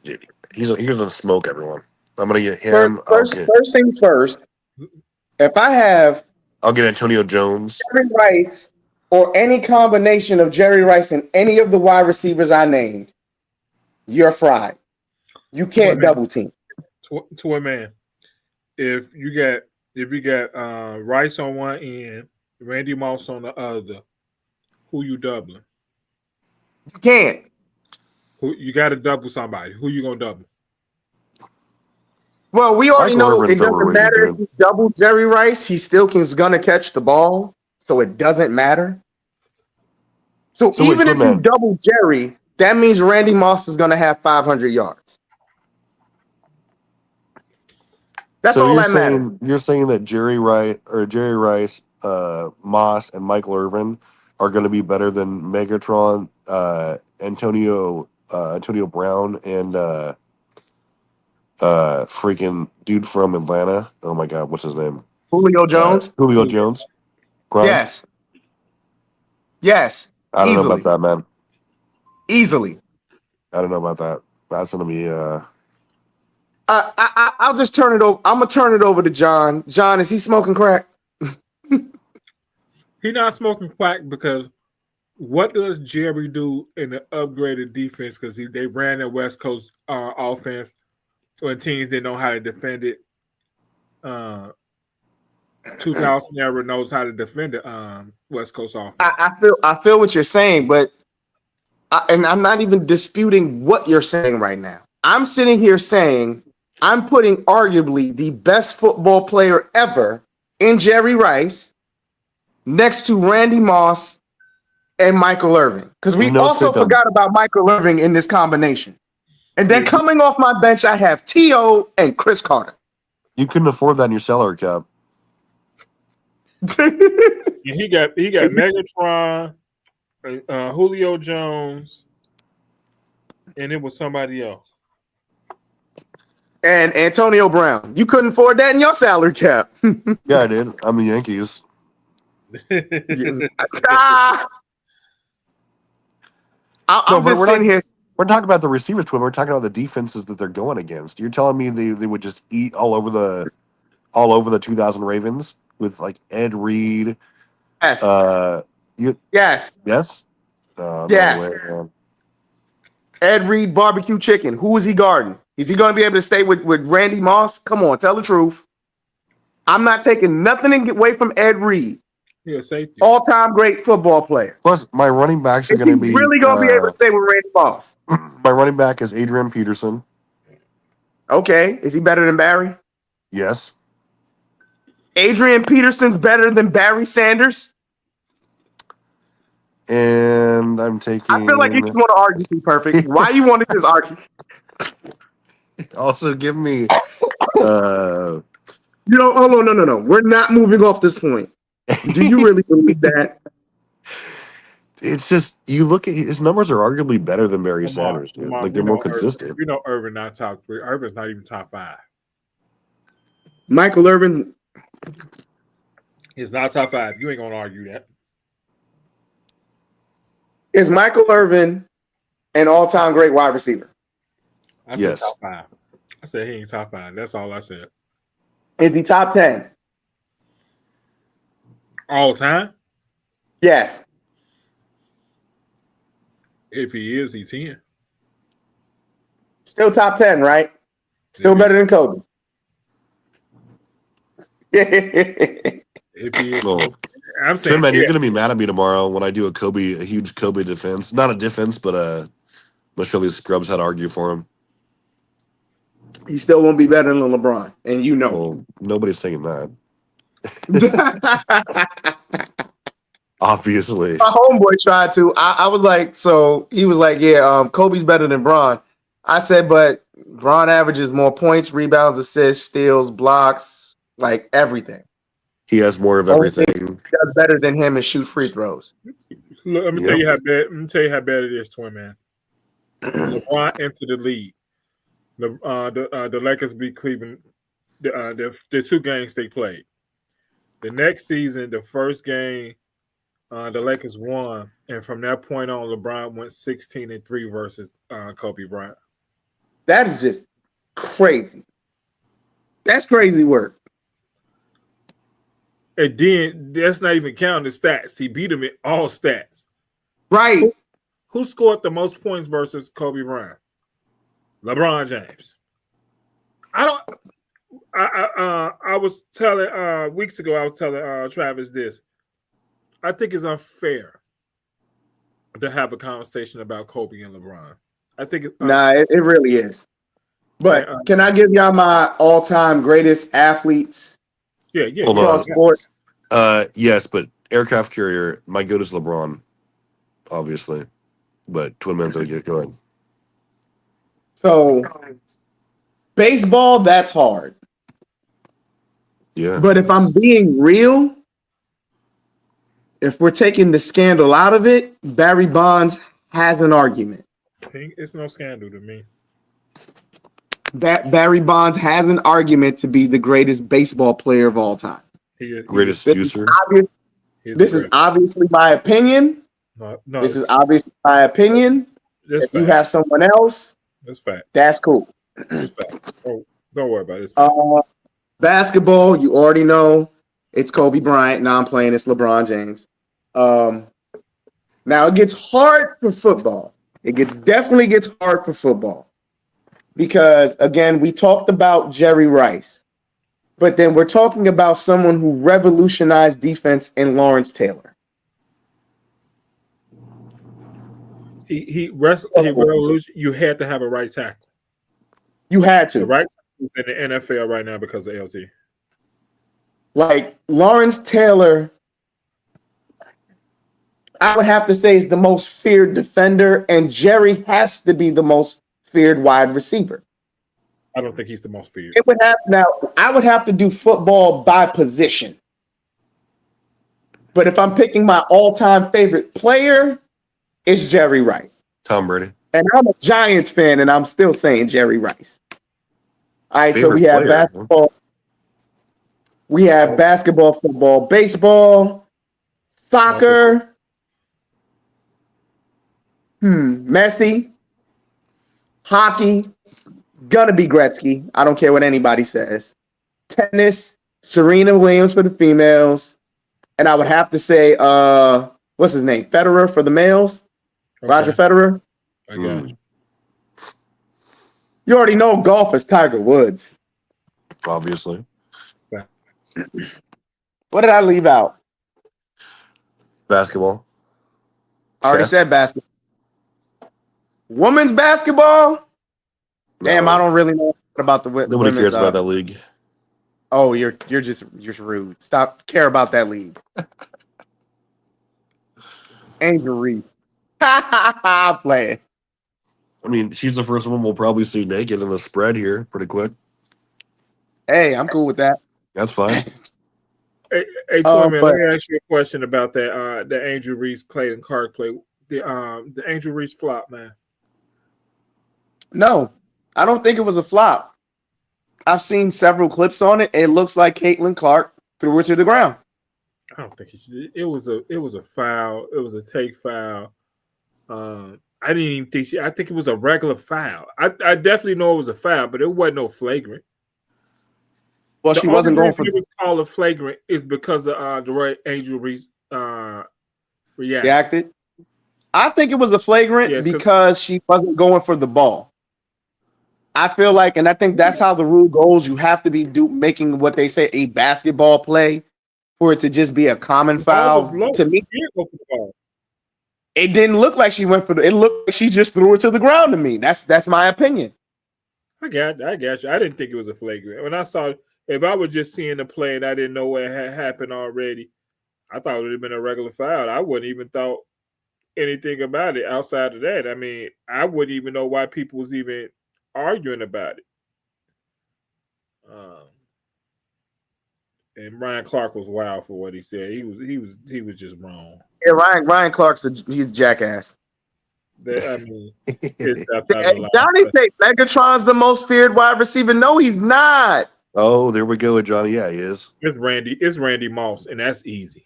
gonna smoke everyone. I'm gonna get him. First thing first. If I have I'll get Antonio Jones. Jerry Rice or any combination of Jerry Rice and any of the wide receivers I named, you're fried. You can't double team. To a man. If you get Rice on one end, Randy Moss on the other, who you doubling? You can't. Who you got to double somebody? Who you gonna double? Well, we already Michael know it Irvin's doesn't overrated, matter if dude. you double Jerry Rice. He still is gonna catch the ball, so it doesn't matter. So So wait, even if you man. double Jerry, that means Randy Moss is gonna have 500 yards. That's So all you're that matters. saying you're saying that Jerry Rice, Moss, and Michael Irvin are going to be better than Megatron, Antonio Brown, and freaking dude from Atlanta. Oh my God, what's his name? Julio Jones. Julio Jones. Grunt? Yes. I don't know Easily. about that, man. Easily. I don't know about that. That's gonna be I'll just turn it over. I'm gonna turn it over to John. John, is he smoking crack? He not smoking crack because What does Jerry do in the upgraded defense? Because they ran the West Coast offense when teams didn't know how to defend it. 2000 era knows how to defend the West Coast offense. I feel what you're saying, but and I'm not even disputing what you're saying right now. I'm sitting here saying I'm putting arguably the best football player ever in Jerry Rice next to Randy Moss and Michael Irvin, because we also forgot about Michael Irvin in this combination. And then coming off my bench, I have T.O. and Chris Carter. You couldn't afford that in your salary cap. He got Megatron, Julio Jones, and it was somebody else. And Antonio Brown. You couldn't afford that in your salary cap. Yeah, I did. I'm the Yankees. We're talking about the receivers, Twin. We're talking about the defenses that they're going against. You're telling me they would just eat all over the 2000 Ravens with like Ed Reed. Yes. Yes. Yes. No yes. Way, man. Ed Reed barbecue chicken. Who is he guarding? Is he going to be able to stay with Randy Moss? Come on, tell the truth. I'm not taking nothing away from Ed Reed. Yeah, safety. All-time great football player. Plus, my running backs are going to be really going to be able to stay with Randy Moss. My running back is Adrian Peterson. Okay, is he better than Barry? Yes. Adrian Peterson's better than Barry Sanders? And I'm taking... I feel like you just want to argue too perfect. Why you want to just argue? Also, give me... Hold on, no. We're not moving off this point. Do you really believe that? It's just, you look at his numbers are arguably better than Barry Sanders, dude. Like, they're more consistent. Irvin not top 3. Irvin's not even top 5. Michael Irvin is not top 5. You ain't going to argue that. Is Michael Irvin an all-time great wide receiver? I said top 5. I said he ain't top 5. That's all I said. Is he top 10? All time? Yes. If he is, he's 10. Still top 10, right? Still better than Kobe. If he is, I'm saying, man, you're gonna be mad at me tomorrow when I do a huge Kobe defense. Not a defense, but I'm gonna show these scrubs how to argue for him. He still won't be better than LeBron, and you know. Well, nobody's saying that. Obviously. My homeboy tried to. I was like, so he was like, yeah, Kobe's better than Bron. I said, but Bron averages more points, rebounds, assists, steals, blocks, like everything. He has more of everything. He does better than him and shoot free throws. Look, let me tell you how bad. Let me tell you how bad it is, Twin Man. LeBron entered the league. The Lakers beat Cleveland. The 2 games they played. The next season, the first game, the Lakers won, and from that point on, LeBron went 16-3 versus Kobe Bryant. That is just crazy. That's crazy work. And then that's not even counting the stats. He beat him in all stats. Right. Who scored the most points versus Kobe Bryant? LeBron James. I was telling weeks ago, I was telling Travis this. I think it's unfair to have a conversation about Kobe and LeBron. I think it's it really is. But can I give y'all my all-time greatest athletes? Yeah. Hold on. Sports? Yes, but aircraft carrier, my goat is LeBron, obviously. But Twin Man's gonna get going. So baseball, that's hard. Yeah. But if I'm being real, if we're taking the scandal out of it, Barry Bonds has an argument. It's no scandal to me. Barry Bonds has an argument to be the greatest baseball player of all time. Greatest juicer. This is obviously my opinion. No, this is obviously my opinion. If you have someone else, that's fact. That's cool. That's fact. Oh, don't worry about it. Basketball, you already know it's Kobe Bryant. Now I'm playing it's LeBron James. Now it gets hard for football. It definitely gets hard for football because again, we talked about Jerry Rice, but then we're talking about someone who revolutionized defense in Lawrence Taylor. He revolution. You had to have a right tackle. You had The to. right tackle is in the NFL right now because of LT. Like Lawrence Taylor, I would have to say is the most feared defender, and Jerry has to be the most feared wide receiver. I don't think he's the most feared. It would have now. I would have to do football by position. But if I'm picking my all-time favorite player, it's Jerry Rice. Tom Brady. And I'm a Giants fan, and I'm still saying Jerry Rice. All right, so Favorite we have player, huh? basketball. We have basketball, football, baseball, soccer. Messi, hockey. It's gonna be Gretzky. I don't care what anybody says. Tennis, Serena Williams for the females, and I would have to say, what's his name? Federer for the males. Okay, Roger Federer. I got you. You already know golf is Tiger Woods. Obviously. What did I leave out? Basketball. I already Chess. said basketball. Women's basketball? Damn, No. I don't really know about the Nobody women's, cares about that league. Oh, you're just rude. Stop care about that league. Angel Reese. I'm playing. I mean, she's the first one we'll probably see naked in the spread here pretty quick. Hey, I'm cool with that. That's fine. Hey, Oh, Toyman, but- let me ask you a question about that. The Angel Reese Clayton Clark play. The Angel Reese flop, man. No, I don't think it was a flop. I've seen several clips on it. It looks like Caitlin Clark threw it to the ground. I don't think it was a foul. It was a take foul. I didn't even think I think it was a regular foul. I definitely know it was a foul, but it wasn't no flagrant. Well, she wasn't going for It was called a flagrant is because of the way Angel Reese reacted. reacted. I think it was a flagrant Yes, 'cause- because she wasn't going for the ball. I feel like, and I think that's how the rule goes. You have to be making what they say a basketball play for it to just be a common The ball foul. was low. To me, She didn't go for the ball. it didn't look like she went for it looked like she just threw it to the ground to me. That's my opinion. I got you. I didn't think it was a flagrant. When I saw, if I was just seeing the play and I didn't know what had happened already, I thought it would have been a regular foul. I wouldn't even thought anything about it outside of that. I mean, I wouldn't even know why people was even arguing about it. And Ryan Clark was wild for what he said. He was just wrong. Yeah, Ryan Clark's he's a jackass. I mean, it's outside the line. Johnny say Megatron's the most feared wide receiver. No, he's not. Oh, there we go with Johnny. Yeah, he is. It's Randy Moss, and that's easy.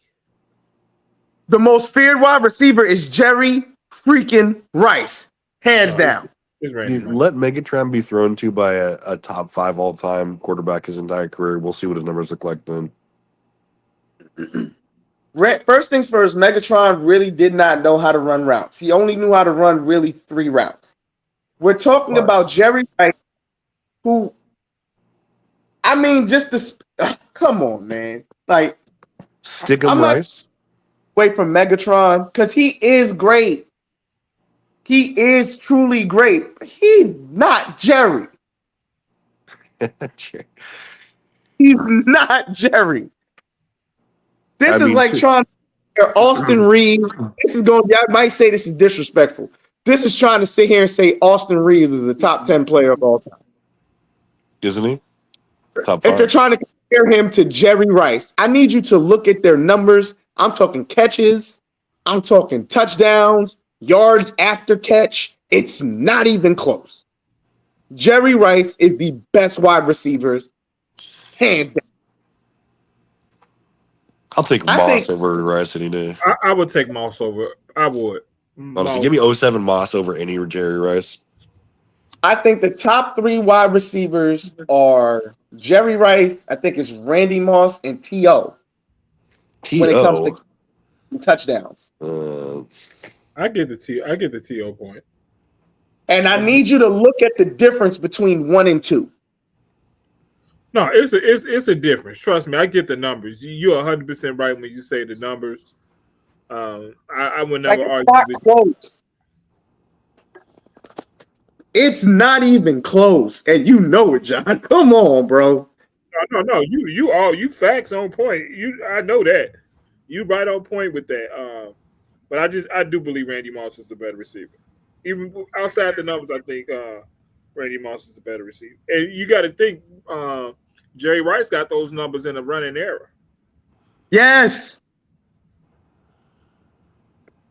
The most feared wide receiver is Jerry freaking Rice, hands down. It's Randy Dude, Moss. let Megatron be thrown to by a top 5 all-time quarterback his entire career. We'll see what his numbers look like then. First things first, Megatron really did not know how to run routes. He only knew how to run really 3 routes. We're talking about Jerry Rice, who, I mean, come on, man. Like, Stick 'em I'm not- Rice. away from Megatron, because he is great. He is truly great. He's not Jerry. He's not Jerry. This I is mean, like shit. trying to compare Austin Reeves. This is going. I might say this is disrespectful. This is trying to sit here and say Austin Reeves is the top 10 player of all time. Isn't he? Top If you're 5. trying to compare him to Jerry Rice, I need you to look at their numbers. I'm talking catches. I'm talking touchdowns, yards after catch. It's not even close. Jerry Rice is the best wide receivers, hands down. I'll take I Moss think- over Rice any day. I would take Moss over. I would. Honestly, give me 07 Moss over any Jerry Rice. I think the top 3 wide receivers are Jerry Rice. I think it's Randy Moss and T.O. When it comes to touchdowns. I get the TO point. And I need you to look at the difference between 1 and 2. No, it's a difference. Trust me, I get the numbers. You're 100% right when you say the numbers. I would never Like, argue it's not with close. It's not even close, and you know it, John. Come on, bro. No. You facts on point. I know that. You right on point with that. But I do believe Randy Moss is a better receiver. Even outside the numbers, I think Randy Moss is a better receiver. And you got to think Jerry Rice got those numbers in a running era. Yes.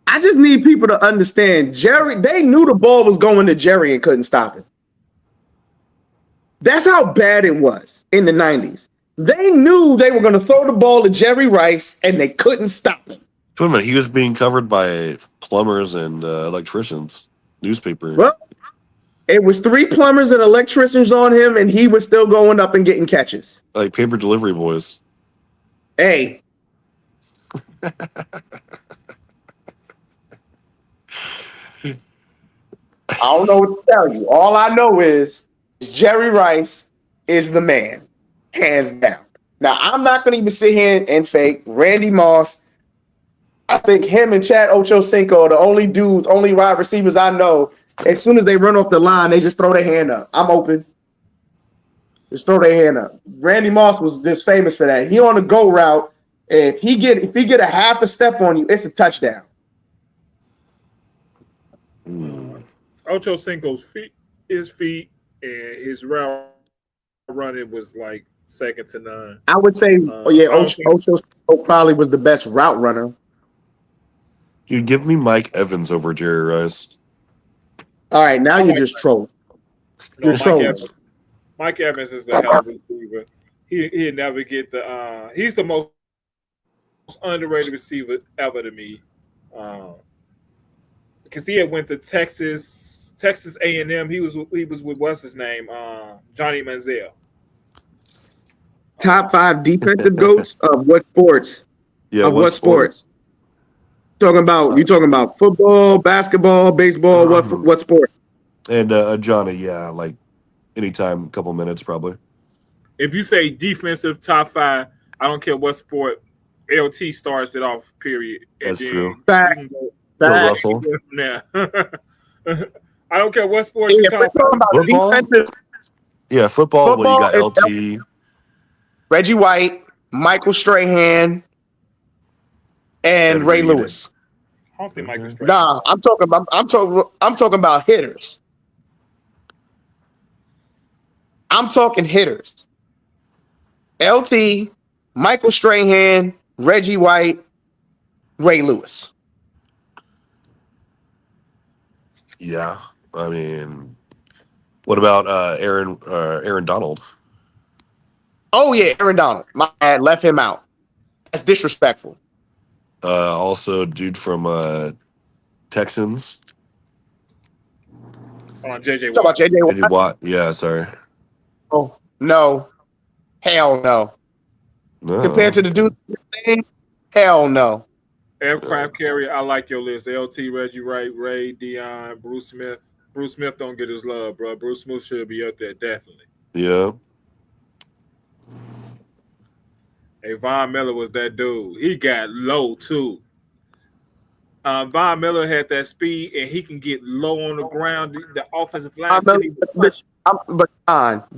I just need people to understand Jerry. They knew the ball was going to Jerry and couldn't stop it. That's how bad it was in the 90s. They knew they were going to throw the ball to Jerry Rice and they couldn't stop him. Wait a minute, he was being covered by plumbers and electricians, newspaper. Well, it was 3 plumbers and electricians on him, and he was still going up and getting catches. Like paper delivery boys. Hey. I don't know what to tell you. All I know is Jerry Rice is the man, hands down. Now, I'm not going to even sit here and fake Randy Moss. I think him and Chad Ochocinco are the only wide receivers I know. As soon as they run off the line, they just throw their hand up. I'm open. Just throw their hand up. Randy Moss was just famous for that. He on the go route. If he get a half a step on you, it's a touchdown. Ochocinco's feet, and his route running was like second to none. I would say, Ochocinco probably was the best route runner. You give me Mike Evans over Jerry Rice. Oh, All right, now you're just trolling. You're trolling. Mike Evans is a hell of a receiver. He'd never get the. He's the most underrated receiver ever to me. Because he had went to Texas A&M. He was with what's his name, Johnny Manziel. Top 5 defensive goats of what sports? Yeah, of what sports? You talking about football, basketball, baseball? What sport? And Johnny, yeah, like anytime, couple minutes probably. If you say defensive top 5, I don't care what sport. LT starts it off. Period. That's and true. Bill Russell. Now, I don't care what sport Yeah, you're we're talking talking about. about Football? defensive. Yeah, football. Well, you got Football LT. Reggie White, Michael Strahan, and Ed Ray Reed. Lewis. I don't think Michael Strahan. Nah, I'm talking about hitters. I'm talking hitters. LT, Michael Strahan, Reggie White, Ray Lewis. Yeah, I mean, what about Aaron Donald? Oh yeah, Aaron Donald. My bad, left him out. That's disrespectful. Also, dude from Texans. JJ Talk about Watt. JJ Eddie Watt. Watt. Yeah, sorry. Oh no, hell no. No. Compared to the dude, hell no. Aircraft carrier, I like your list. LT, Reggie Wright, Ray, Dion, Bruce Smith. Bruce Smith don't get his love, bro. Bruce Smith should be up there, definitely. Yeah. Hey, Von Miller was that dude. He got low, too. Von Miller had that speed, and he can get low on the ground. The offensive line couldn't even touch him. But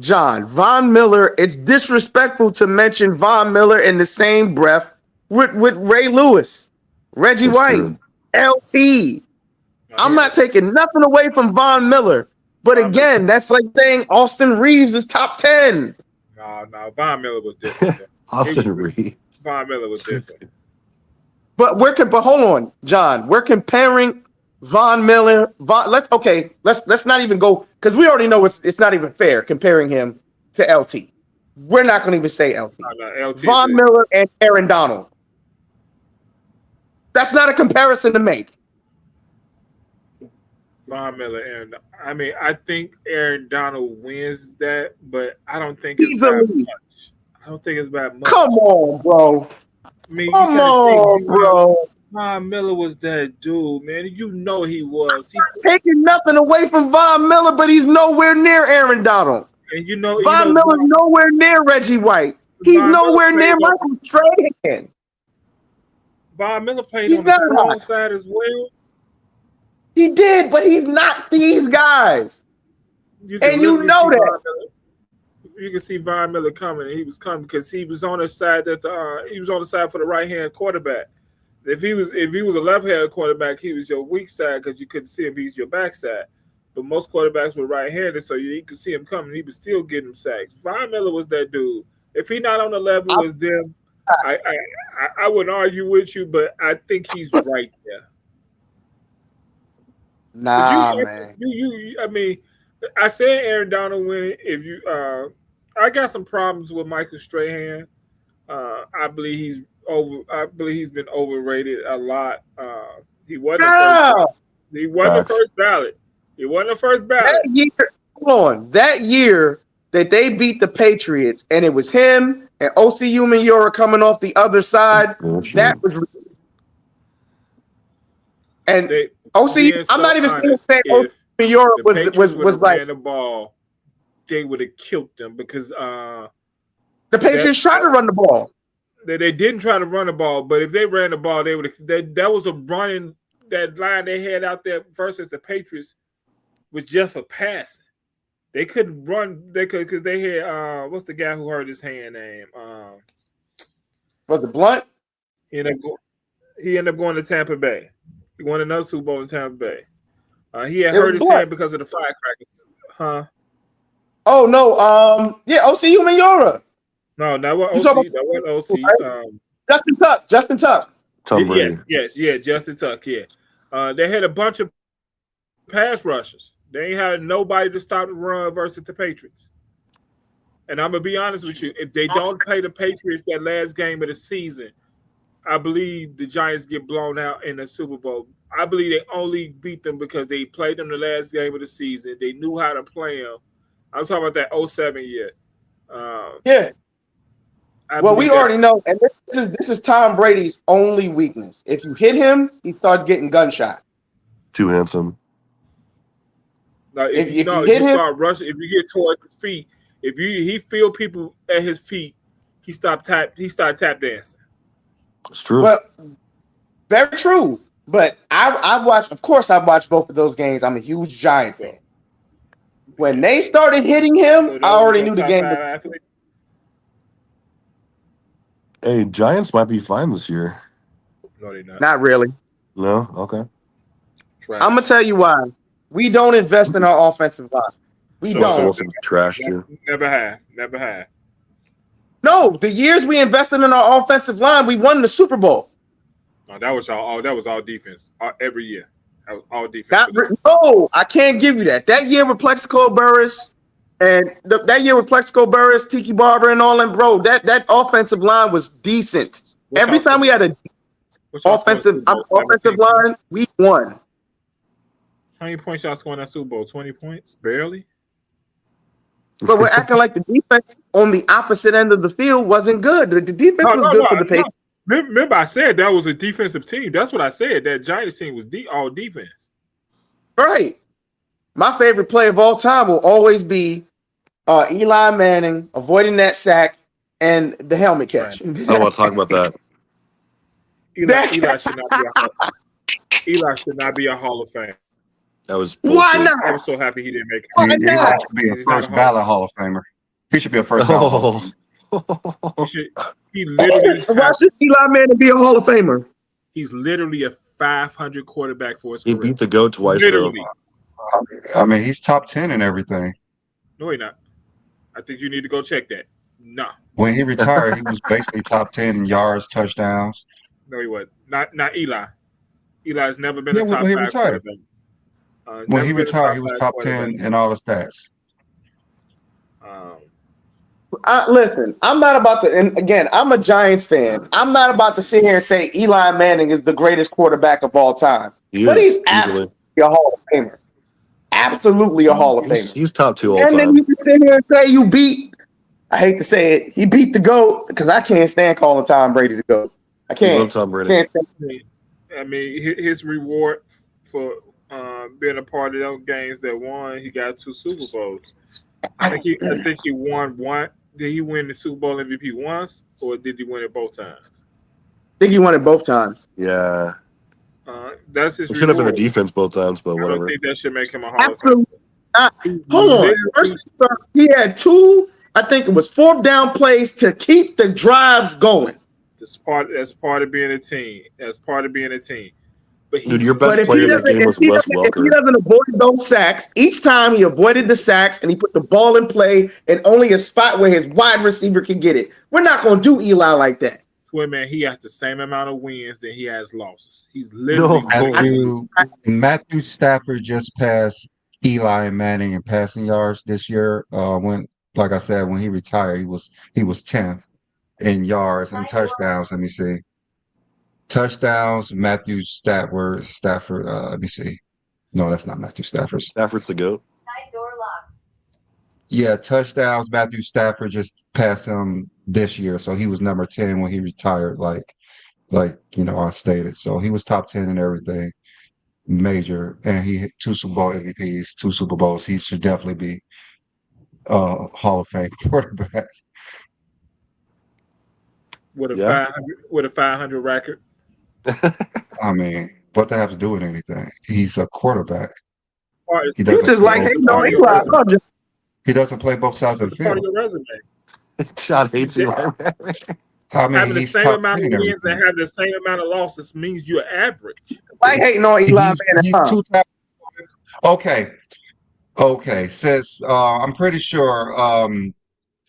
John, Von Miller, it's disrespectful to mention Von Miller in the same breath with Ray Lewis, Reggie That's White, true. LT. I'm not taking nothing away from Von Miller. But again, that's like saying Austin Reeves is top 10. No, Von Miller was different. Austin Reed. Von Miller was different. But but hold on, John. We're comparing Von Miller. Let's not even go, because we already know it's not even fair comparing him to LT. We're not going to even say LT. No, LT Von Miller and Aaron Donald. That's not a comparison to make. Von Miller, and I mean, I think Aaron Donald wins that, but I don't think it's Easily. that much. I don't think it's that much. Come on, bro. I mean, Come on, bro. Von Miller was that dude, man. You know he was. Taking nothing away from Von Miller, but he's nowhere near Aaron Donald. And you know, Von Miller's nowhere near Reggie White. He's nowhere near Michael Strahan. Von Miller played on the strong side as well. He did, but he's not these guys. And you know that. You can see Von Miller coming, and he was coming because he was on the side that he was on the side for the right hand quarterback. If he was a left-handed quarterback, he was your weak side because you couldn't see him. He's your backside. But most quarterbacks were right-handed, so you could see him coming. He was still getting sacks. Von Miller was that dude. If he not on the level as them, I wouldn't argue with you, but I think he's right there. Nah, man. I mean, I said Aaron Donald winning. If you, I got some problems with Michael Strahan. I believe he's been overrated a lot. He wasn't the first ballot. He wasn't the first ballot. That year that they beat the Patriots, and it was him and O.C. Umenyiora coming off the other side. That was and O.C. I'm not even saying O.C. Umenyiora was like the ball. They would have killed them because the Patriots tried to run the ball. They didn't try to run the ball, but if they ran the ball, they would. That was a running. That line they had out there versus the Patriots was just for passing. They couldn't run. They could because they had what's the guy who hurt his hand name? Was it Blunt? He ended up going to Tampa Bay. He won another Super Bowl in Tampa Bay. He had hurt his hand because of the firecrackers. Huh? Oh no. Yeah, O.C. Umenyiora. No, that was OC. That was OC. Justin Tuck. Tom Brady. Yes, Justin Tuck. Yeah, they had a bunch of pass rushers. They ain't had nobody to stop the run versus the Patriots. And I'm gonna be honest with you, if they don't play the Patriots that last game of the season, I believe the Giants get blown out in the Super Bowl. I believe they only beat them because they played them the last game of the season. They knew how to play them. I'm talking about that 07 year. Yeah. Well, we already know, and this is Tom Brady's only weakness. If you hit him, he starts getting gunshot. Too handsome. Like if you start rushing, if you get towards his feet, if he feel people at his feet, he start tap dancing. It's true. But very true. But I watched, of course, I watched both of those games. I'm a huge Giant fan. When they started hitting him, I already knew the game. Hey, Giants might be fine this year. No, they're not. Not really. No? Okay. I'm going to tell you why. We don't invest in our offensive line. We don't. Trash too. Never have. No, the years we invested in our offensive line, we won the Super Bowl. No, that was all defense. Every year. That was all defense. No, I can't give you that. That year with Plexico Burress and that year with Plexico Burress, Tiki Barber, and all them, bro, that offensive line was decent. Every time we had a offensive line, we won. How many points y'all scoring that Super Bowl? 20 points? Barely? But we're acting like the defense on the opposite end of the field wasn't good. The defense was good for the Patriots. Remember, I said that was a defensive team. That's what I said. That Giants team was all defense. Right. My favorite play of all time will always be Eli Manning avoiding that sack and the helmet catch. I don't want to talk about that. Eli should not be a Hall of Fame. That was bullshit. Why not? I was so happy he didn't make it. Eli should be a first ballot Hall of Famer. He should be a first ballot Hall of Famer. He literally why should Eli Manning be a Hall of Famer? He's literally a 500 quarterback for his career. He beat the GOAT twice. Literally. I mean, he's top 10 in everything. No, he's not. I think you need to go check that. No. When he retired, he was basically top 10 in yards, touchdowns. No, he wasn't. Not Eli. Eli's never been a top 5 quarterback. When he retired, he was top 10 in all the stats. Listen, I'm not about to, and again, I'm a Giants fan. I'm not about to sit here and say Eli Manning is the greatest quarterback of all time. But he's absolutely a Hall of Famer. Absolutely a Hall of Famer. He's top 2 all time. And then you can sit here and say I hate to say it, he beat the GOAT because I can't stand calling Tom Brady the GOAT. I can't. Tom Brady. I mean, his reward for being a part of those games that won, he got 2 Super Bowls. I think he won one. Did he win the Super Bowl MVP once, or did he win it both times? I think he won it both times. Yeah, That's his it should have been the reward. defense both times, but I don't whatever. think that should make him a Hall of Famer. Absolutely not. He Hold on. literally- First, he had 2, I think it was 4th down plays to keep the drives going. That's part of being a team. That's part of being a team. But Dude, your best But if player he in that doesn't, game if was he Wes doesn't, if he Welker. doesn't avoid those sacks, each time he avoided the sacks and he put the ball in play in only a spot where his wide receiver can get it. We're not going to do Eli like that. man, he has the same amount of wins that he has losses. He's literally No. Matthew Stafford just passed Eli Manning in passing yards this year. When, like I said, when he retired, he was 10th in yards and touchdowns. Let me see. Touchdowns, Matthew Stafford. Let me see. No, that's not Matthew Stafford. Stafford's the GOAT. Side door locked. Yeah, touchdowns. Matthew Stafford just passed him this year, so he was number 10 when he retired. Like I stated, so he was top 10 in everything major, and he hit 2 Super Bowl MVPs, 2 Super Bowls. He should definitely be Hall of Fame quarterback. with a Yeah. 500 record. I mean, what they have to do with anything? He's a quarterback. He He's doesn't just like, play hey, both no, sides. Eli, no, just He doesn't play both sides of That's the part of field. your resume. Sean hates Eli. I mean, Having the he's same top amount 10 of in wins and everything. having the same amount of losses means you're average. like hating on Eli He's Manning. two times. Okay. Since I'm pretty sure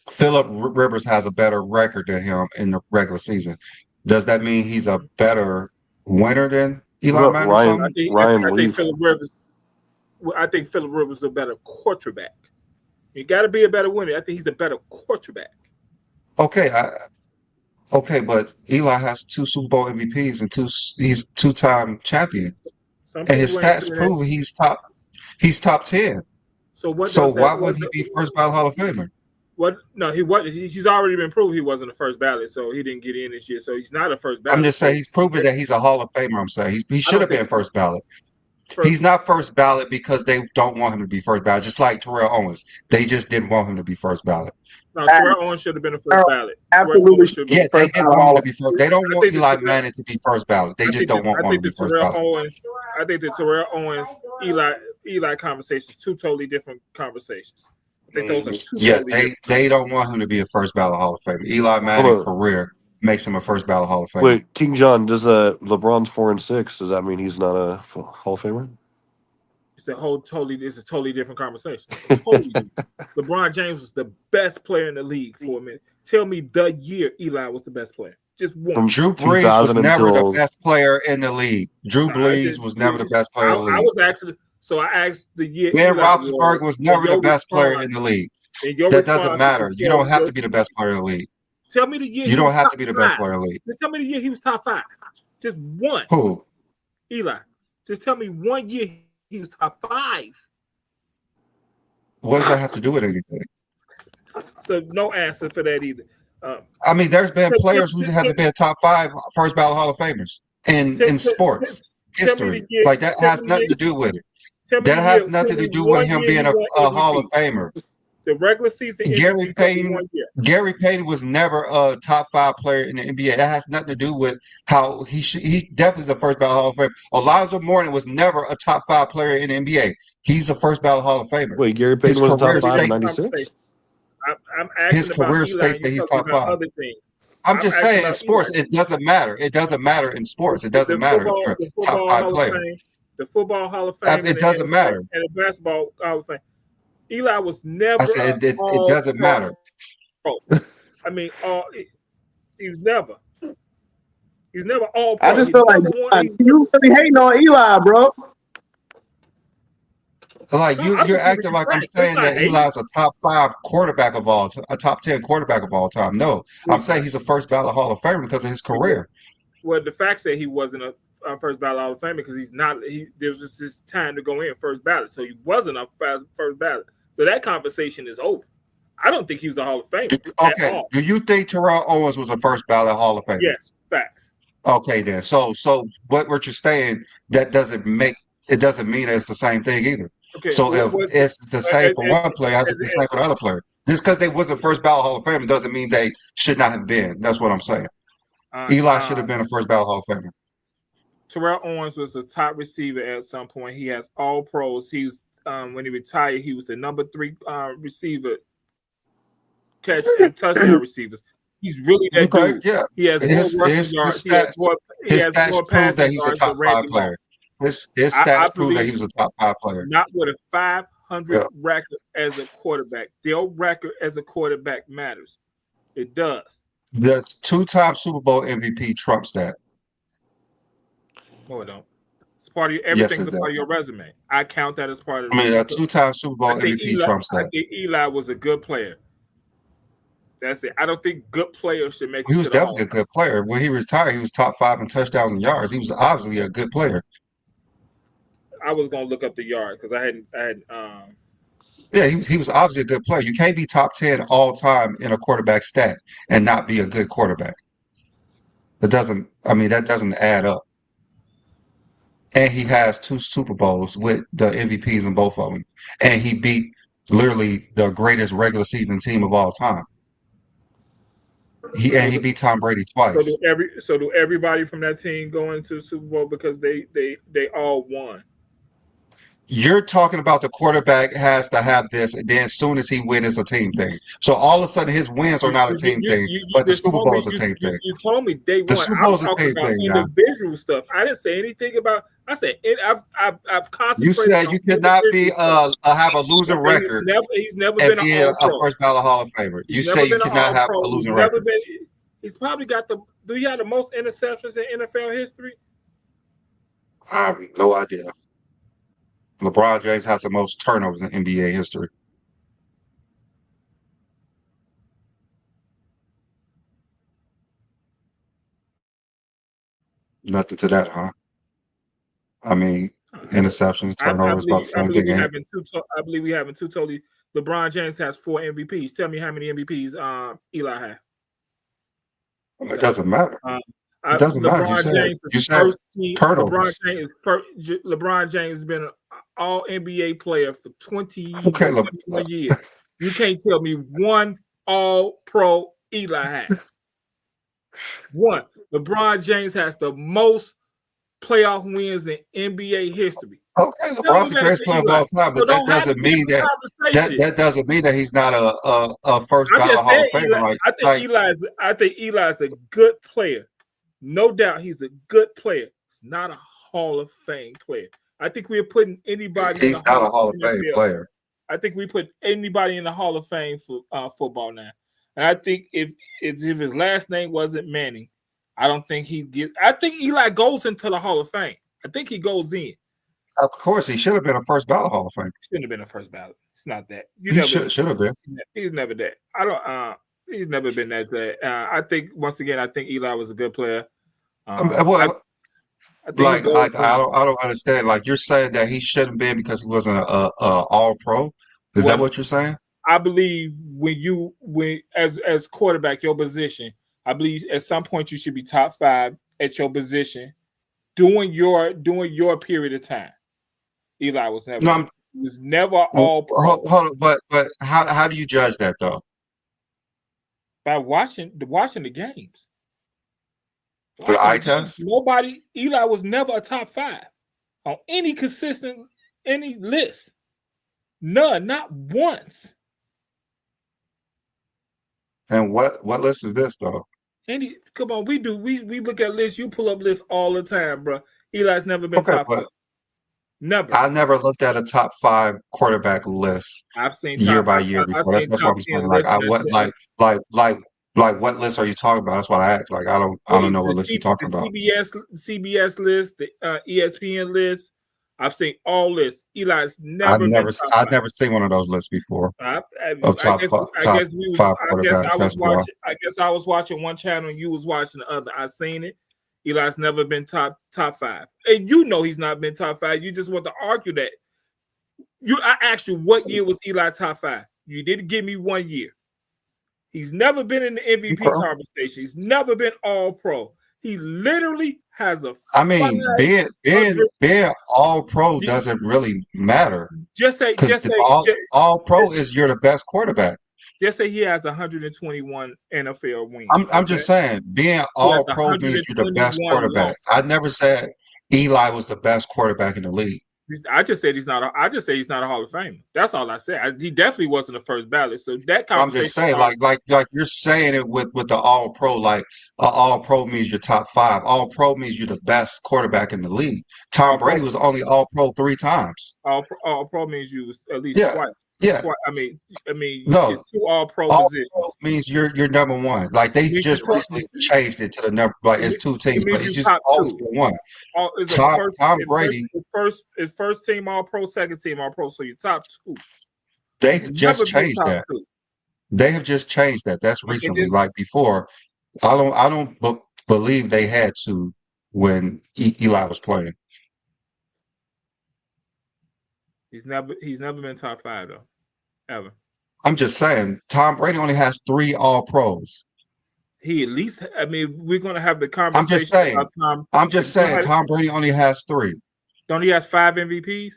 Philip Rivers has a better record than him in the regular season. Does that mean he's a better winner than Eli What about Manning or Ryan? something? Ryan I think Leaf. Philip Rivers. I think Philip Rivers is a better quarterback. You got to be a better winner. I think he's a better quarterback. Okay, but Eli has 2 Super Bowl MVPs and he's 2-time champion, Some and his people ain't stats saying that. prove he's top 10. So what? So does that, why wouldn't he be first ballot Hall of Famer? What? No, he wasn't. He's already been proved he wasn't the first ballot, so he didn't get in this year. So he's not a first ballot. I'm just saying he's proven that he's a Hall of Famer. I'm saying he should have think been first ballot. First- He's not first ballot because they don't want him to be first ballot, just like Terrell Owens. They just didn't want him to be first ballot. No, Terrell Owens should have been the first ballot. Terrell Absolutely Owens should have been Yeah, the they first didn't ballot. want him to be first. They don't I want think the Eli Terrell- Manning to be first ballot. They just don't want one to be first Terrell ballot. Owens. I think the Terrell Owens Eli conversations, 2 totally different conversations. I think those are 2 Yeah, totally different. they don't want him to be a first ballot Hall of Famer. Eli Manning's career makes him a first ballot Hall of Famer. Wait, King John, does LeBron's 4-6? Does that mean he's not a Hall of Famer? It's a totally different conversation. Totally different. LeBron James was the best player in the league for a minute. Tell me the year Eli was the best player. Just one. From Drew Brees was 2000 never until- the best player in the league. Drew Brees was never the best player in the I league. was actually so I asked the year. Ben Eli Roethlisberger was never your the best player response- in the league. and your That response doesn't matter. You don't have to be your- the best player in the league. Tell me the year. You he don't was have top to be the best 5. player in the league. Just tell me the year he was top 5. Just one. Who? Eli. Just tell me one year he was top 5. What does that have to do with anything? So no answer for that either. I mean, there's been players who haven't been top 5 first ballot Hall of Famers in sports tell me history. the year- Like that tell has me nothing the to do with it. Tell me That the has year- nothing tell to me do one with him year being he a won Hall of MVP. Famer. The regular season Gary MVP tell me Payton- one year. Gary Payton was never a top 5 player in the NBA. That has nothing to do with how he definitely is a first ballot Hall of Famer. Elijah Mourning was never a top 5 player in the NBA. He's a first ballot Hall of Famer. Wait, Gary His Payton was career top 5 in states- 96? I'm asking His about career Eli, states and that you're he's talking top about 5. other things. I'm just I'm saying asking in about sports, Eli. it doesn't matter. It doesn't matter in sports. It doesn't matter if you're The a top football 5 Hall of player. Fame, the football Hall of Fame, It doesn't matter. And the basketball Hall of Fame. Eli was never. I said it all doesn't matter. pro. I mean, he was never. He's never all pro. I just He feel like never won. you really hating on Eli, bro. Like No, you're I'm just acting giving like you I'm facts. saying It's that not hating. Eli's a top 5 quarterback of all time, a top 10 quarterback of all time. No, I'm saying he's a first ballot Hall of Famer because of his career. Well, the fact that he wasn't a first ballot Hall of Famer because he's not. There's just this time to go in first ballot, so he wasn't a first ballot. So that conversation is over. I don't think he was a Hall of Famer. At Okay, all. do you think Terrell Owens was a first ballot Hall of Famer? Yes, facts. Okay, then. So what you're saying that doesn't mean it's the same thing either. Okay, So what if was it's the same as, for one player, it has to as, be the same for the other player. Just because they wasn't first ballot Hall of Famer doesn't mean they should not have been. That's what I'm saying. uh, Eli should uh, have been a first ballot Hall of Famer. Terrell Owens was the top receiver at some point. He has all pros. He's when he retired, he was the number 3 receiver, catch and touchdown receivers. He's really that Okay, dude. yeah. He has more rushing His yards. stats He his has stats more prove that passing he's a yards top than 5 Randy Moss. player. His I stats prove that he believe was a top 5 player. not with a 500 Yeah. record as a quarterback. Their record as a quarterback matters. It does. The 2-time Super Bowl MVP trumps that. No, it don't. It's part of your, Yes, everything's it a part of does. your resume. I count that as part of I mean, the a 2-time Super Bowl MVP trumps I that. think Eli was a good player. That's it. I don't think good players should make it He was to the Hall. definitely a good player. When he retired, he was top 5 in touchdowns and yards. He was obviously a good player. I was gonna look up the yard because I had Yeah, he was obviously a good player. You can't be top 10 all time in a quarterback stat and not be a good quarterback. That doesn't add up. And he has 2 Super Bowls with the MVPs in both of them. And he beat literally the greatest regular season team of all time. He beat Tom Brady twice. do everybody from that team go into the Super Bowl because they all won. You're talking about the quarterback has to have this, and then as soon as he wins, it's a team thing. So all of a sudden, his wins are not a team thing, but the just Super told Bowl me- is a team thing. You told me they The won. Super I'm Bowl is a talking team about thing, yeah. individual stuff. I didn't say anything about. I said it. I've concentrated. You said on you could not be individual stuff. have a I losing said record he's never and been an be All a Pro. first ballot Hall of Famer. You He's say never you been an cannot All have Pro. a He's losing never record. been. He's probably got the. Do you have the most interceptions in NFL history? I have no idea. LeBron James has the most turnovers in NBA history. Nothing to that, huh? I mean, interceptions, I turnovers, about the same thing, we ain't it? having two. I believe we having two totally. LeBron James has 4 MVPs. Tell me how many MVPs Eli has. It doesn't matter. It doesn't matter. You said first team. turnovers. LeBron James has been an All NBA player for 21 years. You can't tell me one All Pro Eli has. One. LeBron James has the most playoff wins in NBA history. Okay, LeBron's the greatest player of all time, but that doesn't mean that doesn't mean that he's not a first ballot Hall of Famer. I think Eli's a good player. No doubt he's a good player. He's not a Hall of Fame player. I think we're putting anybody He's not a Hall of Fame player. I think we put anybody in the Hall of Fame for football now. And I think if his last name wasn't Manning, I don't think he'd get. I think Eli goes into the Hall of Fame. I think he goes in. Of course, he should have been a first ballot Hall of Fame. Shouldn't have been a first ballot. It's not that. He should have been. He's never that. I don't. He's never been that. I think once again, I think Eli was a good player. I don't understand. Like you're saying that he shouldn't been because he wasn't a All Pro. Is that what you're saying? I believe when as quarterback, your position, I believe at some point you should be top 5 at your position during your period of time. Eli was never. No, he was never All Pro. Hold on, but how do you judge that though? By watching the games. For the eye test? Eli was never a top 5 on any list. None, not once. And what list is this though? Come on, we look at lists. You pull up lists all the time, bro. Eli's never been top 5. Never. I never looked at a top 5 quarterback list. I've seen year by year before. That's what I'm saying. Like what list are you talking about? That's what I asked. Like I don't know what list you're talking about. CBS list, the ESPN list. I've seen all lists. Eli's never. I've never seen one of those lists before. I guess I was watching one channel and you was watching the other. I seen it. Eli's never been top 5, and you know he's not been top 5. You just want to argue that. I asked you what year was Eli top 5. You didn't give me 1 year. He's never been in the MVP conversation. He's never been All Pro. He literally has a. I mean, being 500 all pro You- doesn't really matter Just say, because all pro is you're the best quarterback. just say he has 121 NFL wins. I'm just saying, being all pro means you're the best 121 quarterback. losses. I never said Eli was the best quarterback in the league. I just said he's not. I just say he's not a Hall of Famer. That's all I said. He definitely wasn't a first ballot. So that conversation. I'm just saying, like you're saying it with the all pro. Like all pro means you're top 5. All pro means you're the best quarterback in the league. Tom Brady was only all pro 3 times. All pro means you was at least twice. Yeah. Twice. I mean, no. It's 2 all pro all positions. pro means you're number 1. Like they just recently changed it to the number. Like it's 2 teams, but it's just always been 1. Tom Brady. His first team all pro, second team all pro. So you're top 2. They just changed that. They have just changed that. That's recently. Like before, I don't believe they had to when Eli was playing. He's never been top 5 though, ever. I'm just saying, Tom Brady only has 3 all pros. He at least. I mean, we're gonna have the conversation. I'm just saying, Tom Brady only has 3. Don't he has 5 MVPs?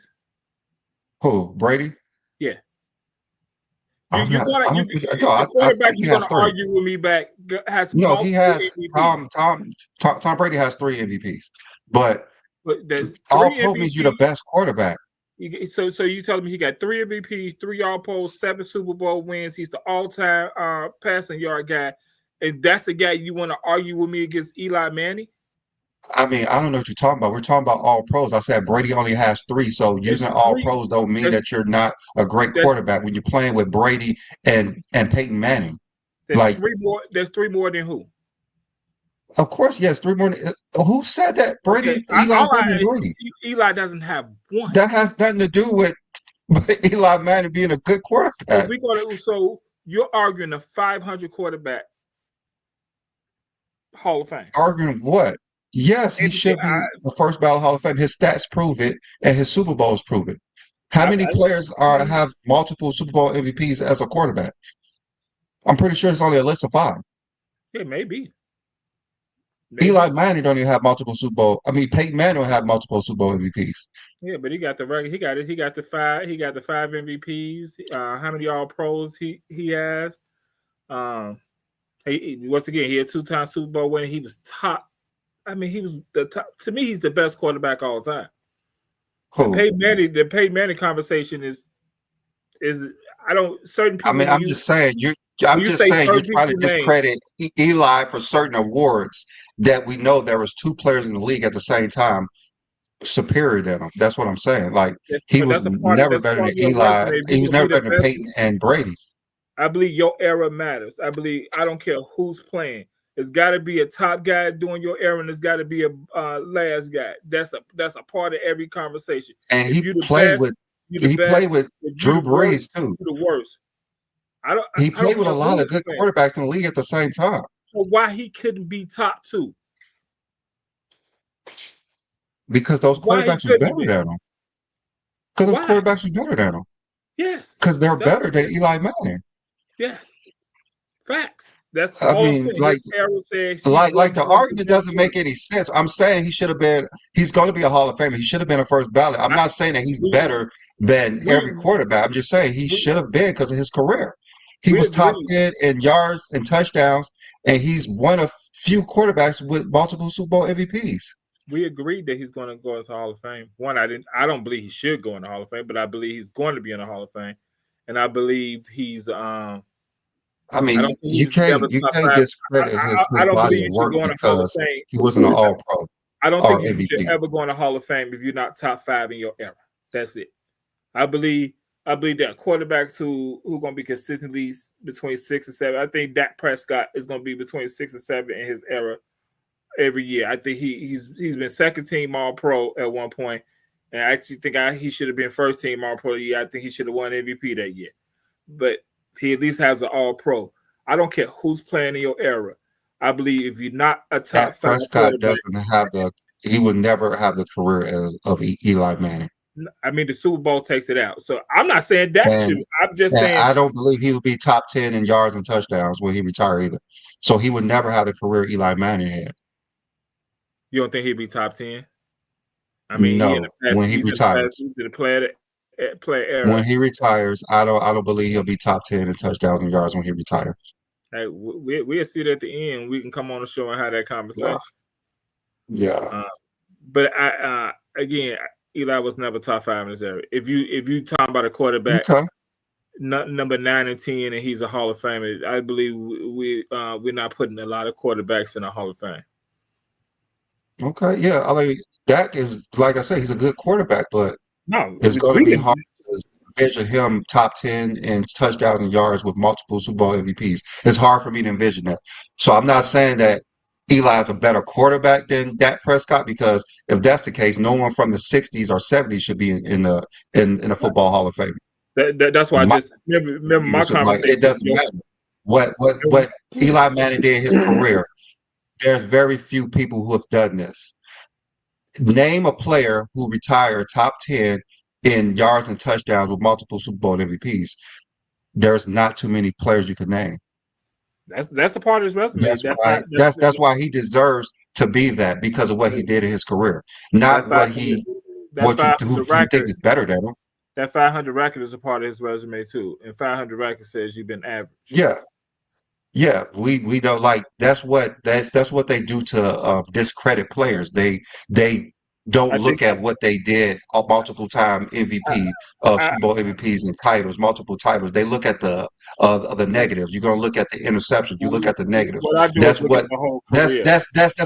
Who? Brady? Yeah. The quarterback you're going to argue with me back has no. He has MVPs. Tom Brady has 3 MVPs, but all pro means you're the best quarterback. So you telling me he got 3 MVPs, 3 all pros, 7 Super Bowl wins. He's the all-time passing yard guy, and that's the guy you want to argue with me against Eli Manning? I mean, I don't know what you're talking about. We're talking about all pros. I said Brady only has 3, so using all pros don't mean that you're not a great quarterback when you're playing with Brady and Peyton Manning. There's 3 more. There's 3 more than who? Of course, yes, 3 more. Who said that? Brady, Eli Manning, Brady. Eli doesn't have 1. That has nothing to do with Eli Manning being a good quarterback. So you're arguing a 500 quarterback Hall of Fame. Arguing what? Yes, he should be the first ballot Hall of Fame. His stats prove it, and his Super Bowls prove it. How many players have multiple Super Bowl MVPs as a quarterback? I'm pretty sure it's only a list of 5. Yeah, maybe. Eli Manning don't even have multiple Super Bowl. I mean, Peyton Manning don't have multiple Super Bowl MVPs. Yeah, but he got the record. He got it. He got the 5. He got the 5 MVPs. How many All Pros he has? Once again, he had 2-time Super Bowl winner. He was top. I mean, he was the top. To me, he's the best quarterback all time. The Peyton Manning conversation is I don't certain people. I mean, I'm just saying you're trying to discredit Eli for certain awards that we know there was 2 players in the league at the same time superior than him. That's what I'm saying. Like he was never better than Eli. He was never better than Peyton and Brady. I believe your era matters. I don't care who's playing. It's got to be a top guy doing your era, and it's got to be a last guy. That's a part of every conversation. And he played with Drew Brees too. The worst. He played with a lot of good quarterbacks in the league at the same time. So why he couldn't be top 2? Because those quarterbacks were better than him. Because those quarterbacks were better than him. Yes. Because they're better than Eli Manning. Yes. Facts. That's I mean, like the argument doesn't make any sense. I'm saying he's going to be a Hall of Famer. He should have been a first ballot. I'm not saying that he's better than every quarterback. I'm just saying he should have been because of his career. He was top 10 in yards and touchdowns, and he's one of few quarterbacks with multiple Super Bowl MVPs. We agreed that he's going to go into the Hall of Fame. I don't believe he should go in the Hall of Fame, but I believe he's going to be in the Hall of Fame, and I believe he's. I mean, you can't discredit his body of work because he wasn't an All-Pro. I don't think you should ever go in the Hall of Fame if you're not top 5 in your era. That's it. I believe that quarterbacks who going to be consistently between 6 and 7. I think Dak Prescott is going to be between 6 and 7 in his era every year. I think he's been second team All-Pro at one point, and I actually think he should have been first team All-Pro year. I think he should have won MVP that year, but he at least has an All-Pro. I don't care who's playing in your era. I believe if you're not a top 5 Prescott doesn't have he would never have the career of Eli Manning. I mean, the Super Bowl takes it out. So I'm not saying that should. I'm just saying I don't believe he would be top 10 in yards and touchdowns when he retire either. So he would never have the career Eli Manning had. You don't think he'd be top 10? I mean, he in No, the past. when he He's in the retires. past. He's in the player era. When he retires, I don't believe he'll be top 10 in touchdowns and yards when he retires. Hey, we'll see it at the end. We can come on the show and have that conversation. Yeah. But again, Eli was never top 5 in his area. If you talking about a quarterback, Okay. number 9 and 10, and he's a Hall of Famer, I believe we're not putting a lot of quarterbacks in the Hall of Fame. Okay. Yeah. I mean, Dak is, like I said, he's a good quarterback, but No, it's going to be hard to envision him top 10 in touchdowns and yards with multiple Super Bowl MVPs. It's hard for me to envision that. So I'm not saying that Eli is a better quarterback than Dak Prescott, because if that's the case, no one from the 60s or 70s should be in the Football Hall of Fame. That's why I just remember my So, like, conversation. it doesn't matter what Eli Manning did in his career. There's very few people who have done this. Name a player who retired top 10 in yards and touchdowns with multiple Super Bowl MVPs. There's not too many players you can name. That's a part of his resume. That's why he deserves to be that, because of what he did in his career, not what you think is better than him. That 500 record is a part of his resume too, and 500 record says you've been average. Yeah, we know, like that's what they do to discredit players. They don't look at what they did, a multiple time MVP of Super Bowl MVPs and titles, multiple titles. They look at the negatives. You're gonna look at the interceptions. You look at the negatives. That's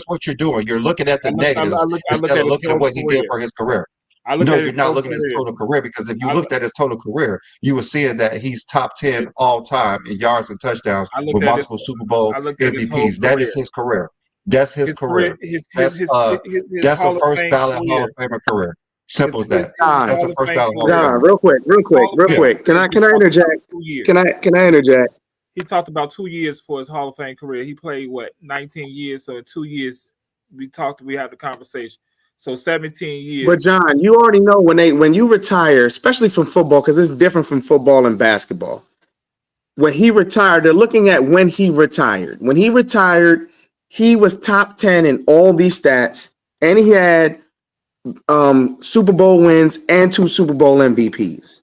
what you're doing. You're looking at the negatives instead of looking at what he did for his career. No, you're not looking at his total career, because if you looked at his total career, you would see that he's top 10 all time in yards and touchdowns with multiple Super Bowl MVPs. That is his career. That's his career. That's a first ballot Hall of Famer career. Simple as that. That's a first ballot Hall of Famer. Real quick. Can I interject? Can I interject? He talked about 2 years for his Hall of Fame career. He played 19 years. So in 2 years, we had the conversation. So 17 years. But John, you already know when you retire, especially from football, because it's different from football and basketball. When he retired, they're looking at when he retired. When he retired, he was top 10 in all these stats, and he had Super Bowl wins and 2 Super Bowl MVPs.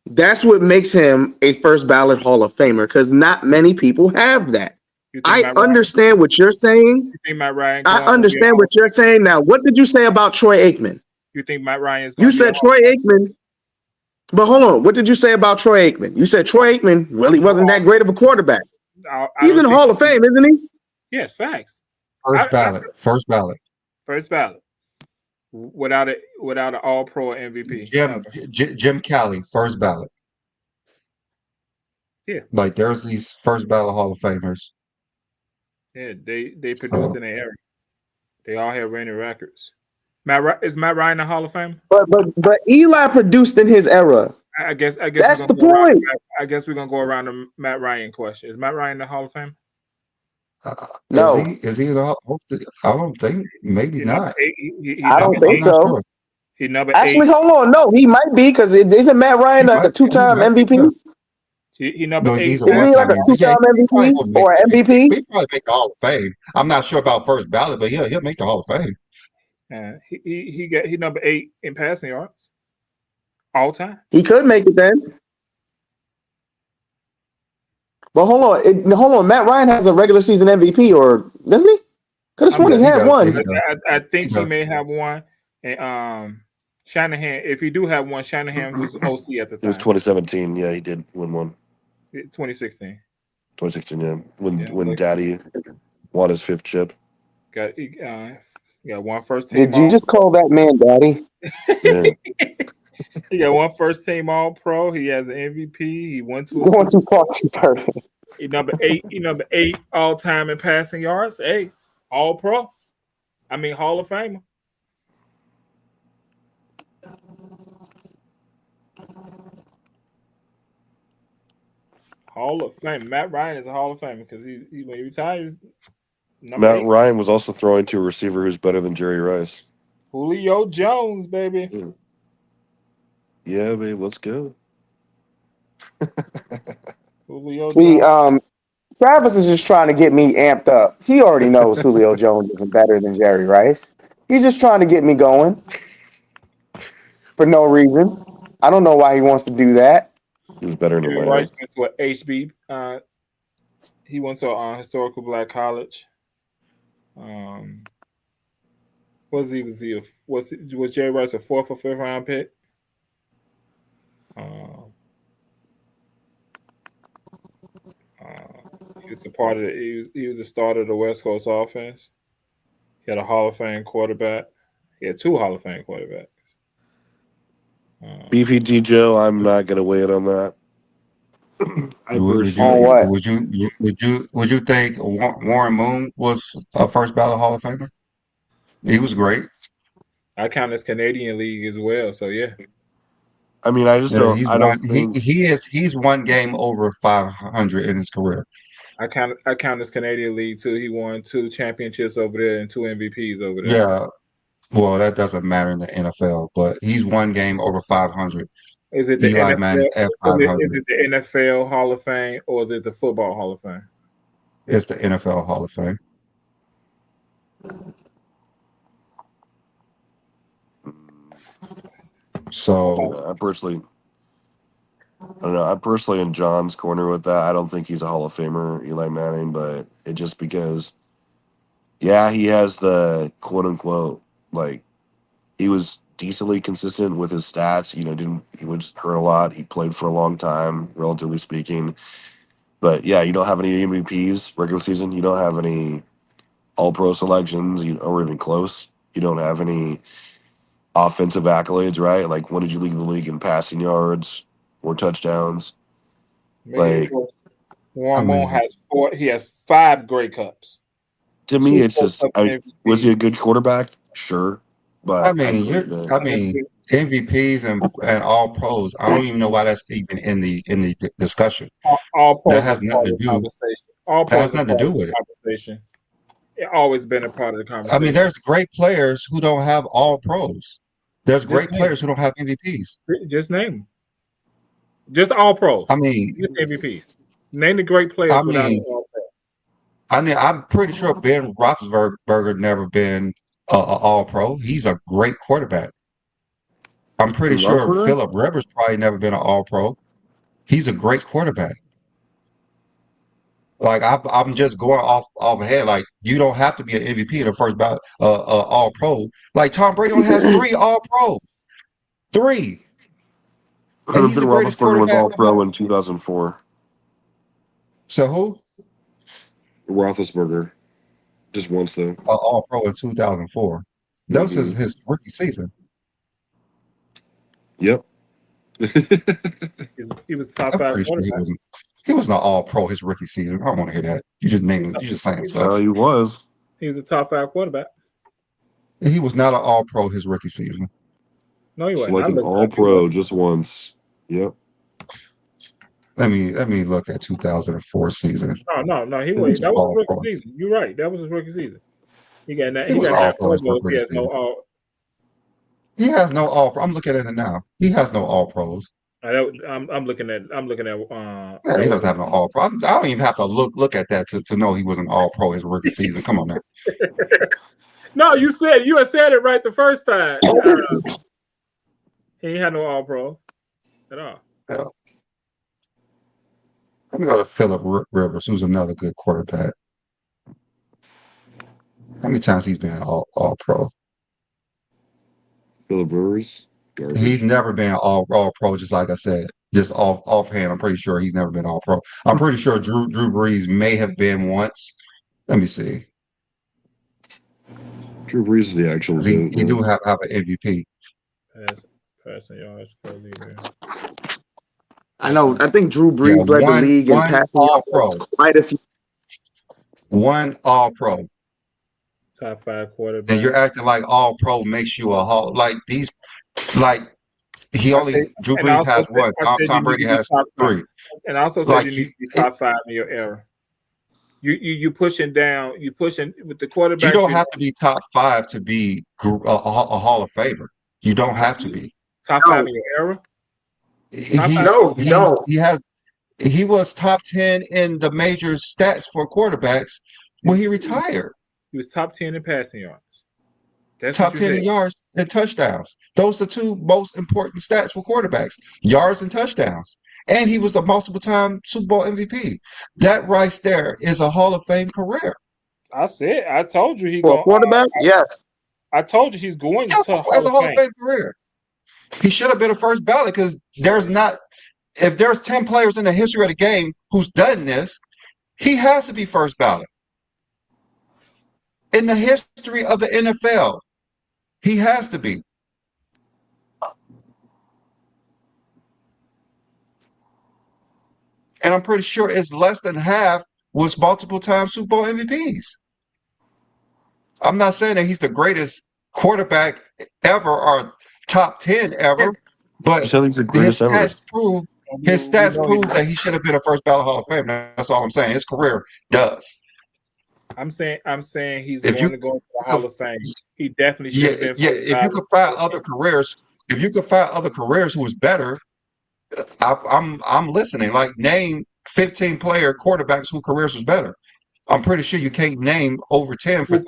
That's what makes him a first ballot Hall of Famer, because not many people have that. I understand what you're saying. You think Matt Ryan? I understand what you're saying. Now, what did you say about Troy Aikman? You think Matt Ryan is? You said Troy Aikman. But hold on. What did you say about Troy Aikman? You said Troy Aikman really wasn't that great of a quarterback. He's in the Hall of Fame, isn't he? Yes, facts. First ballot. First ballot. Without an All-Pro MVP. Jim Kelly, first ballot. Yeah. Like, there's these first ballot Hall of Famers. Yeah, they produced in their era. They all have reigning records. Is Matt Ryan a Hall of Fame? But Eli produced in his era. I guess that's the point. I guess we're gonna go around the Matt Ryan question. Is Matt Ryan the Hall of Fame? No. Is he in the Hall? I don't think. Maybe not. I don't think so. Sure. He number Actually, 8. Hold on. No, he might be, because isn't Matt Ryan a 2-time MVP? He number 8. Is he like a 2-time MVP or MVP? He probably make the Hall of Fame. I'm not sure about first ballot, but he'll make the Hall of Fame. He number 8 in passing yards all time. He could make it then. But hold on. Matt Ryan has a regular season MVP, or doesn't he? Could have sworn he had one. I think he may have one. And Shanahan, if he do have one, Shanahan was OC at the time. It was 2017. Yeah, he did win one. 2016. 2016, yeah. When Daddy won his 5th chip. Got one first team. Did you just call that man Daddy? Yeah. He got one first team All-Pro. He has an MVP. He won 2. Going too far, too perfect. He number 8. He number 8 all time in passing yards. Hey, All-Pro. I mean Hall of Famer. Hall of Fame. Matt Ryan is a Hall of Famer because he when he retires. Matt Ryan was also throwing to a receiver who's better than Jerry Rice. Julio Jones, baby. Yeah, babe, let's go. Julio See, Jones. Travis is just trying to get me amped up. He already knows Julio Jones isn't better than Jerry Rice. He's just trying to get me going for no reason. I don't know why he wants to do that. He's better in Jerry Atlanta. Rice went to a HB. He went to a historical black college. Was Jerry Rice a 4th or 5th round pick? He was a part of he was the starter of the West Coast offense. He had a Hall of Fame quarterback. He had 2 Hall of Fame quarterbacks. BPG Joe, I'm not gonna weigh in on that. I On what? Would you think Warren Moon was a first ballot Hall of Famer? He was great. I count this Canadian League as well, so yeah. I mean, I just Yeah, don't. he's I don't think he's one game over 500 in his career. I count this Canadian League too. He won 2 championships over there and 2 MVPs over there. Yeah, well, that doesn't matter in the NFL, but he's one game over 500. Is it the Eli NFL? Manning's Is F500. it the NFL Hall of Fame or is it the Football Hall of Fame? It's the NFL Hall of Fame. So I personally, I don't know. I'm personally in John's corner with that. I don't think he's a Hall of Famer, Eli Manning, but it just because, yeah, he has the quote unquote like he was decently consistent with his stats. You know, he was hurt a lot. He played for a long time, relatively speaking. But yeah, you don't have any MVPs regular season. You don't have any All Pro selections, or even close. You don't have any offensive accolades, right? Like, when did you lead the league in passing yards or touchdowns? Like, Warren I Moon mean- has 4. He has 5 Grey Cups. to me, 2 it's just, Gold Cup was he a MVPs. good quarterback? Sure, but I mean, MVPs and All Pros. I don't even know why that's even in the discussion. All pros That has is part nothing of to the do. conversation. All That pros has are nothing to part do of with the it. conversation. It's always been a part of the I conversation. mean, there's great players who don't have All Pros. There's Just great name players who don't have MVPs. Just name them. Just all pros. I mean, Just MVPs. Name the great players I without mean, an all pro. I'm pretty sure Ben Roethlisberger never been a All Pro. He's a great quarterback. I'm pretty sure Roethlisberger? Philip Rivers probably never been an All Pro. He's a great quarterback. Like I'm just going off ahead. Like you don't have to be an MVP in the first ballot, All Pro. Like Tom Brady only has 3 All Pro, 3, and he's Ben the greatest Roethlisberger was quarterback All of Pro all. in 2004. So who? Roethlisberger, just once though. All Pro in 2004. That was Mhm. his rookie season. Yep. He was top I'm 5 pretty sure quarterback. he wasn't an All Pro his rookie season. I don't want to hear that. You just naming, you just saying stuff. He was. He was a top 5 quarterback. He was not an All Pro his rookie season. No, he wasn't. Selected All Pro just once. Yep. Let me look at 2004 season. No. He He was. was That was All his rookie Pro. season. You're right. That was his rookie season. He got that. He He was got All that. Pro his He rookie has no season. all. He has no All Pro. I'm looking at it now. He has no All Pros. I'm looking at. Yeah, he doesn't have no All Pro. I don't even have to look at that to know he was an All Pro his rookie season. Come on now. No, you had said it right the first time. He ain't had no all pro at all. Yeah. Let me go to Philip Rivers, who's another good quarterback. How many times he's been All Pro? Philip Rivers. Garbage. He's never been All Pro. Just like I said, just offhand, I'm pretty sure he's never been All Pro. I'm pretty sure Drew Brees may have been once. Let me see. Drew Brees is the actual. He do have an MVP. Passing yards for leader. I know. I think Drew Brees Yeah, led the league in one passing All-Pro. yards quite a few. One All Pro. Top 5 quarterback. And you're acting like All Pro makes you a Hall. Like these, like he only Drew Brees has one. Tom Brady has 3. And I also said Like you need to be top 5 in your era. You pushing down. You pushing with the quarterback. You don't have to be top 5 to be a Hall of Famer. You don't have to be top 5 in your era. He was top 10 in the major stats for quarterbacks when he retired. He was top 10 in passing yards. That's Top what you 10 said. in yards and touchdowns. Those are the two most important stats for quarterbacks: yards and touchdowns. And he was a multiple-time Super Bowl MVP. That right there is a Hall of Fame career. I told you he For a going. quarterback, yes. I told you he's going Yeah, to as Hall a of Hall Fame. of Fame career. He should have been a first ballot because if there's 10 players in the history of the game who's done this, he has to be first ballot. In the history of the NFL, he has to be. And I'm pretty sure it's less than half was multiple-time Super Bowl MVPs. I'm not saying that he's the greatest quarterback ever or top 10 ever, You but said he's the his greatest ever. stats prove that he should have been a first ballot Hall of Fame. That's all I'm saying. His career does. I'm saying he's If going you to go to the Hall of Fame. He definitely should Yeah, have been. yeah. first If you ballot. could find other careers, who was better, I'm listening. Like, name 15 player quarterbacks whose careers was better. I'm pretty sure you can't name over 10 for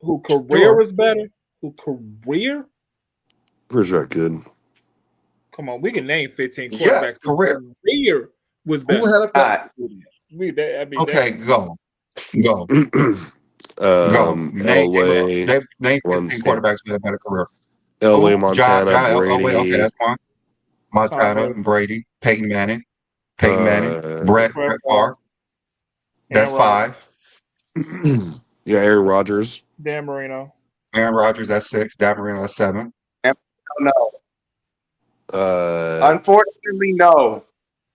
who career sure. was better? Who career? Pretty sure I could. Come on, we can name 15 Yeah, quarterbacks. Who career. was Who better. had a better? Okay, go. Go. Name Elway, name 15 Montana, quarterbacks with a better career. Elway, Who? Montana, Elway. Okay, Brady, that's one. Montana, Conrad. Brady, Peyton Manning, uh, Brett Favre. That's Aaron 5. yeah, Aaron Rodgers, Dan Marino. Aaron Rodgers, that's 6. Dan Marino, that's 7. No. uh, Unfortunately, no.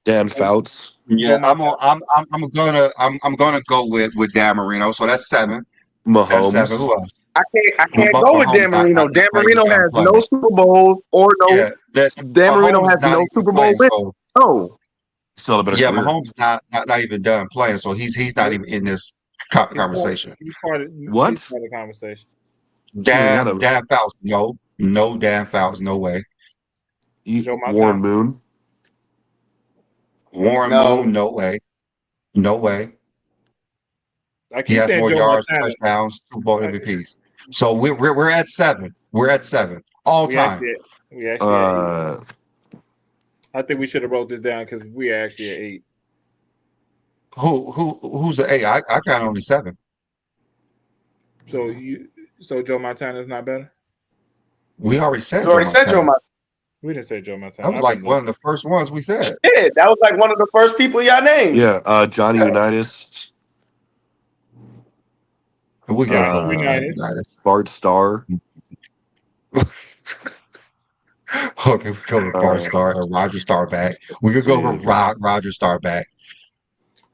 Dan Fouts, Yeah, Joe Montana. I'm gonna go with Dan Marino. So that's 7. That's 7. Who Mahomes. else? I can't go with Mahomes Dan Marino. not Dan even Marino done has playing. no Super Bowls or no. Yeah, that's Dan Marino Mahomes has not no even Super Bowl playing. win. So No. Still had a better yeah, career. Mahomes not even done playing. So he's not even in this conversation. He's part of What? He's part of the conversation. Dan Fouts, no Dan Fouts, no way. Joe Montana. Warren Moon. Warren No. Moon, no way. No way. I He keep has saying more Joe yards, Montana. touchdowns, Super Bowl MVPs. So we're at 7. We're at 7 all time. We actually at 8. Uh, I think we should have wrote this down because we are actually at 8. Who's the 8? I got only 7. So Joe Montana is not better? We already said You already said Joe Montana. We didn't say Joe Montana. That was like one of the first ones we said. Yeah, that was like one of the first people y'all named. yeah, Johnny Unitas, We got Unitas. Bart Starr, Okay, we go with Bart Starr or Roger Staubach. We could go with Roger Staubach.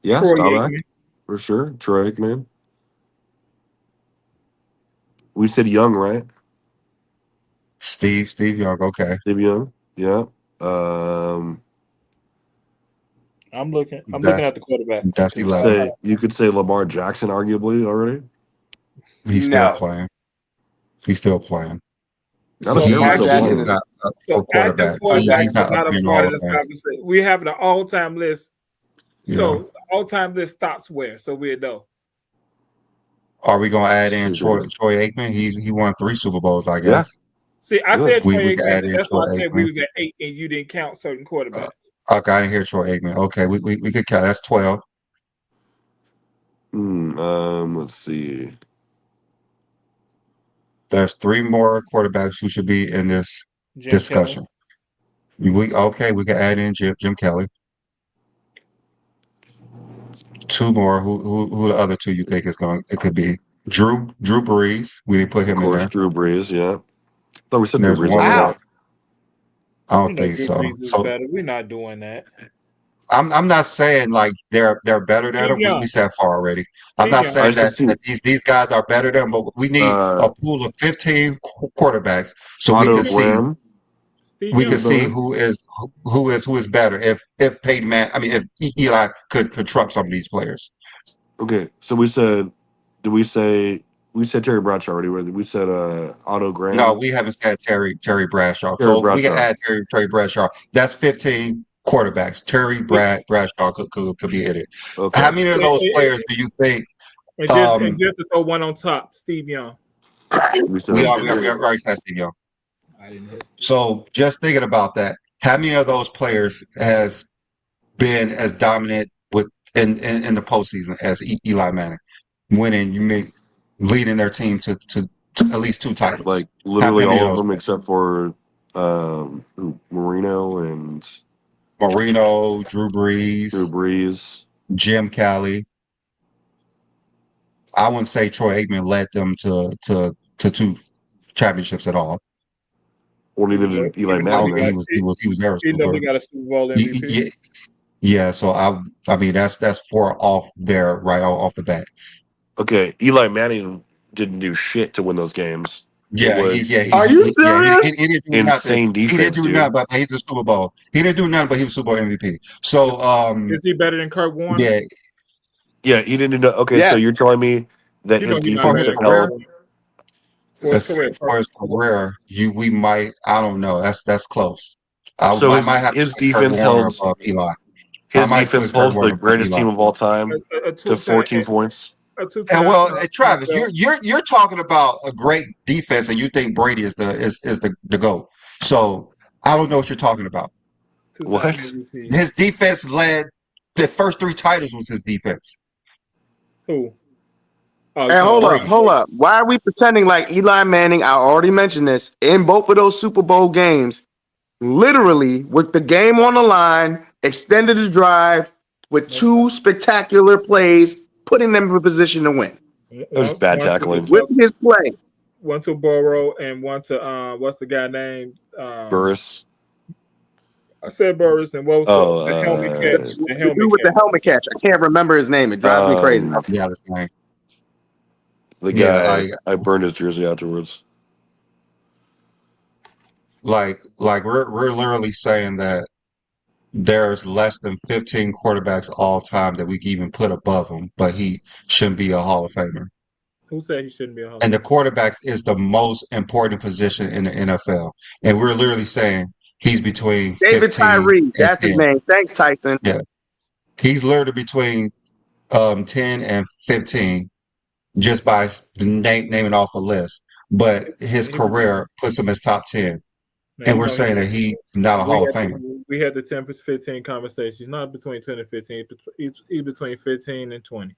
yeah, Troy Staubach Aikman. for sure. Troy Aikman. We said Young, right? Steve Young. Okay. Steve Young. Yeah. I'm looking at the quarterback. That's 11. You could say Lamar Jackson, arguably already. He's still playing. He's still playing. Not a terrible Jackson player. is not up So for quarterback. He's not up a in part all of this of that. conversation. We have the all-time list. So Yeah. the all-time list stops where? So we know. Are we gonna add in Troy Aikman? He won 3 Super Bowls, I guess. Yeah. See, I said We Troy could add Aikman. in That's why I Troy said we Aikman. was at 8 and you didn't count certain quarterbacks. Okay, I didn't hear Troy Aikman. Okay, we could count. That's 12. Let's see. There's 3 more quarterbacks who should be in this Jim discussion. We can add in Jim Kelly. 2 more. Who the other 2 you think is going? It could be Drew Brees. We didn't put him Of in course, there. Drew Brees. Yeah. Thought we said Drew There's Brees. one already. more. I don't think Drew so. Brees is So better. We're not doing that. I'm not saying like they're better than them. Yeah. We said far already. I'm not Yeah. saying I see. that these guys are better than them, but we need a pool of 15 quarterbacks so we Otto can see Graham. who is better if Peyton if Eli could trump some of these players. Okay, so we said Terry Bradshaw already? We said Otto Graham. No, we haven't said Terry Bradshaw. Terry We can Bradshaw. add Terry Bradshaw. That's 15 quarterbacks. Terry Bradshaw could be in it. Okay. How many of those players do you think? And just to throw one on top, Steve Young. We said We it are did. already said Steve Young. I didn't hit. So just thinking about that, how many of those players has been as dominant in the postseason as Eli Manning, leading their team to at least 2 titles? Like How literally many all of of those? them except for Marino and Marino, Drew Brees, Drew Brees. Jim Kelly. I wouldn't say Troy Aikman led them to 2 championships at all. Or neither did Eli Even though I Manning. would say got- he was their Even though super. he got a Super Bowl MVP. Yeah, yeah. So I mean that's 4 off there right off the bat. Okay, Eli Manning didn't do shit to win those games. Yeah, Are you he serious? didn't do nothing. Insane He didn't defense, do dude. nothing, but he's a Super Bowl. He didn't do nothing, but he was Super Bowl MVP. So Is he better than Kurt Warner? yeah, Yeah, he didn't do. Okay, Yeah. so you're telling me that You know his he's not for defense his better than career, Kurt Warner. For his career. for his career, we might. I don't know. That's close. I So might have to his put Kurt defense Warner held above Eli. his I might defense put Kurt holds the Warner above greatest Eli. team of all time A to 14 points. A And two-time well, champ. Travis, you're talking about a great defense, and you think Brady is the GOAT. So I don't know what you're talking about. Two-time What? MVP. His defense led the first 3 titles was his defense. Who? Oh, Hey, hold Brady. up. Why are we pretending like Eli Manning? I already mentioned this in both of those Super Bowl games. Literally, with the game on the line, extended the drive with 2 spectacular plays, putting them in a position to win It was bad tackling. with his play. One to Burrow and one to what's the guy named? Burris. I said Burris, and what was Oh, the helmet catch? The To helmet do with the catch. helmet catch. I can't remember his name. It drives me crazy. Yeah, that's right. The Yeah, guy. I burned his jersey afterwards. Like we're literally saying that there's less than 15 quarterbacks all time that we can even put above him, but he shouldn't be a Hall of Famer. Who said he shouldn't be a Hall of And the quarterback is the most important position in the NFL. And we're literally saying he's between David 15 Tyree. and That's his 10. name. Thanks, Tyson. He's literally between 10 and 15 just by naming off a list. But his career puts him as top 10. Now, And you we're know saying that he's not a Hall of Famer. We had the 10-15 conversation. He's not between 10 and 15. He's between 15 and 20.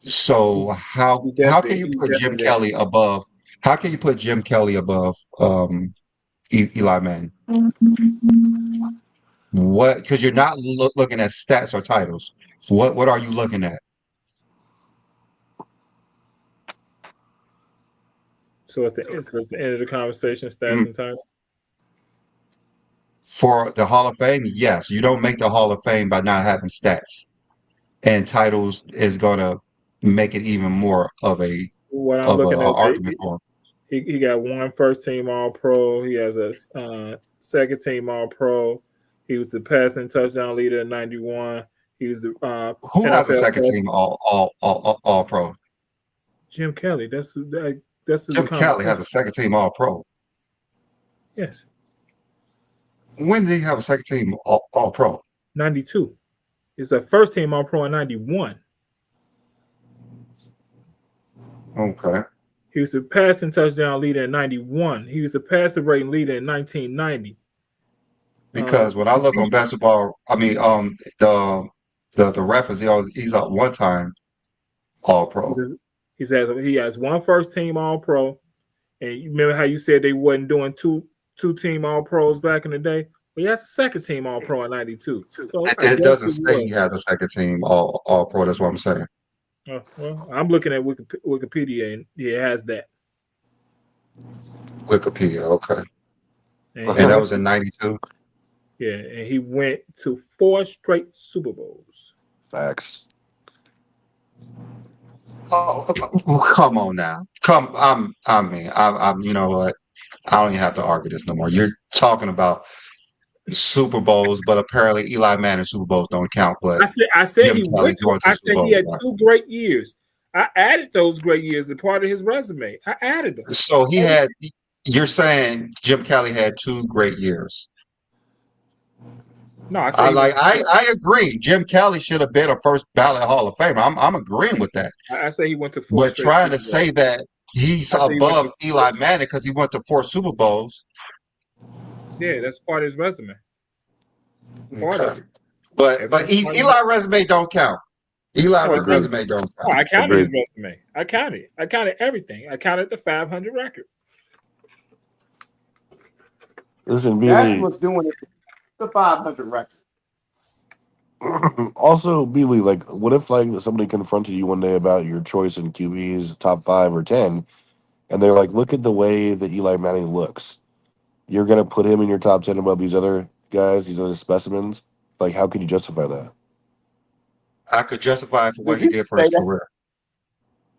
So how can you put Jim Kelly above? How can you put Jim Kelly above Eli Manning? What? Because you're not looking at stats or titles. What are you looking at? So at the end of the conversation, stats and time. For the Hall of Fame, yes, you don't make the Hall of Fame by not having stats, and titles is going to make it even more of a What I'm looking at, argument for him. he got 1 first-team All-Pro. He has a second-team All-Pro. He was the passing touchdown leader in '91. He was the Who has a NFL second team All Pro? Jim Kelly. That's who Jim Kelly has a second team All Pro. Yes, When did he have a second team All Pro? 92. It's a first-team All-Pro in '91. Okay. He was the passing touchdown leader in '91. He was the passing rating leader in 1990. Because when I look on basketball, I mean, the reference, he's a one-time All Pro. He has 1 first-team All-Pro, and you remember how you said they wasn't doing two-team All-Pros back in the day? Well, he has a second-team All-Pro in '92. So It doesn't say he has a second team All Pro. That's what I'm saying. Well, I'm looking at Wikipedia, and it has that. Wikipedia, okay. And And that was in '92. yeah, and he went to 4 straight Super Bowls. Facts. Oh, come on now. I'm you know what? I don't even have to argue this no more. You're talking about Super Bowls, but apparently Eli Manning Super Bowls don't count. But I said Jim he Kelly went to, going to I Super said Bowl, he had right? 2 great years. I added those great years as part of his resume. I added them. So you're saying Jim Kelly had 2 great years. No, I said I agree. Jim Kelly should have been a first ballot Hall of Famer. I'm agreeing with that. I say he went to 4 But straight trying to Super Bowls. say that he's I think he went above to, Eli Manning because he went to 4 Super Bowls. yeah, that's part of his resume. Part of Okay. it. But Everything part of it. Eli resume don't count. Eli Oh, Agreed. resume don't Oh, count. I counted his Agreed. resume. I counted everything. I counted the 500 record. Listen, That's Beely. what's doing it. The 500 record. Also, Beely, like, what if like somebody confronted you one day about your choice in QBs, top 5 or 10, and they're like, look at the way that Eli Manning looks. You're gonna put him in your top 10 above these other guys, these other specimens. Like, how could you justify that? I could justify it for what Did he you did for say his that? career.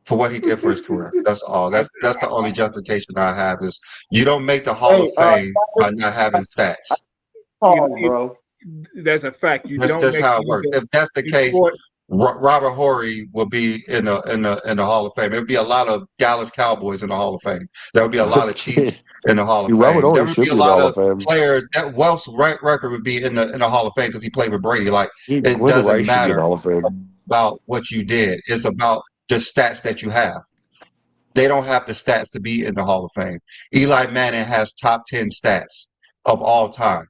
For what he did for his career. That's all. I That's the only justification I have is you don't make the Hall Hey, of Fame by not having stats. Paul, bro. That's a fact. You That's don't that's make how it works. If that's the in case, sports. Robert Horry will be in the Hall of Fame. There would be a lot of Dallas Cowboys in the Hall of Fame. There would be a lot of Chiefs in the Hall of Dude, Robert Fame. There Horry would should be a be in the lot Hall of of Fame. players. That Wells record would be in the Hall of Fame because he played with Brady. Like Dude, it Glenn doesn't Rice should be in the matter Hall of Fame. about what you did. It's about the stats that you have. They don't have the stats to be in the Hall of Fame. Eli Manning has top 10 stats of all time.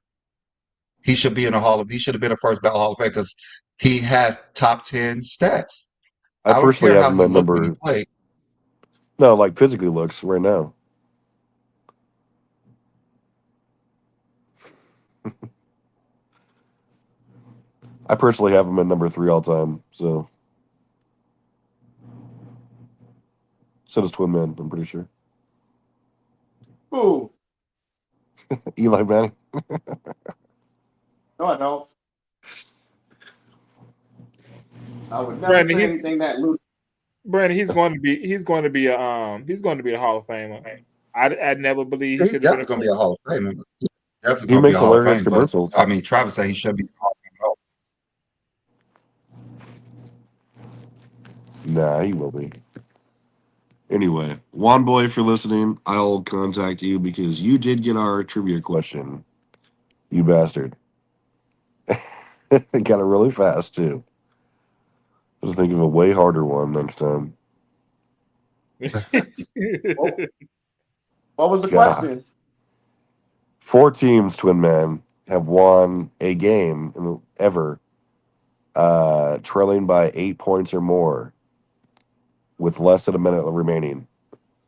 He should be in the Hall of. He should have been a first ballot Hall of Fame because he has top 10 stats. I I don't personally care have how him he at looked when he number. played. No, like physically looks right now. I personally have him at number 3 all time. So does Twin Man. I'm pretty sure. Who? Eli Manning. No, I don't. I would never Brandon, say anything that loose. Brandon, he's going to be a Hall of Famer. I never believe he He's should have been definitely going to be a Hall of Famer. He's definitely He going to be makes a Hall of hilarious Fame. But commercials. I mean, Travis said he should be. A Hall of Fame. Nah, he will be. Anyway, Juan Boy, if you're listening, I'll contact you because you did get our trivia question. You bastard. Got it really fast, too. I'll think of a way harder one next time. What was the God. question? 4 teams, Twin Man, have won a game ever, trailing by 8 points or more with less than a minute remaining.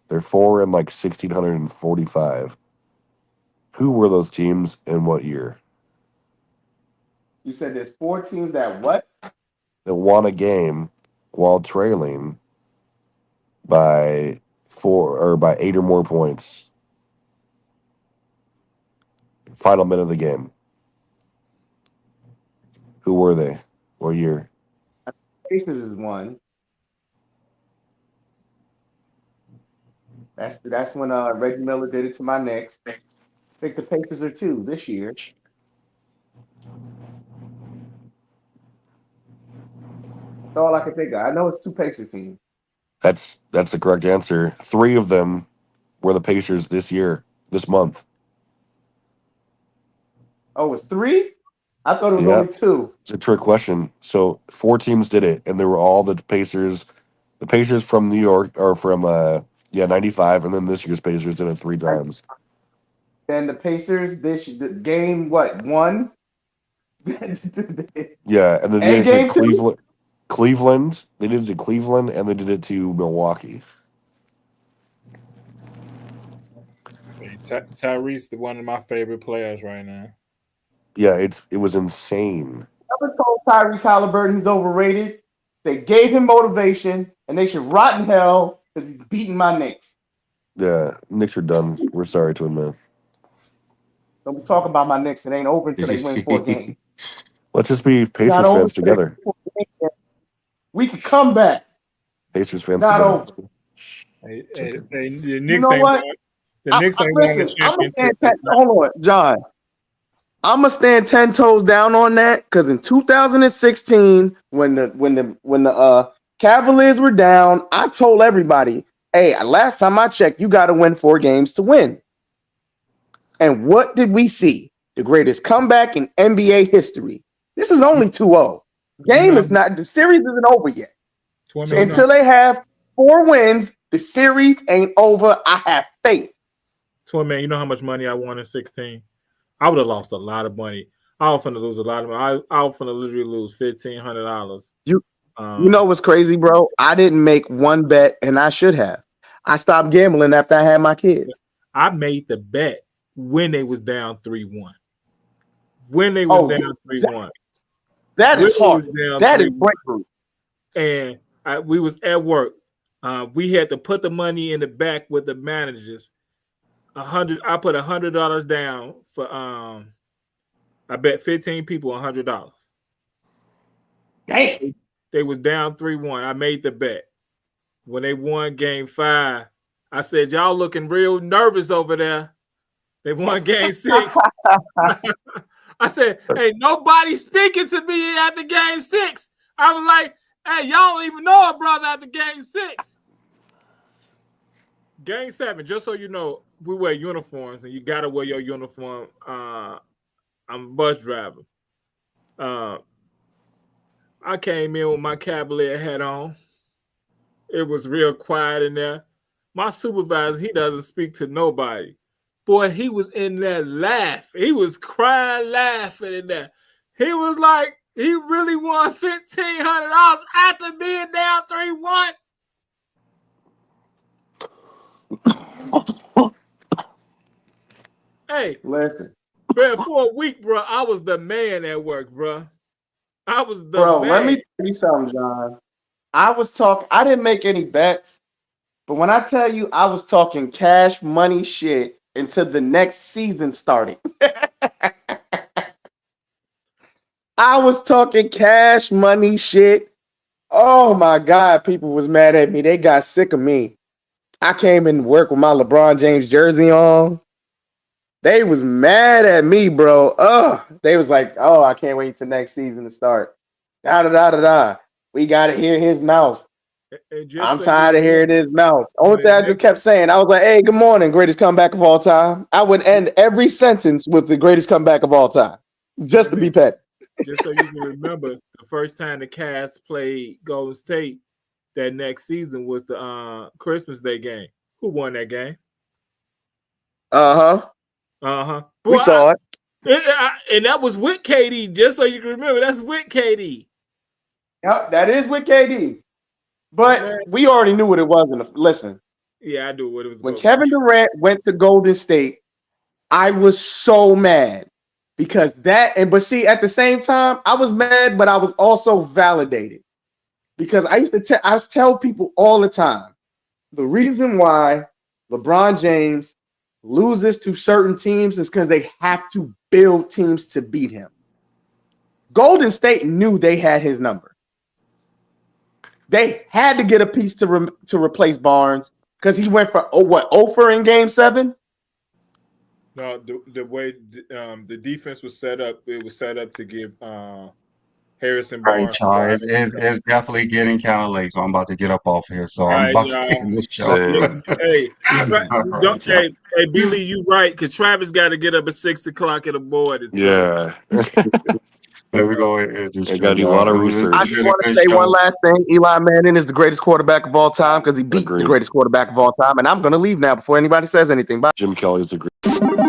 They're 4 in like 1,645. Who were those teams and what year? You said there's 4 teams that what? That won a game while trailing by 8 or more points. Final minute of the game. Who were they? What year? Pacers is one. That's when Reggie Miller did it to my Knicks. I think the Pacers are 2 this year. That's all I can think of. I know it's 2 Pacers teams. That's the correct answer. 3 of them were the Pacers this month. Oh, it's 3? I thought it was Yeah. only 2. It's a trick question. So 4 teams did it, and they were all the Pacers. The Pacers from New York, or from 95, and then this year's Pacers did it 3 times. Then the Pacers, the game, what, 1? Yeah, and then they And did it game to 2? Cleveland. They did it to Cleveland, and they did it to Milwaukee. Tyrese, one of my favorite players right now. Yeah, it was insane. Never told Tyrese Halliburton he's overrated. They gave him motivation, and they should rot in hell because he's beating my Knicks. Yeah, Knicks are done. We're sorry, Twin Man. Don't be talking about my Knicks. It ain't over until they win 4 games. Let's just be Pacers Not over fans till they together. win 4 games. We can come back. Pacers fans Not together. over. The Knicks You know ain't what? won. The Knicks ain't won the Listen, I'm gonna championship. stand hold on, John. I'm gonna stand 10 toes down on that because in 2016, when the Cavaliers were down, I told everybody, "Hey, last time I checked, you got to win 4 games to win." And what did we see? The greatest comeback in NBA history. This is only 2-0. The series isn't over yet. So until they have 4 wins, The series ain't over. I have faith. Twin man, you know how much money I won in 16? I would have lost a lot of money. I was finna lose a lot of money. I was finna literally lose $1,500. You know what's crazy, bro? I didn't make one bet, and I should have. I stopped gambling after I had my kids. I made the bet when they was down 3-1. When they was down 3-1. That is hard. That is breakthrough. And we was at work. We had to put the money in the back with the managers. I put $100 down for I bet 15 people $100. Damn. They was down 3-1. I made the bet. When they won game 5, I said, y'all looking real nervous over there. They won game 6. I said, hey, nobody speaking to me after game 6. I was like, hey, y'all don't even know a brother after game 6. Game 7, just so you know, we wear uniforms, and you got to wear your uniform. I'm a bus driver. I came in with my Cavalier hat on. It was real quiet in there. My supervisor, he doesn't speak to nobody. Boy, he was in there laughing. He was crying, laughing in there. He was like, he really won $1,500 after being down 3-1. Hey, listen. Bro, for a week, bro, I was the man at work, bro. I was the bro. man. Let me tell you something, John. I didn't make any bets, but when I tell you I was talking cash money shit until the next season started. I was talking cash money shit. Oh my God, people was mad at me. They got sick of me. I came in work with my LeBron James jersey on. They was mad at me, bro. They was like, oh, I can't wait till next season to start. Da. We gotta hear his mouth. I'm tired of hearing his mouth. Only thing I just kept saying, I was like, hey, good morning, greatest comeback of all time. I would end every sentence with the greatest comeback of all time, just to be petty. Just so you can remember, the first time the Cavs played Golden State that next season was the Christmas Day game. Who won that game? We saw it. And that was with KD, just so you can remember. That's with KD. Yep, that is with KD. But we already knew what it was. Listen. Yeah, I knew what it was. When Kevin Durant went to Golden State, I was so mad because but see, at the same time, I was mad, but I was also validated because I used to tell people all the time, the reason why LeBron James loses to certain teams is because they have to build teams to beat him. Golden State knew they had his number. They had to get a piece to replace Barnes because he went for 0 in Game 7. No, the way the defense was set up, it was set up to give Harrison Barnes. It's definitely getting kind of late, so I'm about to get up off here. So I'm about to end this show. Hey, Billy, you right? Because Travis got to get up at 6 o'clock in the morning. Yeah. There we go. I got to do a lot of research. I just want to say one last thing. Eli Manning is the greatest quarterback of all time because he beat the greatest quarterback of all time. And I'm going to leave now before anybody says anything. Bye. Jim Kelly is the greatest.